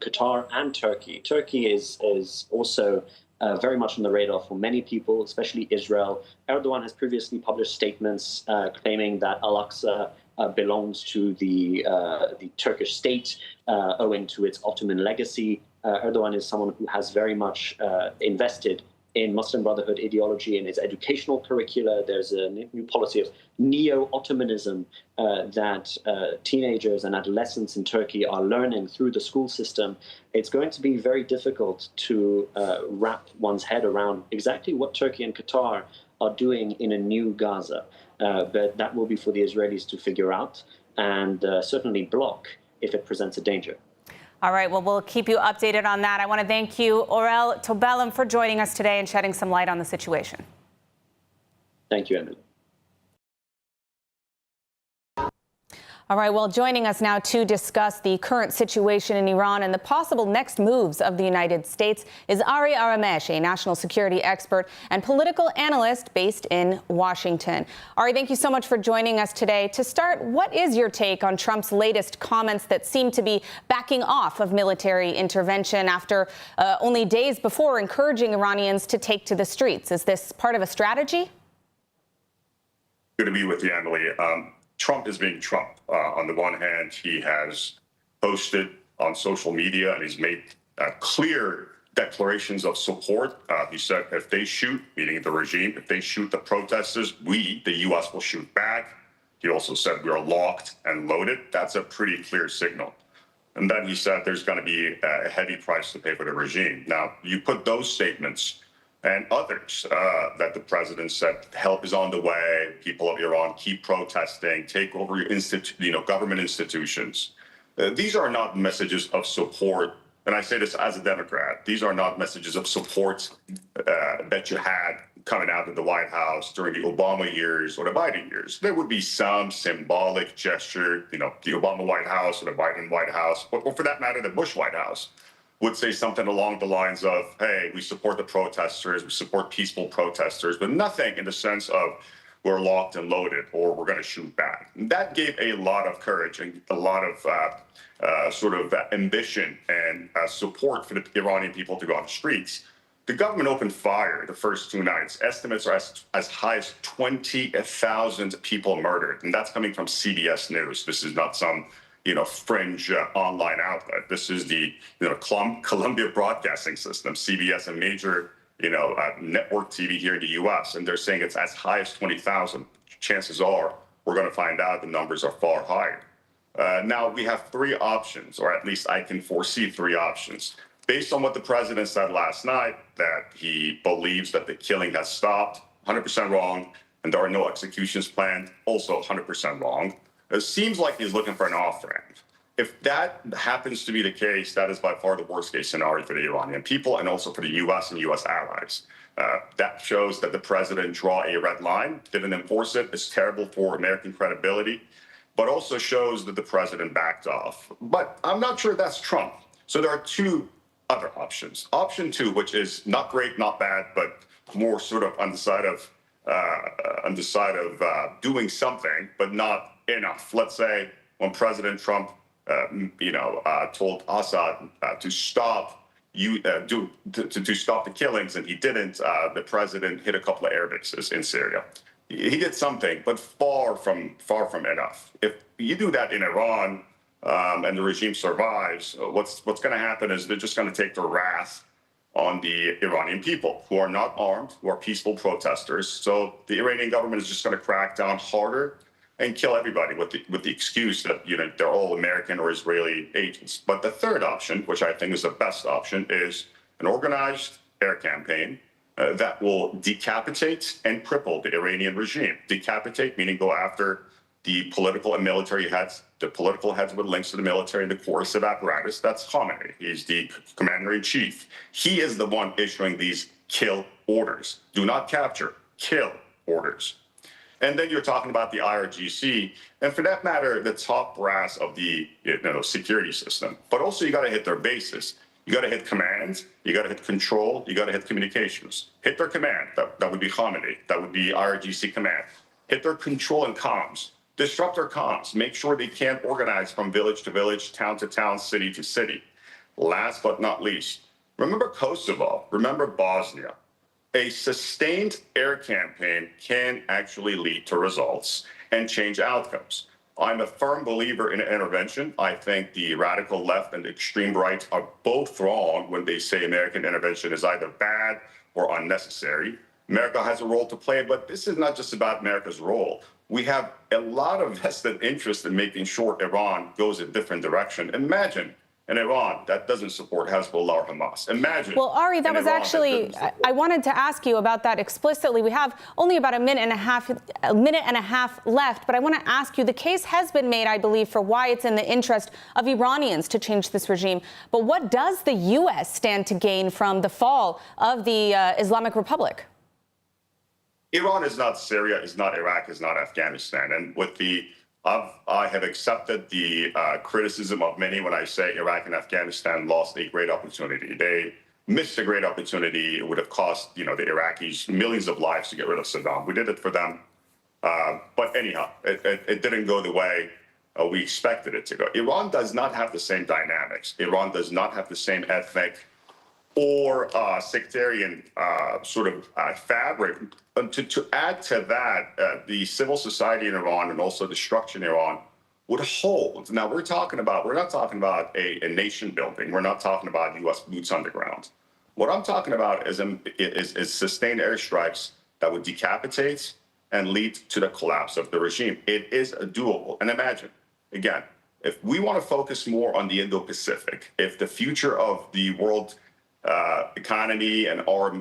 Speaker 14: Qatar and Turkey. Turkey is also very much on the radar for many people, especially Israel. Erdogan has previously published statements claiming that Al-Aqsa belongs to the Turkish state owing to its Ottoman legacy. Erdogan is someone who has very much invested in Muslim Brotherhood ideology in his educational curricula. There's a new policy of neo-Ottomanism that teenagers and adolescents in Turkey are learning through the school system. It's going to be very difficult to wrap one's head around exactly what Turkey and Qatar are doing in a new Gaza. But that will be for the Israelis to figure out and certainly block if it presents a danger.
Speaker 9: All right, well, we'll keep you updated on that. I want to thank you, Aurel Tobelem, for joining us today and shedding some light on the situation.
Speaker 14: Thank you, Emily.
Speaker 9: All right, well, joining us now to discuss the current situation in Iran and the possible next moves of the United States is Ari Aramesh, a national security expert and political analyst based in Washington. Ari, thank you so much for joining us today. To start, what is your take on Trump's latest comments that seem to be backing off of military intervention after only days before encouraging Iranians to take to the streets? Is this part of a strategy?
Speaker 16: Good to be with you, Emily. Trump is being Trump. On the one hand, he has posted on social media and he's made clear declarations of support. He said if they shoot, meaning the regime, if they shoot the protesters, we, the U.S., will shoot back. He also said we are locked and loaded. That's a pretty clear signal. And then he said there's going to be a heavy price to pay for the regime. Now, you put those statements and others that the president said help is on the way, people of Iran keep protesting, take over your government institutions. These are not messages of support, and I say this as a Democrat, these are not messages of support that you had coming out of the White House during the Obama years or the Biden years. There would be some symbolic gesture, the Obama White House or the Biden White House, or for that matter, the Bush White House, would say something along the lines of, hey, we support the protesters, we support peaceful protesters, but nothing in the sense of we're locked and loaded or we're going to shoot back. And that gave a lot of courage and a lot of sort of ambition and support for the Iranian people to go on the streets. The government opened fire the first 2 nights. Estimates are as high as 20,000 people murdered, and that's coming from CBS News. This is not some fringe online outlet. This is the Columbia Broadcasting System, CBS, a major network TV here in the U.S., and they're saying it's as high as 20,000. Chances are we're going to find out the numbers are far higher. Now we have 3 options, or at least I can foresee 3 options. Based on what the president said last night, that he believes that the killing has stopped, 100% wrong, and there are no executions planned, also 100% wrong. It seems like he's looking for an off-ramp. If that happens to be the case, that is by far the worst-case scenario for the Iranian people and also for the U.S. and U.S. allies. That shows that the president drew a red line, didn't enforce it. It's terrible for American credibility, but also shows that the president backed off. But I'm not sure that's Trump. So there are 2 other options. Option 2, which is not great, not bad, but more sort of on the side of doing something, but not enough. Let's say when President Trump, told Assad to stop to stop the killings, and he didn't. The president hit a couple of air bases in Syria. He did something, but far from enough. If you do that in Iran and the regime survives, what's going to happen is they're just going to take their wrath on the Iranian people who are not armed, who are peaceful protesters. So the Iranian government is just going to crack down harder and kill everybody with the excuse that they're all American or Israeli agents. But the third option, which I think is the best option, is an organized air campaign that will decapitate and cripple the Iranian regime. Decapitate meaning go after the political and military heads, the political heads with links to the military and the coercive apparatus. That's Khamenei. He's the commander-in-chief. He is the one issuing these kill orders. Do not capture, kill orders. And then you're talking about the IRGC, and for that matter, the top brass of the security system. But also you got to hit their bases. You got to hit commands, you got to hit control, you got to hit communications. Hit their command, that would be Khamenei, that would be IRGC command. Hit their control and comms, disrupt their comms, make sure they can't organize from village to village, town to town, city to city. Last but not least, remember Kosovo, remember Bosnia. A sustained air campaign can actually lead to results and change outcomes. I'm a firm believer in intervention. I think the radical left and the extreme right are both wrong when they say American intervention is either bad or unnecessary. America has a role to play, but this is not just about America's role. We have a lot of vested interest in making sure Iran goes a different direction. Imagine in Iran that doesn't support Hezbollah or Hamas. Imagine.
Speaker 9: Well, Ari, that was actually, I wanted to ask you about that explicitly. We have only about a minute and a half left, but I want to ask you, the case has been made, I believe, for why it's in the interest of Iranians to change this regime. But what does the U.S. stand to gain from the fall of the Islamic Republic?
Speaker 16: Iran is not Syria, is not Iraq, is not Afghanistan. And with I have accepted the criticism of many when I say Iraq and Afghanistan lost a great opportunity. They missed a great opportunity. It would have cost, the Iraqis millions of lives to get rid of Saddam. We did it for them. But anyhow, it didn't go the way we expected it to go. Iran does not have the same dynamics. Iran does not have the same ethnic or sectarian fabric. To add to that, the civil society in Iran and also the structure in Iran would hold. Now, we're not talking about a nation building. We're not talking about U.S. boots on the ground. What I'm talking about is sustained airstrikes that would decapitate and lead to the collapse of the regime. It is doable. And imagine, again, if we want to focus more on the Indo-Pacific, if the future of the world economy and our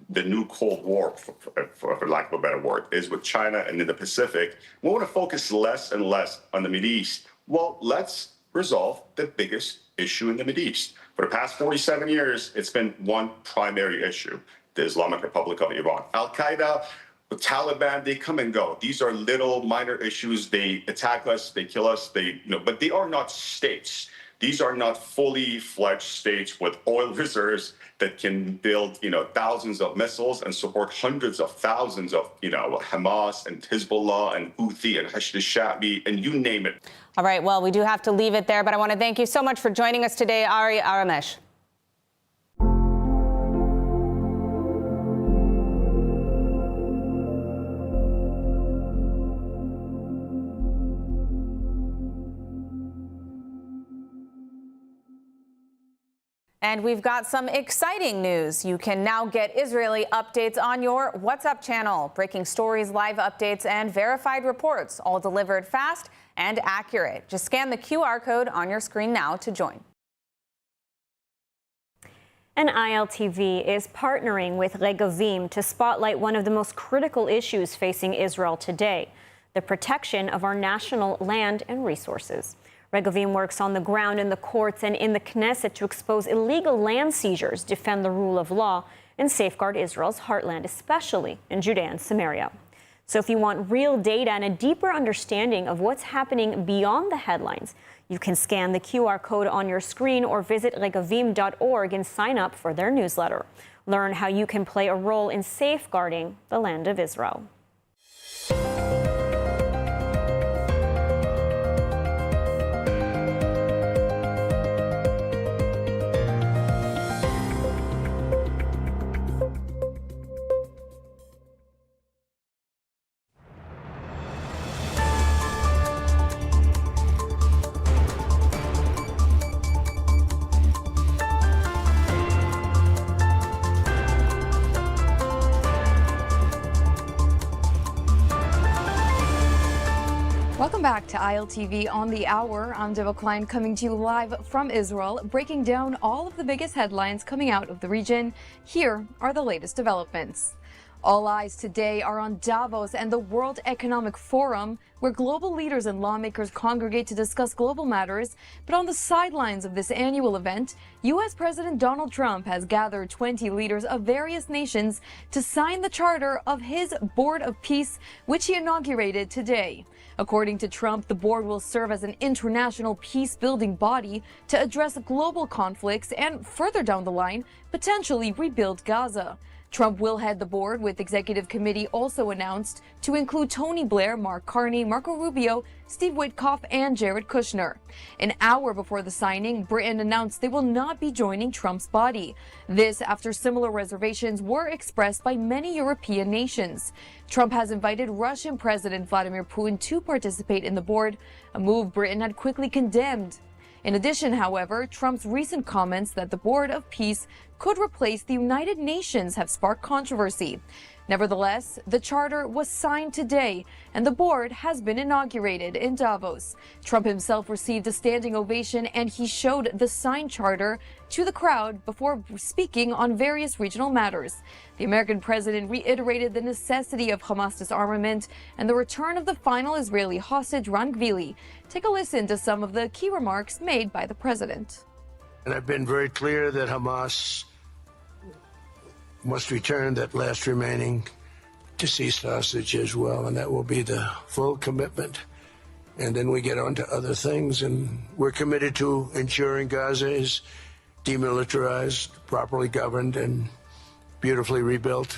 Speaker 16: the new Cold War, for lack of a better word, is with China and in the Pacific. We want to focus less and less on the Mideast. Well, let's resolve the biggest issue in the Mideast. For the past 47 years, it's been one primary issue, the Islamic Republic of Iran. Al-Qaeda, the Taliban, they come and go. These are little minor issues. They attack us, they kill us, but they are not states. These are not fully fledged states with oil reserves that can build, thousands of missiles and support hundreds of thousands of, Hamas and Hezbollah and Houthi and Hashd al-Sha'bi and you name it.
Speaker 9: All right, well, we do have to leave it there, but I want to thank you so much for joining us today, Ari Aramesh. And we've got some exciting news. You can now get Israeli updates on your WhatsApp channel. Breaking stories, live updates, and verified reports, all delivered fast and accurate. Just scan the QR code on your screen now to join.
Speaker 6: And ILTV is partnering with Regavim to spotlight one of the most critical issues facing Israel today, the protection of our national land and resources. Regavim works on the ground in the courts and in the Knesset to expose illegal land seizures, defend the rule of law, and safeguard Israel's heartland, especially in Judea and Samaria. So if you want real data and a deeper understanding of what's happening beyond the headlines, you can scan the QR code on your screen or visit regavim.org and sign up for their newsletter. Learn how you can play a role in safeguarding the land of Israel.
Speaker 1: Welcome back to ILTV on the Hour. I'm Davos Klein, coming to you live from Israel, breaking down all of the biggest headlines coming out of the region. Here are the latest developments. All eyes today are on Davos and the World Economic Forum, where global leaders and lawmakers congregate to discuss global matters. But on the sidelines of this annual event, U.S. President Donald Trump has gathered 20 leaders of various nations to sign the charter of his Board of Peace, which he inaugurated today. According to Trump, the board will serve as an international peace-building body to address global conflicts and, further down the line, potentially rebuild Gaza. Trump will head the board, with executive committee also announced to include Tony Blair, Mark Carney, Marco Rubio, Steve Witkoff, and Jared Kushner. An hour before the signing, Britain announced they will not be joining Trump's body. This after similar reservations were expressed by many European nations. Trump has invited Russian President Vladimir Putin to participate in the board, a move Britain had quickly condemned. In addition, however, Trump's recent comments that the Board of Peace could replace the United Nations have sparked controversy. Nevertheless, the charter was signed today, and the board has been inaugurated in Davos. Trump himself received a standing ovation, and he showed the signed charter to the crowd before speaking on various regional matters. The American president reiterated the necessity of Hamas disarmament and the return of the final Israeli hostage, Ran Gvili. Take a listen to some of the key remarks made by the president.
Speaker 2: And I've been very clear that Hamas must return that last remaining deceased hostage as well, and that will be the full commitment. And then we get on to other things, and we're committed to ensuring Gaza is demilitarized, properly governed, and beautifully rebuilt.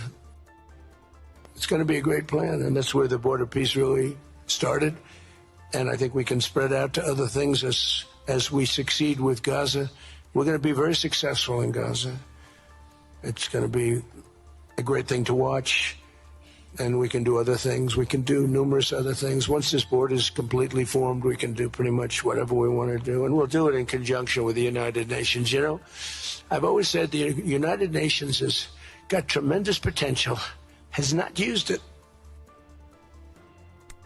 Speaker 2: It's going to be a great plan, and that's where the Board of Peace really started. And I think we can spread out to other things as we succeed with Gaza. We're going to be very successful in Gaza. It's going to be a great thing to watch, and we can do other things. We can do numerous other things. Once this board is completely formed, we can do pretty much whatever we want to do, and we'll do it in conjunction with the United Nations. You know, I've always said the United Nations has got tremendous potential, has not used it.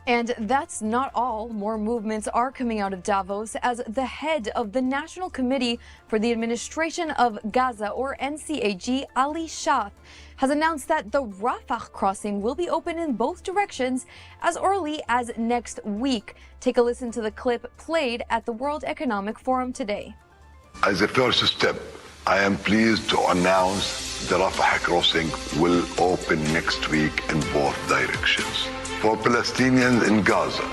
Speaker 1: And that's not all. More movements are coming out of Davos as the head of the National Committee for the Administration of Gaza, or NCAG, Ali Shah, has announced that the Rafah crossing will be open in both directions as early as next week. Take a listen to the clip played at the World Economic Forum today.
Speaker 3: As a first step, I am pleased to announce the Rafah crossing will open next week in both directions. For Palestinians in Gaza,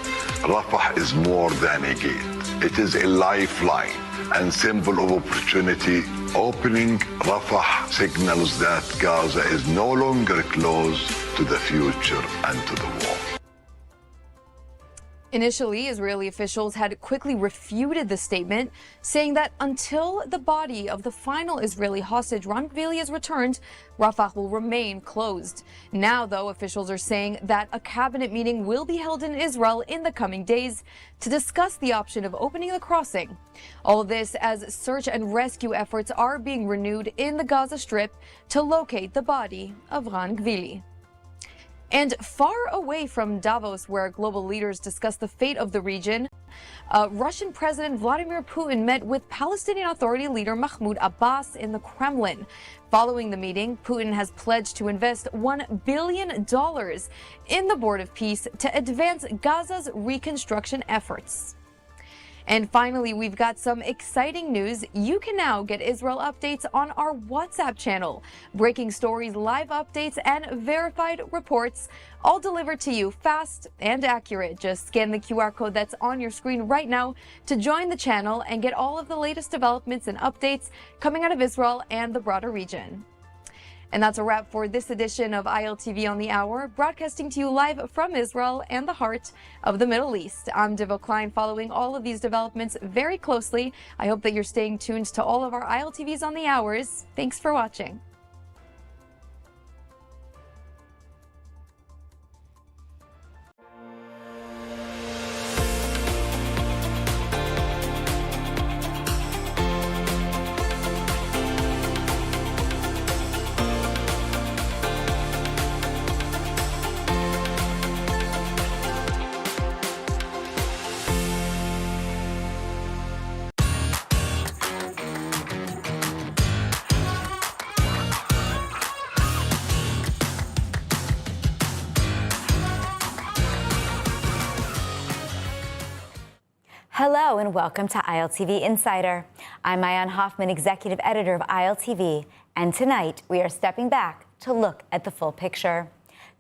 Speaker 3: Rafah is more than a gate. It is a lifeline and symbol of opportunity. Opening Rafah signals that Gaza is no longer closed to the future and to the war.
Speaker 1: Initially, Israeli officials had quickly refuted the statement, saying that until the body of the final Israeli hostage, Ran Gvili, is returned, Rafah will remain closed. Now, though, officials are saying that a cabinet meeting will be held in Israel in the coming days to discuss the option of opening the crossing. All of this as search and rescue efforts are being renewed in the Gaza Strip to locate the body of Ran Gvili. And far away from Davos, where global leaders discuss the fate of the region, Russian President Vladimir Putin met with Palestinian Authority leader Mahmoud Abbas in the Kremlin. Following the meeting, Putin has pledged to invest $1 billion in the Board of Peace to advance Gaza's reconstruction efforts. And finally, we've got some exciting news. You can now get Israel updates on our WhatsApp channel. Breaking stories, live updates, and verified reports, all delivered to you fast and accurate. Just scan the QR code that's on your screen right now to join the channel and get all of the latest developments and updates coming out of Israel and the broader region. And that's a wrap for this edition of ILTV on the Hour, broadcasting to you live from Israel and the heart of the Middle East. I'm Davos Klein, following all of these developments very closely. I hope that you're staying tuned to all of our ILTVs on the Hours. Thanks for watching.
Speaker 15: Hello and welcome to ILTV Insider. I'm Ayan Hoffman, executive editor of ILTV, and tonight we are stepping back to look at the full picture.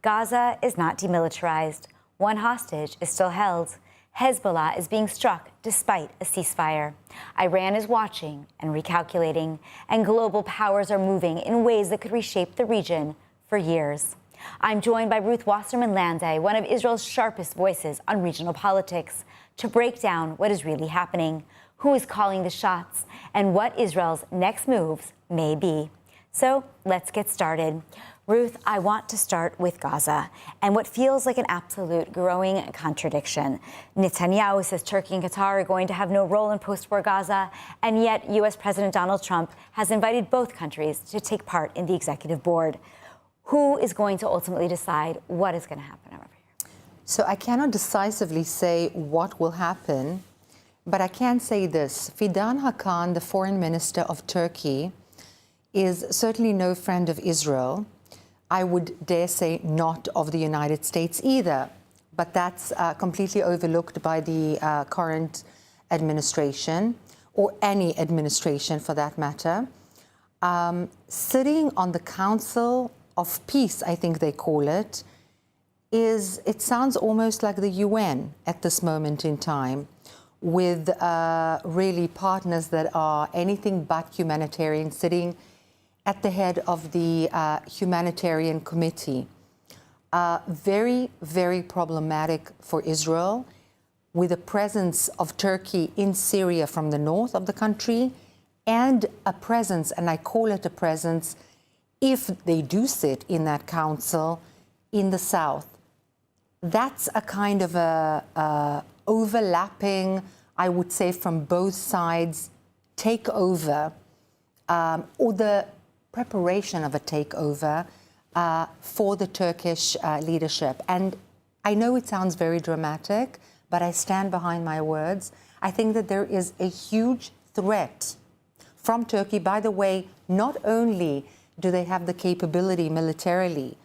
Speaker 15: Gaza is not demilitarized. One hostage is still held. Hezbollah is being struck despite a ceasefire. Iran is watching and recalculating, and global powers are moving in ways that could reshape the region for years. I'm joined by Ruth Wasserman-Lande, one of Israel's sharpest voices on regional politics, to break down what is really happening, who is calling the shots, and what Israel's next moves may be. So let's get started. Ruth, I want to start with Gaza and what feels like an absolute growing contradiction. Netanyahu says Turkey and Qatar are going to have no role in post-war Gaza, and yet U.S. President Donald Trump has invited both countries to take part in the executive board. Who is going to ultimately decide what is going to happen over here?
Speaker 17: So I cannot decisively say what will happen, but I can say this. Fidan Hakan, the foreign minister of Turkey, is certainly no friend of Israel. I would dare say not of the United States either, but that's completely overlooked by the current administration, or any administration for that matter. Sitting on the Council of Peace, I think they call it, it sounds almost like the UN at this moment in time, with really partners that are anything but humanitarian, sitting at the head of the humanitarian committee. Very, very problematic for Israel, with the presence of Turkey in Syria from the north of the country, and a presence, and I call it a presence, if they do sit in that council, in the south. That's a kind of a overlapping, I would say, from both sides, takeover, or the preparation of a takeover for the Turkish leadership. And I know it sounds very dramatic, but I stand behind my words. I think that there is a huge threat from Turkey. By the way, not only do they have the capability militarily,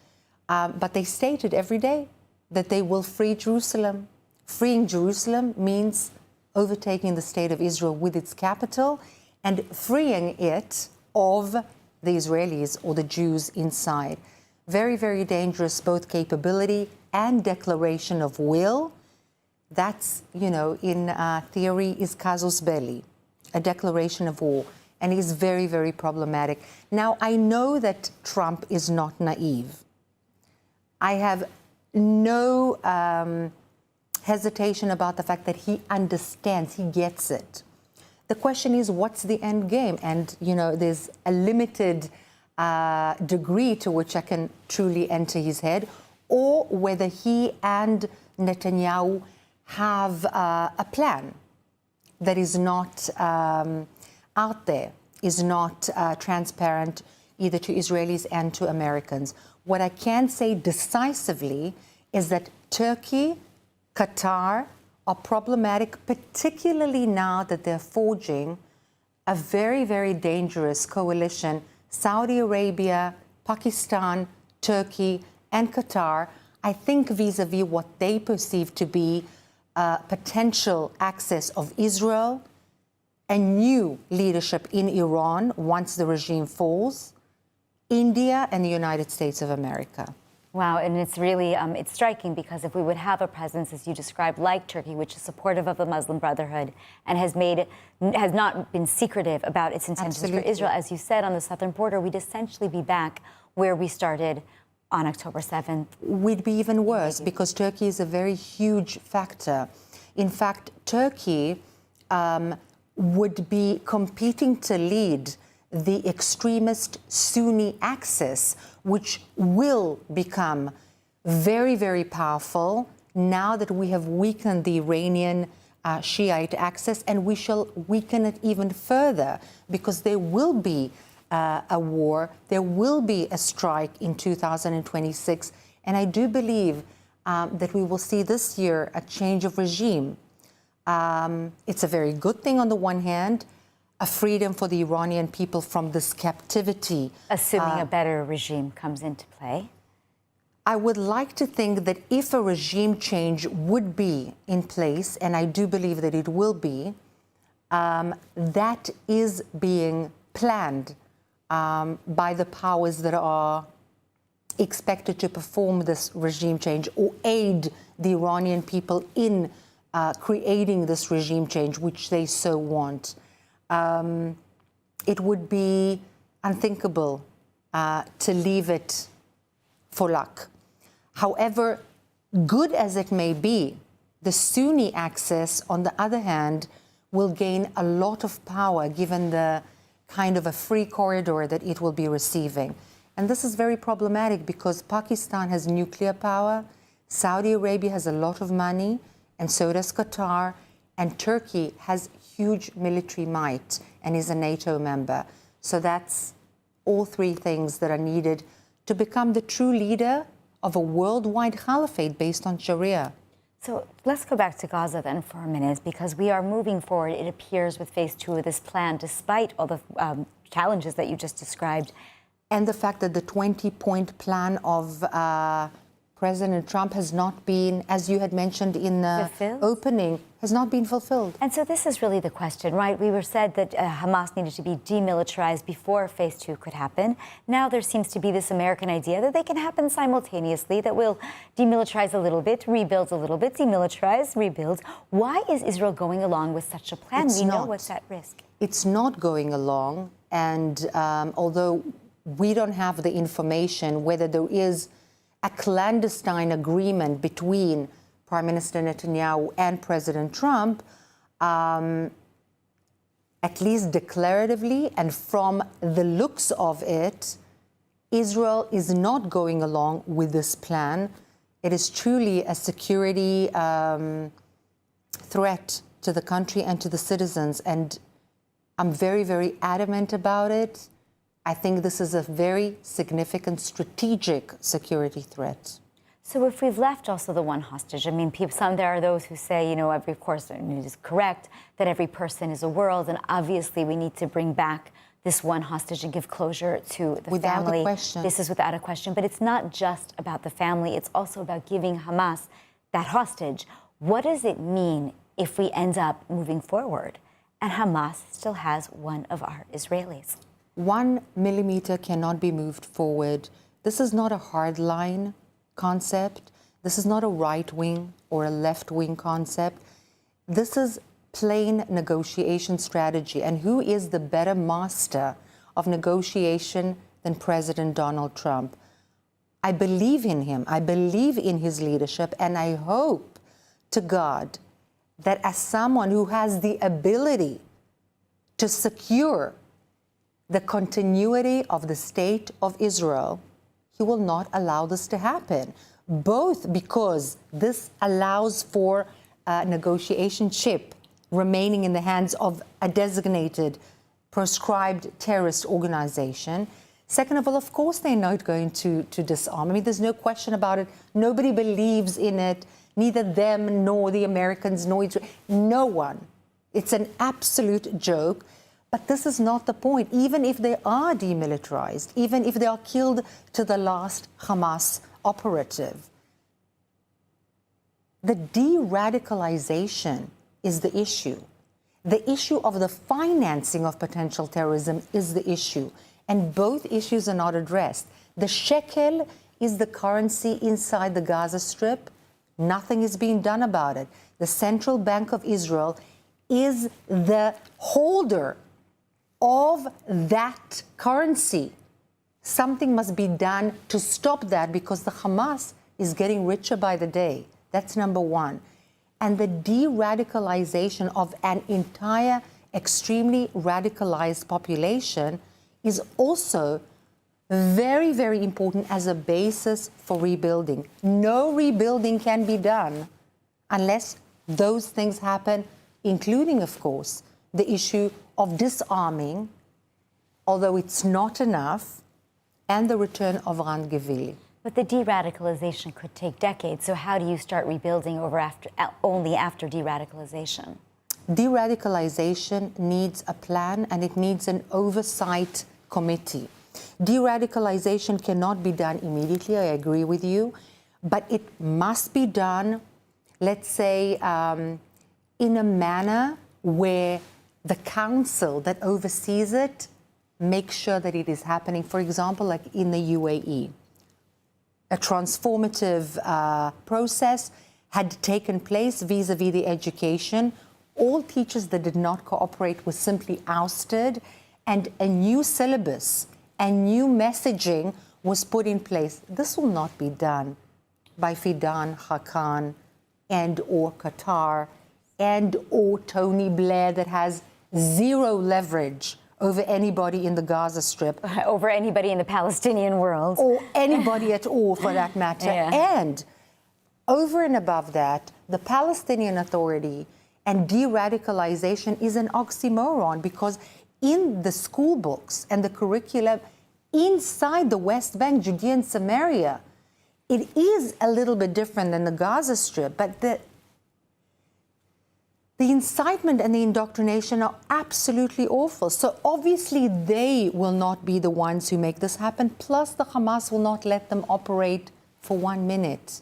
Speaker 17: but they stated every day that they will free Jerusalem. Freeing Jerusalem means overtaking the state of Israel with its capital and freeing it of the Israelis or the Jews inside. Very, very dangerous, both capability and declaration of will. That's, you know, in theory is casus belli, a declaration of war, and is very, very problematic. Now, I know that Trump is not naive. I have no hesitation about the fact that he understands, he gets it. The question is, what's the end game? And, you know, there's a limited degree to which I can truly enter his head, or whether he and Netanyahu have a plan that is not out there, is not transparent either to Israelis and to Americans. What I can say decisively is that Turkey, Qatar are problematic, particularly now that they're forging a very, very dangerous coalition. Saudi Arabia, Pakistan, Turkey, and Qatar, I think vis-a-vis what they perceive to be potential access of Israel, a new leadership in Iran once the regime falls, India, and the United States of America.
Speaker 15: Wow, and it's really, it's striking, because if we would have a presence, as you described, like Turkey, which is supportive of the Muslim Brotherhood and has not been secretive about its intentions for Israel, as you said, on the southern border, we'd essentially be back where we started on October 7th.
Speaker 17: We'd be even worse, because Turkey is a very huge factor. In fact, Turkey would be competing to lead the extremist Sunni axis, which will become very, very powerful now that we have weakened the Iranian Shiite axis, and we shall weaken it even further, because there will be a war, there will be a strike in 2026, and I do believe that we will see this year a change of regime. It's a very good thing on the one hand, a freedom for the Iranian people from this captivity.
Speaker 15: Assuming a better regime comes into play?
Speaker 17: I would like to think that if a regime change would be in place, and I do believe that it will be, that is being planned by the powers that are expected to perform this regime change or aid the Iranian people in creating this regime change, which they so want. It would be unthinkable to leave it for luck. However, good as it may be, the Sunni axis, on the other hand, will gain a lot of power given the kind of a free corridor that it will be receiving. And this is very problematic because Pakistan has nuclear power, Saudi Arabia has a lot of money, and so does Qatar, and Turkey has huge military might and is a NATO member. So that's all three things that are needed to become the true leader of a worldwide caliphate based on Sharia.
Speaker 15: So let's go back to Gaza then for a minute, because we are moving forward, it appears, with phase 2 of this plan, despite all the challenges that you just described.
Speaker 17: And the fact that the 20-point plan of President Trump has not been, as you had mentioned in the opening, has not been fulfilled.
Speaker 15: And so this is really the question, right? We were said that Hamas needed to be demilitarized before phase 2 could happen. Now there seems to be this American idea that they can happen simultaneously, that we'll demilitarize a little bit, rebuild a little bit, demilitarize, rebuild. Why is Israel going along with such a plan? We know what's at risk.
Speaker 17: It's not going along. And although we don't have the information whether there is a clandestine agreement between Prime Minister Netanyahu and President Trump, at least declaratively and from the looks of it, Israel is not going along with this plan. It is truly a security threat to the country and to the citizens. And I'm very, very adamant about it. I think this is a very significant strategic security threat.
Speaker 15: So if we've left also the one hostage, I mean, there are those who say, you know, of course, it is correct that every person is a world, and obviously we need to bring back this one hostage and give closure to the family.
Speaker 17: Without a question.
Speaker 15: This is without a question. But it's not just about the family. It's also about giving Hamas that hostage. What does it mean if we end up moving forward and Hamas still has one of our Israelis?
Speaker 17: 1 millimeter cannot be moved forward. This is not a hard line concept. This is not a right-wing or a left-wing concept. This is plain negotiation strategy. And who is the better master of negotiation than President Donald Trump? I believe in him. I believe in his leadership. And I hope to God that as someone who has the ability to secure the continuity of the state of Israel, he will not allow this to happen, both because this allows for a negotiation chip remaining in the hands of a designated, proscribed terrorist organization. Second of all, of course, they're not going to disarm. I mean, there's no question about it. Nobody believes in it, neither them nor the Americans, nor Israel. No one. It's an absolute joke. But this is not the point. Even if they are demilitarized, even if they are killed to the last Hamas operative, the de-radicalization is the issue. The issue of the financing of potential terrorism is the issue. And both issues are not addressed. The shekel is the currency inside the Gaza Strip. Nothing is being done about it. The Central Bank of Israel is the holder of that currency. Something must be done to stop that because the Hamas is getting richer by the day. That's number one. And the de-radicalization of an entire extremely radicalized population is also very, very important as a basis for rebuilding. No rebuilding can be done unless those things happen, including, of course, the issue of disarming, although it's not enough, and the return of Ran Gevili.
Speaker 15: But the de-radicalization could take decades. So how do you start rebuilding only after de-radicalization?
Speaker 17: De-radicalization needs a plan, and it needs an oversight committee. De-radicalization cannot be done immediately, I agree with you, but it must be done, let's say, in a manner where the council that oversees it makes sure that it is happening. For example, like in the UAE, a transformative process had taken place vis-a-vis the education. All teachers that did not cooperate were simply ousted, and a new syllabus and new messaging was put in place. This will not be done by Fidan Haqqan and or Qatar and or Tony Blair, that has zero leverage over anybody in the Gaza Strip.
Speaker 15: Over anybody in the Palestinian world.
Speaker 17: Or anybody at all, for that matter.
Speaker 15: Yeah.
Speaker 17: And over and above that, the Palestinian Authority and de-radicalization is an oxymoron, because in the school books and the curriculum inside the West Bank, Judea and Samaria, it is a little bit different than the Gaza Strip, but the incitement and the indoctrination are absolutely awful. So obviously they will not be the ones who make this happen. Plus the Hamas will not let them operate for 1 minute.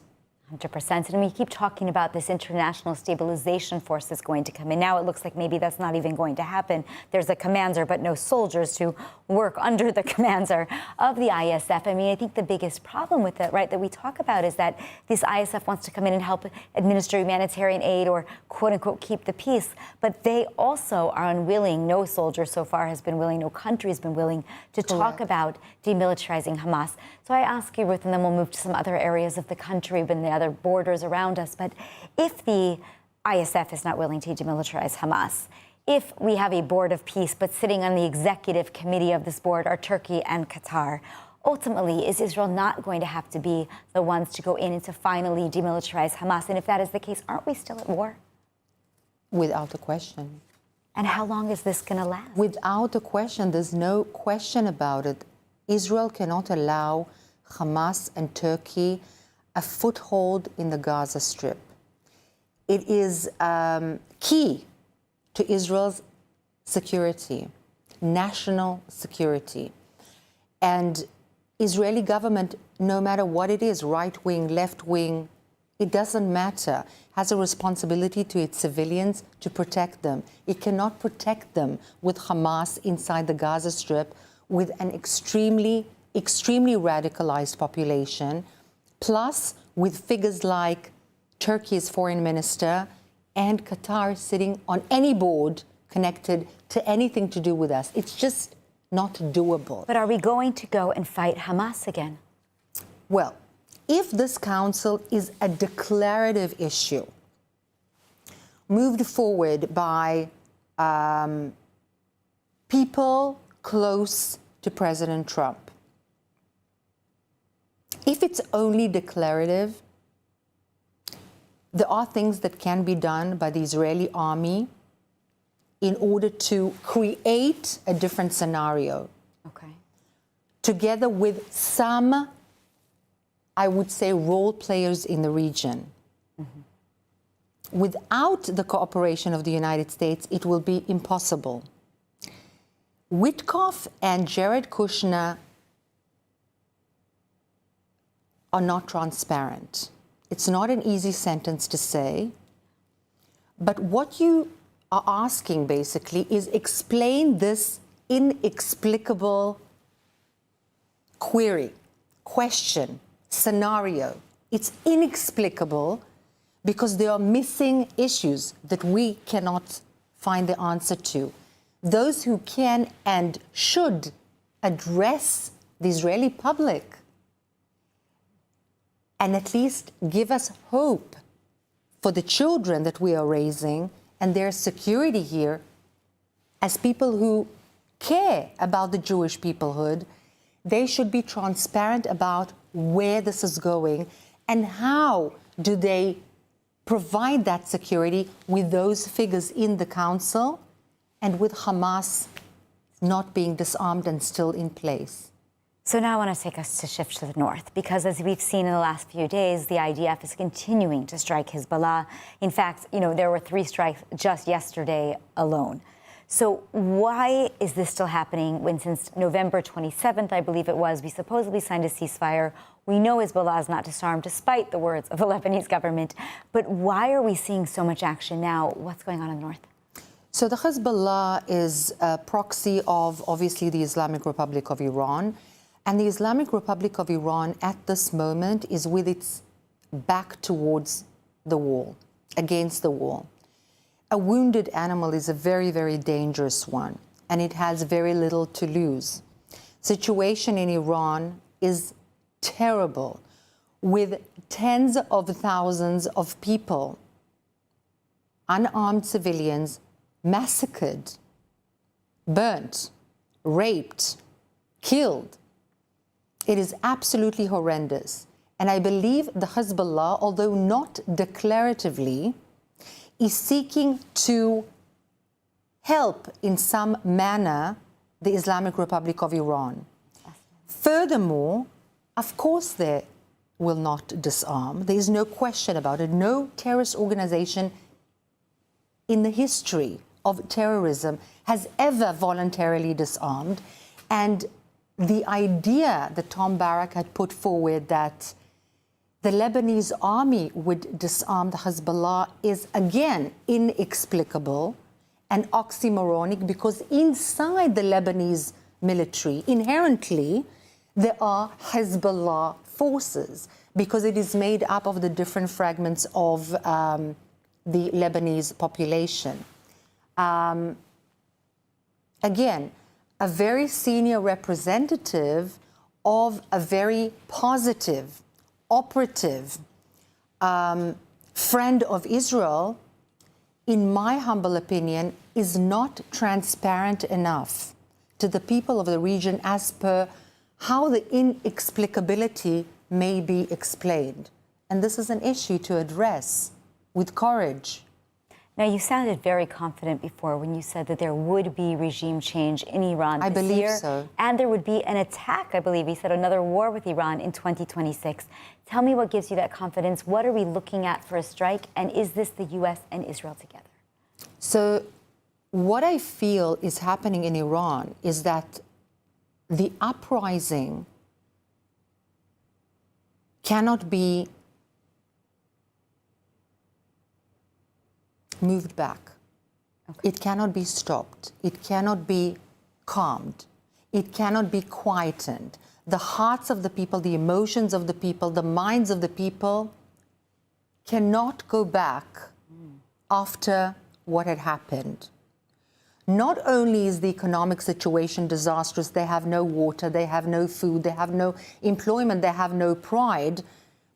Speaker 15: 100%. And we keep talking about this international stabilization force that's going to come in. Now it looks like maybe that's not even going to happen. There's a commander, but no soldiers to work under the commander of the ISF. I mean, I think the biggest problem with it, right, that we talk about is that this ISF wants to come in and help administer humanitarian aid or, quote unquote, keep the peace. But they also are unwilling. No soldier so far has been willing, no country has been willing to talk about demilitarizing Hamas. So I ask you, Ruth, and then we'll move to some other areas of the country and the other borders around us. But if the ISF is not willing to demilitarize Hamas, if we have a board of peace, but sitting on the executive committee of this board are Turkey and Qatar, ultimately, is Israel not going to have to be the ones to go in and to finally demilitarize Hamas? And if that is the case, aren't we still at war?
Speaker 17: Without a question.
Speaker 15: And how long is this going to last?
Speaker 17: Without a question. There's no question about it. Israel cannot allow Hamas and Turkey a foothold in the Gaza Strip. It is key to Israel's security, national security. And Israeli government, no matter what it is, right wing, left wing, it doesn't matter, has a responsibility to its civilians to protect them. It cannot protect them with Hamas inside the Gaza Strip, with an extremely radicalized population, plus with figures like Turkey's foreign minister and Qatar sitting on any board connected to anything to do with us. It's just not doable.
Speaker 15: But are we going to go and fight Hamas again?
Speaker 17: Well, if this council is a declarative issue moved forward by people close to President Trump, if it's only declarative, there are things that can be done by the Israeli army in order to create a different scenario.
Speaker 15: Okay.
Speaker 17: Together with some, I would say, role players in the region. Mm-hmm. Without the cooperation of the United States, it will be impossible. Witkoff and Jared Kushner are not transparent. It's not an easy sentence to say, but what you are asking basically is explain this inexplicable query, question, scenario. It's inexplicable because there are missing issues that we cannot find the answer to. Those who can and should address the Israeli public and at least give us hope for the children that we are raising and their security here as people who care about the Jewish peoplehood, they should be transparent about where this is going and how do they provide that security with those figures in the council and with Hamas not being disarmed and still in place.
Speaker 15: So now I want to take us to shift to the north, because as we've seen in the last few days, the IDF is continuing to strike Hezbollah. In fact, there were 3 strikes just yesterday alone. So why is this still happening when since November 27th, I believe it was, we supposedly signed a ceasefire? We know Hezbollah is not disarmed, despite the words of the Lebanese government. But why are we seeing so much action now? What's going on in the north?
Speaker 17: So the Hezbollah is a proxy of, obviously, the Islamic Republic of Iran. And the Islamic Republic of Iran, at this moment, is with its back towards the wall, against the wall. A wounded animal is a very, very dangerous one, and it has very little to lose. Situation in Iran is terrible, with tens of thousands of people, unarmed civilians, massacred, burnt, raped, killed. It is absolutely horrendous. And I believe the Hezbollah, although not declaratively, is seeking to help in some manner the Islamic Republic of Iran. Furthermore, of course they will not disarm. There is no question about it. No terrorist organization in the history of terrorism has ever voluntarily disarmed. And the idea that Tom Barak had put forward that the Lebanese army would disarm the Hezbollah is, again, inexplicable and oxymoronic, because inside the Lebanese military, inherently, there are Hezbollah forces, because it is made up of the different fragments of the Lebanese population. Again, a very senior representative of a very positive, operative friend of Israel, in my humble opinion, is not transparent enough to the people of the region as per how the inexplicability may be explained. And this is an issue to address with courage.
Speaker 15: Now, you sounded very confident before when you said that there would be regime change in Iran this
Speaker 17: believe
Speaker 15: year.
Speaker 17: so.
Speaker 15: And there would be an attack, I believe. You said another war with Iran in 2026. Tell me what gives you that confidence. What are we looking at for a strike? And is this the U.S. and Israel together?
Speaker 17: So what I feel is happening in Iran is that the uprising cannot be moved back. Okay. It cannot be stopped. It cannot be calmed. It cannot be quietened. The hearts of the people, the emotions of the people, the minds of the people cannot go back after what had happened. Not only is the economic situation disastrous, they have no water, they have no food, they have no employment, they have no pride,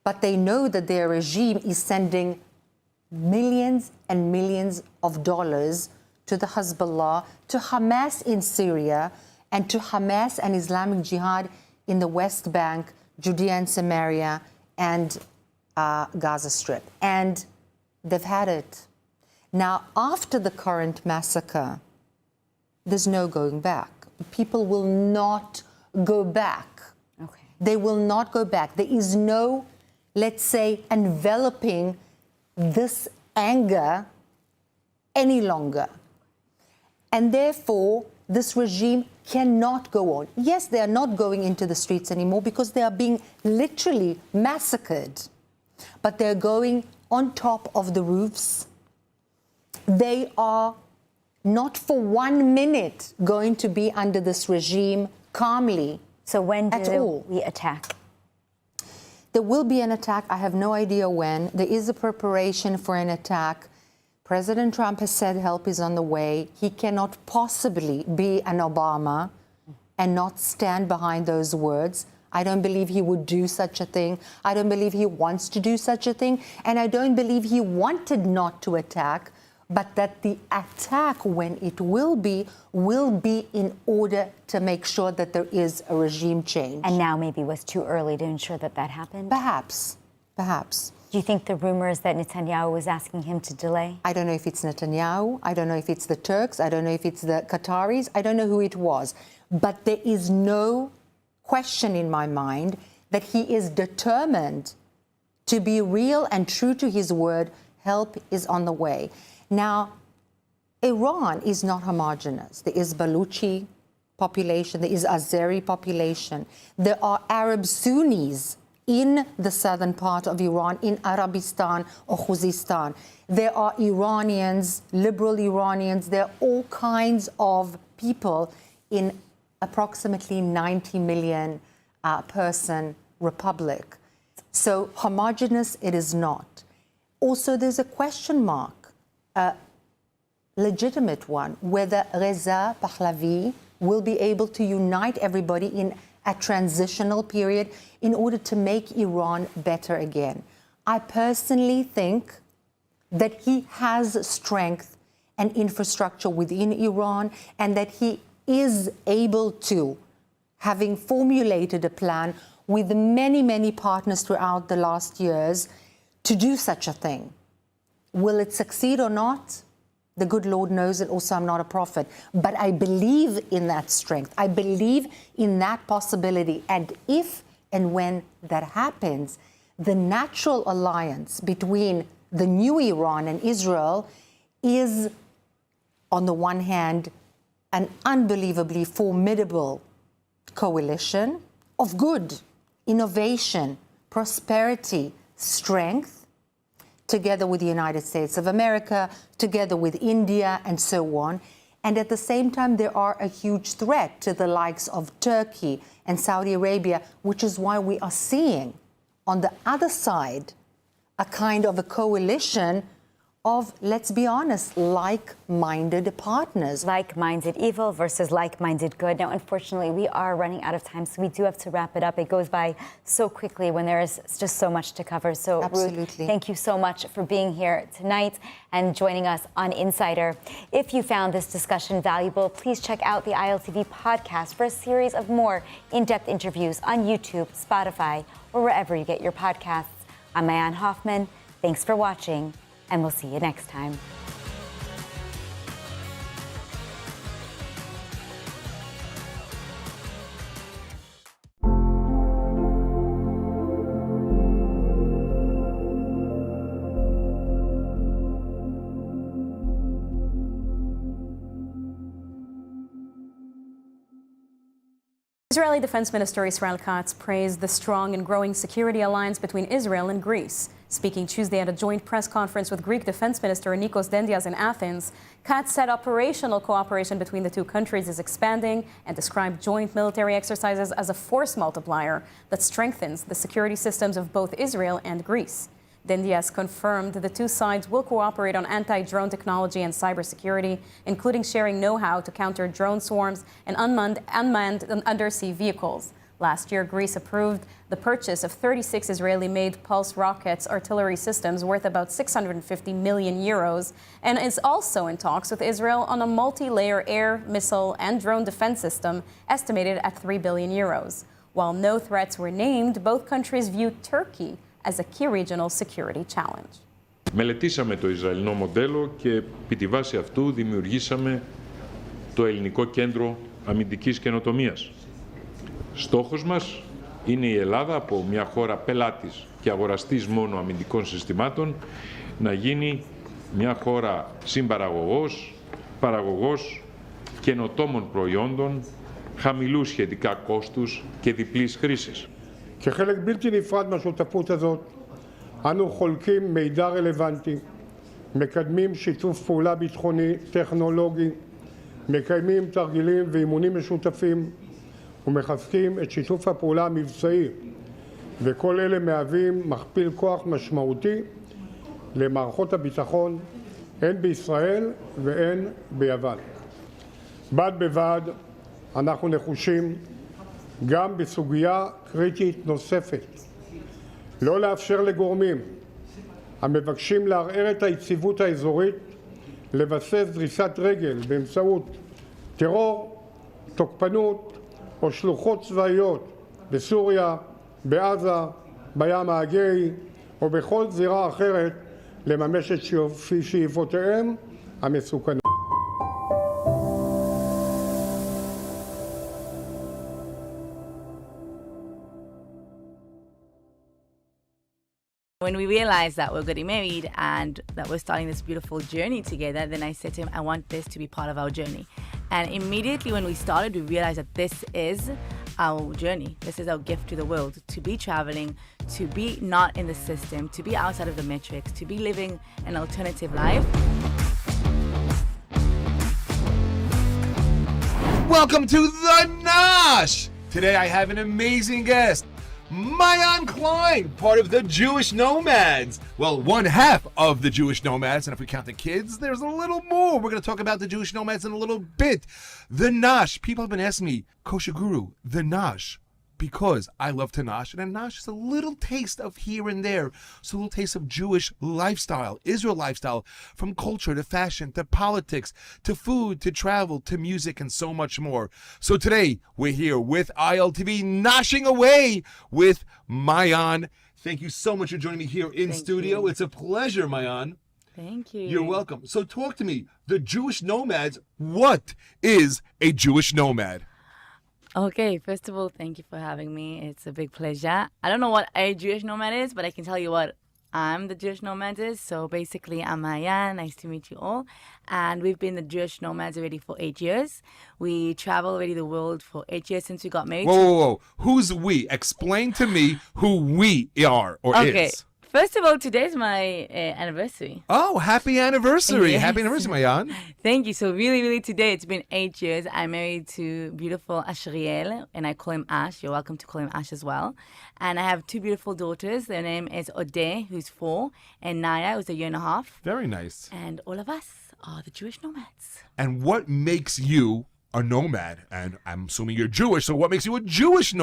Speaker 17: but they know that their regime is sending millions and millions of dollars to the Hezbollah, to Hamas in Syria, and to Hamas and Islamic Jihad in the West Bank, Judea and Samaria, and Gaza Strip. And they've had it. Now, after the current massacre, there's no going back. People will not go back. Okay. They will not go back. There is no, let's say, enveloping this anger any longer. And therefore, this regime cannot go on. Yes, they are not going into the streets anymore because they are being literally massacred. But they're going on top of the roofs. They are not for 1 minute going to be under this regime calmly.
Speaker 15: So when
Speaker 17: do
Speaker 15: we attack?
Speaker 17: There will be an attack. I have no idea when. There is a preparation for an attack. President Trump has said help is on the way. He cannot possibly be an Obama and not stand behind those words. I don't believe he would do such a thing. I don't believe he wants to do such a thing. And I don't believe he wanted not to attack, but that the attack, when it will be in order to make sure that there is a regime change.
Speaker 15: And now maybe it was too early to ensure that that happened?
Speaker 17: Perhaps. Perhaps.
Speaker 15: Do you think the rumors that Netanyahu was asking him to delay?
Speaker 17: I don't know if it's Netanyahu. I don't know if it's the Turks. I don't know if it's the Qataris. I don't know who it was. But there is no question in my mind that he is determined to be real and true to his word. Help is on the way. Now, Iran is not homogenous. There is Baluchi population, there is Azeri population. There are Arab Sunnis in the southern part of Iran, in Arabistan or Khuzestan. There are Iranians, liberal Iranians. There are all kinds of people in approximately 90 million person republic. So homogeneous it is not. Also, there's a question mark, a legitimate one, whether Reza Pahlavi will be able to unite everybody in a transitional period in order to make Iran better again. I personally think that he has strength and infrastructure within Iran and that he is able to, having formulated a plan with many, many partners throughout the last years, to do such a thing. Will it succeed or not? The good Lord knows it. Also, I'm not a prophet. But I believe in that strength. I believe in that possibility. And if and when that happens, the natural alliance between the new Iran and Israel is, on the one hand, an unbelievably formidable coalition of good, innovation, prosperity, strength, together with the United States of America, together with India, and so on. And at the same time, there are a huge threat to the likes of Turkey and Saudi Arabia, which is why we are seeing on the other side a kind of a coalition of, let's be honest, like-minded partners.
Speaker 15: Like-minded evil versus like-minded good. Now, unfortunately, we are running out of time, so we do have to wrap it up. It goes by so quickly when there is just so much to cover. So,
Speaker 17: absolutely.
Speaker 15: Ruth, thank you so much for being here tonight and joining us on Insider. If you found this discussion valuable, please check out the ILTV podcast for a series of more in-depth interviews on YouTube, Spotify, or wherever you get your podcasts. I'm Mayan Hoffman. Thanks for watching, and we'll see you next time.
Speaker 13: Israeli Defense Minister Israel Katz praised the strong and growing security alliance between Israel and Greece. Speaking Tuesday at a joint press conference with Greek Defense Minister Nikos Dendias in Athens, Katz said operational cooperation between the two countries is expanding and described joint military exercises as a force multiplier that strengthens the security systems of both Israel and Greece. Dendias confirmed the two sides will cooperate on anti-drone technology and cybersecurity, including sharing know-how to counter drone swarms and unmanned undersea vehicles. Last year, Greece approved the purchase of 36 Israeli-made pulse rockets artillery systems worth about 650 million euros, and is also in talks with Israel on a multi-layer air, missile, and drone defense system estimated at 3 billion euros. While no threats were named, both countries view Turkey as a key regional security challenge.
Speaker 21: Μελετήσαμε το Ισραηλινό μοντέλο και επί τη βάση αυτού δημιουργήσαμε το Ελληνικό Κέντρο Αμυντικής Καινοτομίας. Στόχος μας είναι η Ελλάδα, από μια χώρα πελάτης και αγοραστής μόνο αμυντικών συστημάτων, να γίνει μια χώρα συμπαραγωγός, παραγωγός καινοτόμων προϊόντων, χαμηλού σχετικά κόστους και διπλής χρήσης.
Speaker 22: כחלק בלתי נפרד מהשותפות הזאת, אנו חולקים מידע רלוונטי, מקדמים שיתוף פעולה ביטחוני, טכנולוגי, מקיימים תרגילים ואימונים משותפים ומחזקים את שיתוף הפעולה המבצעי, וכל אלה מהווים מכפיל כוח משמעותי למערכות הביטחון, הן בישראל והן ביוון. בד בבד אנחנו נחושים גם בסוגיה קריטית נוספת, לא לאפשר לגורמים המבקשים לערער את היציבות האזורית לבסס דריסת רגל באמצעות טרור, תוקפנות או שלוחות צבאיות בסוריה, בעזה, בים האגאי או בכל זירה אחרת לממש את שאיפותיהם המסוכנות.
Speaker 7: When we realized that we're getting married and that we're starting this beautiful journey together, then I said to him, I want this to be part of our journey. And immediately when we started, we realized that this is our journey. This is our gift to the world, to be traveling, to be not in the system, to be outside of the metrics, to be living an alternative life.
Speaker 18: Welcome to The Nosh! Today I have an amazing guest, Maayan Klein, part of the Jewish Nomads. Well, one half of the Jewish Nomads, and if we count the kids, there's a little more. We're going to talk about the Jewish Nomads in a little bit. The Nosh. People have been asking me, Kosher Guru, the Nosh. Because I love to nosh, and a nosh is a little taste of here and there. So a little taste of Jewish lifestyle, Israel lifestyle, from culture to fashion to politics to food to travel to music and so much more. So today we're here with ILTV, noshing away with Maayan. Thank you so much for joining me here in studio. It's a pleasure, Maayan.
Speaker 7: Thank you.
Speaker 18: You're welcome. So talk to me, the Jewish Nomads. What is a Jewish nomad?
Speaker 7: Okay, first of all, thank you for having me. It's a big pleasure. I don't know what a Jewish nomad is, but I can tell you what I'm the Jewish nomad is. So basically, I'm Maayan. Nice to meet you all. And we've been the Jewish nomads already for 8 years. We travel already the world for 8 years since we got married.
Speaker 18: Whoa. Who's we? Explain to me who we are or is.
Speaker 7: First of all, today's my anniversary.
Speaker 18: Oh, happy anniversary.
Speaker 7: Yes.
Speaker 18: Happy anniversary, Maayan.
Speaker 7: Thank you. So really today, it's been 8 years. I'm married to beautiful Ashriel, and I call him Ash. You're welcome to call him Ash as well. And I have two beautiful daughters. Their name is Odeh, who's 4, and Naya, who's 1.5 years.
Speaker 18: Very nice.
Speaker 7: And all of us are the Jewish nomads.
Speaker 18: And what makes you a nomad? And I'm assuming you're Jewish, so what makes you a Jewish nomad?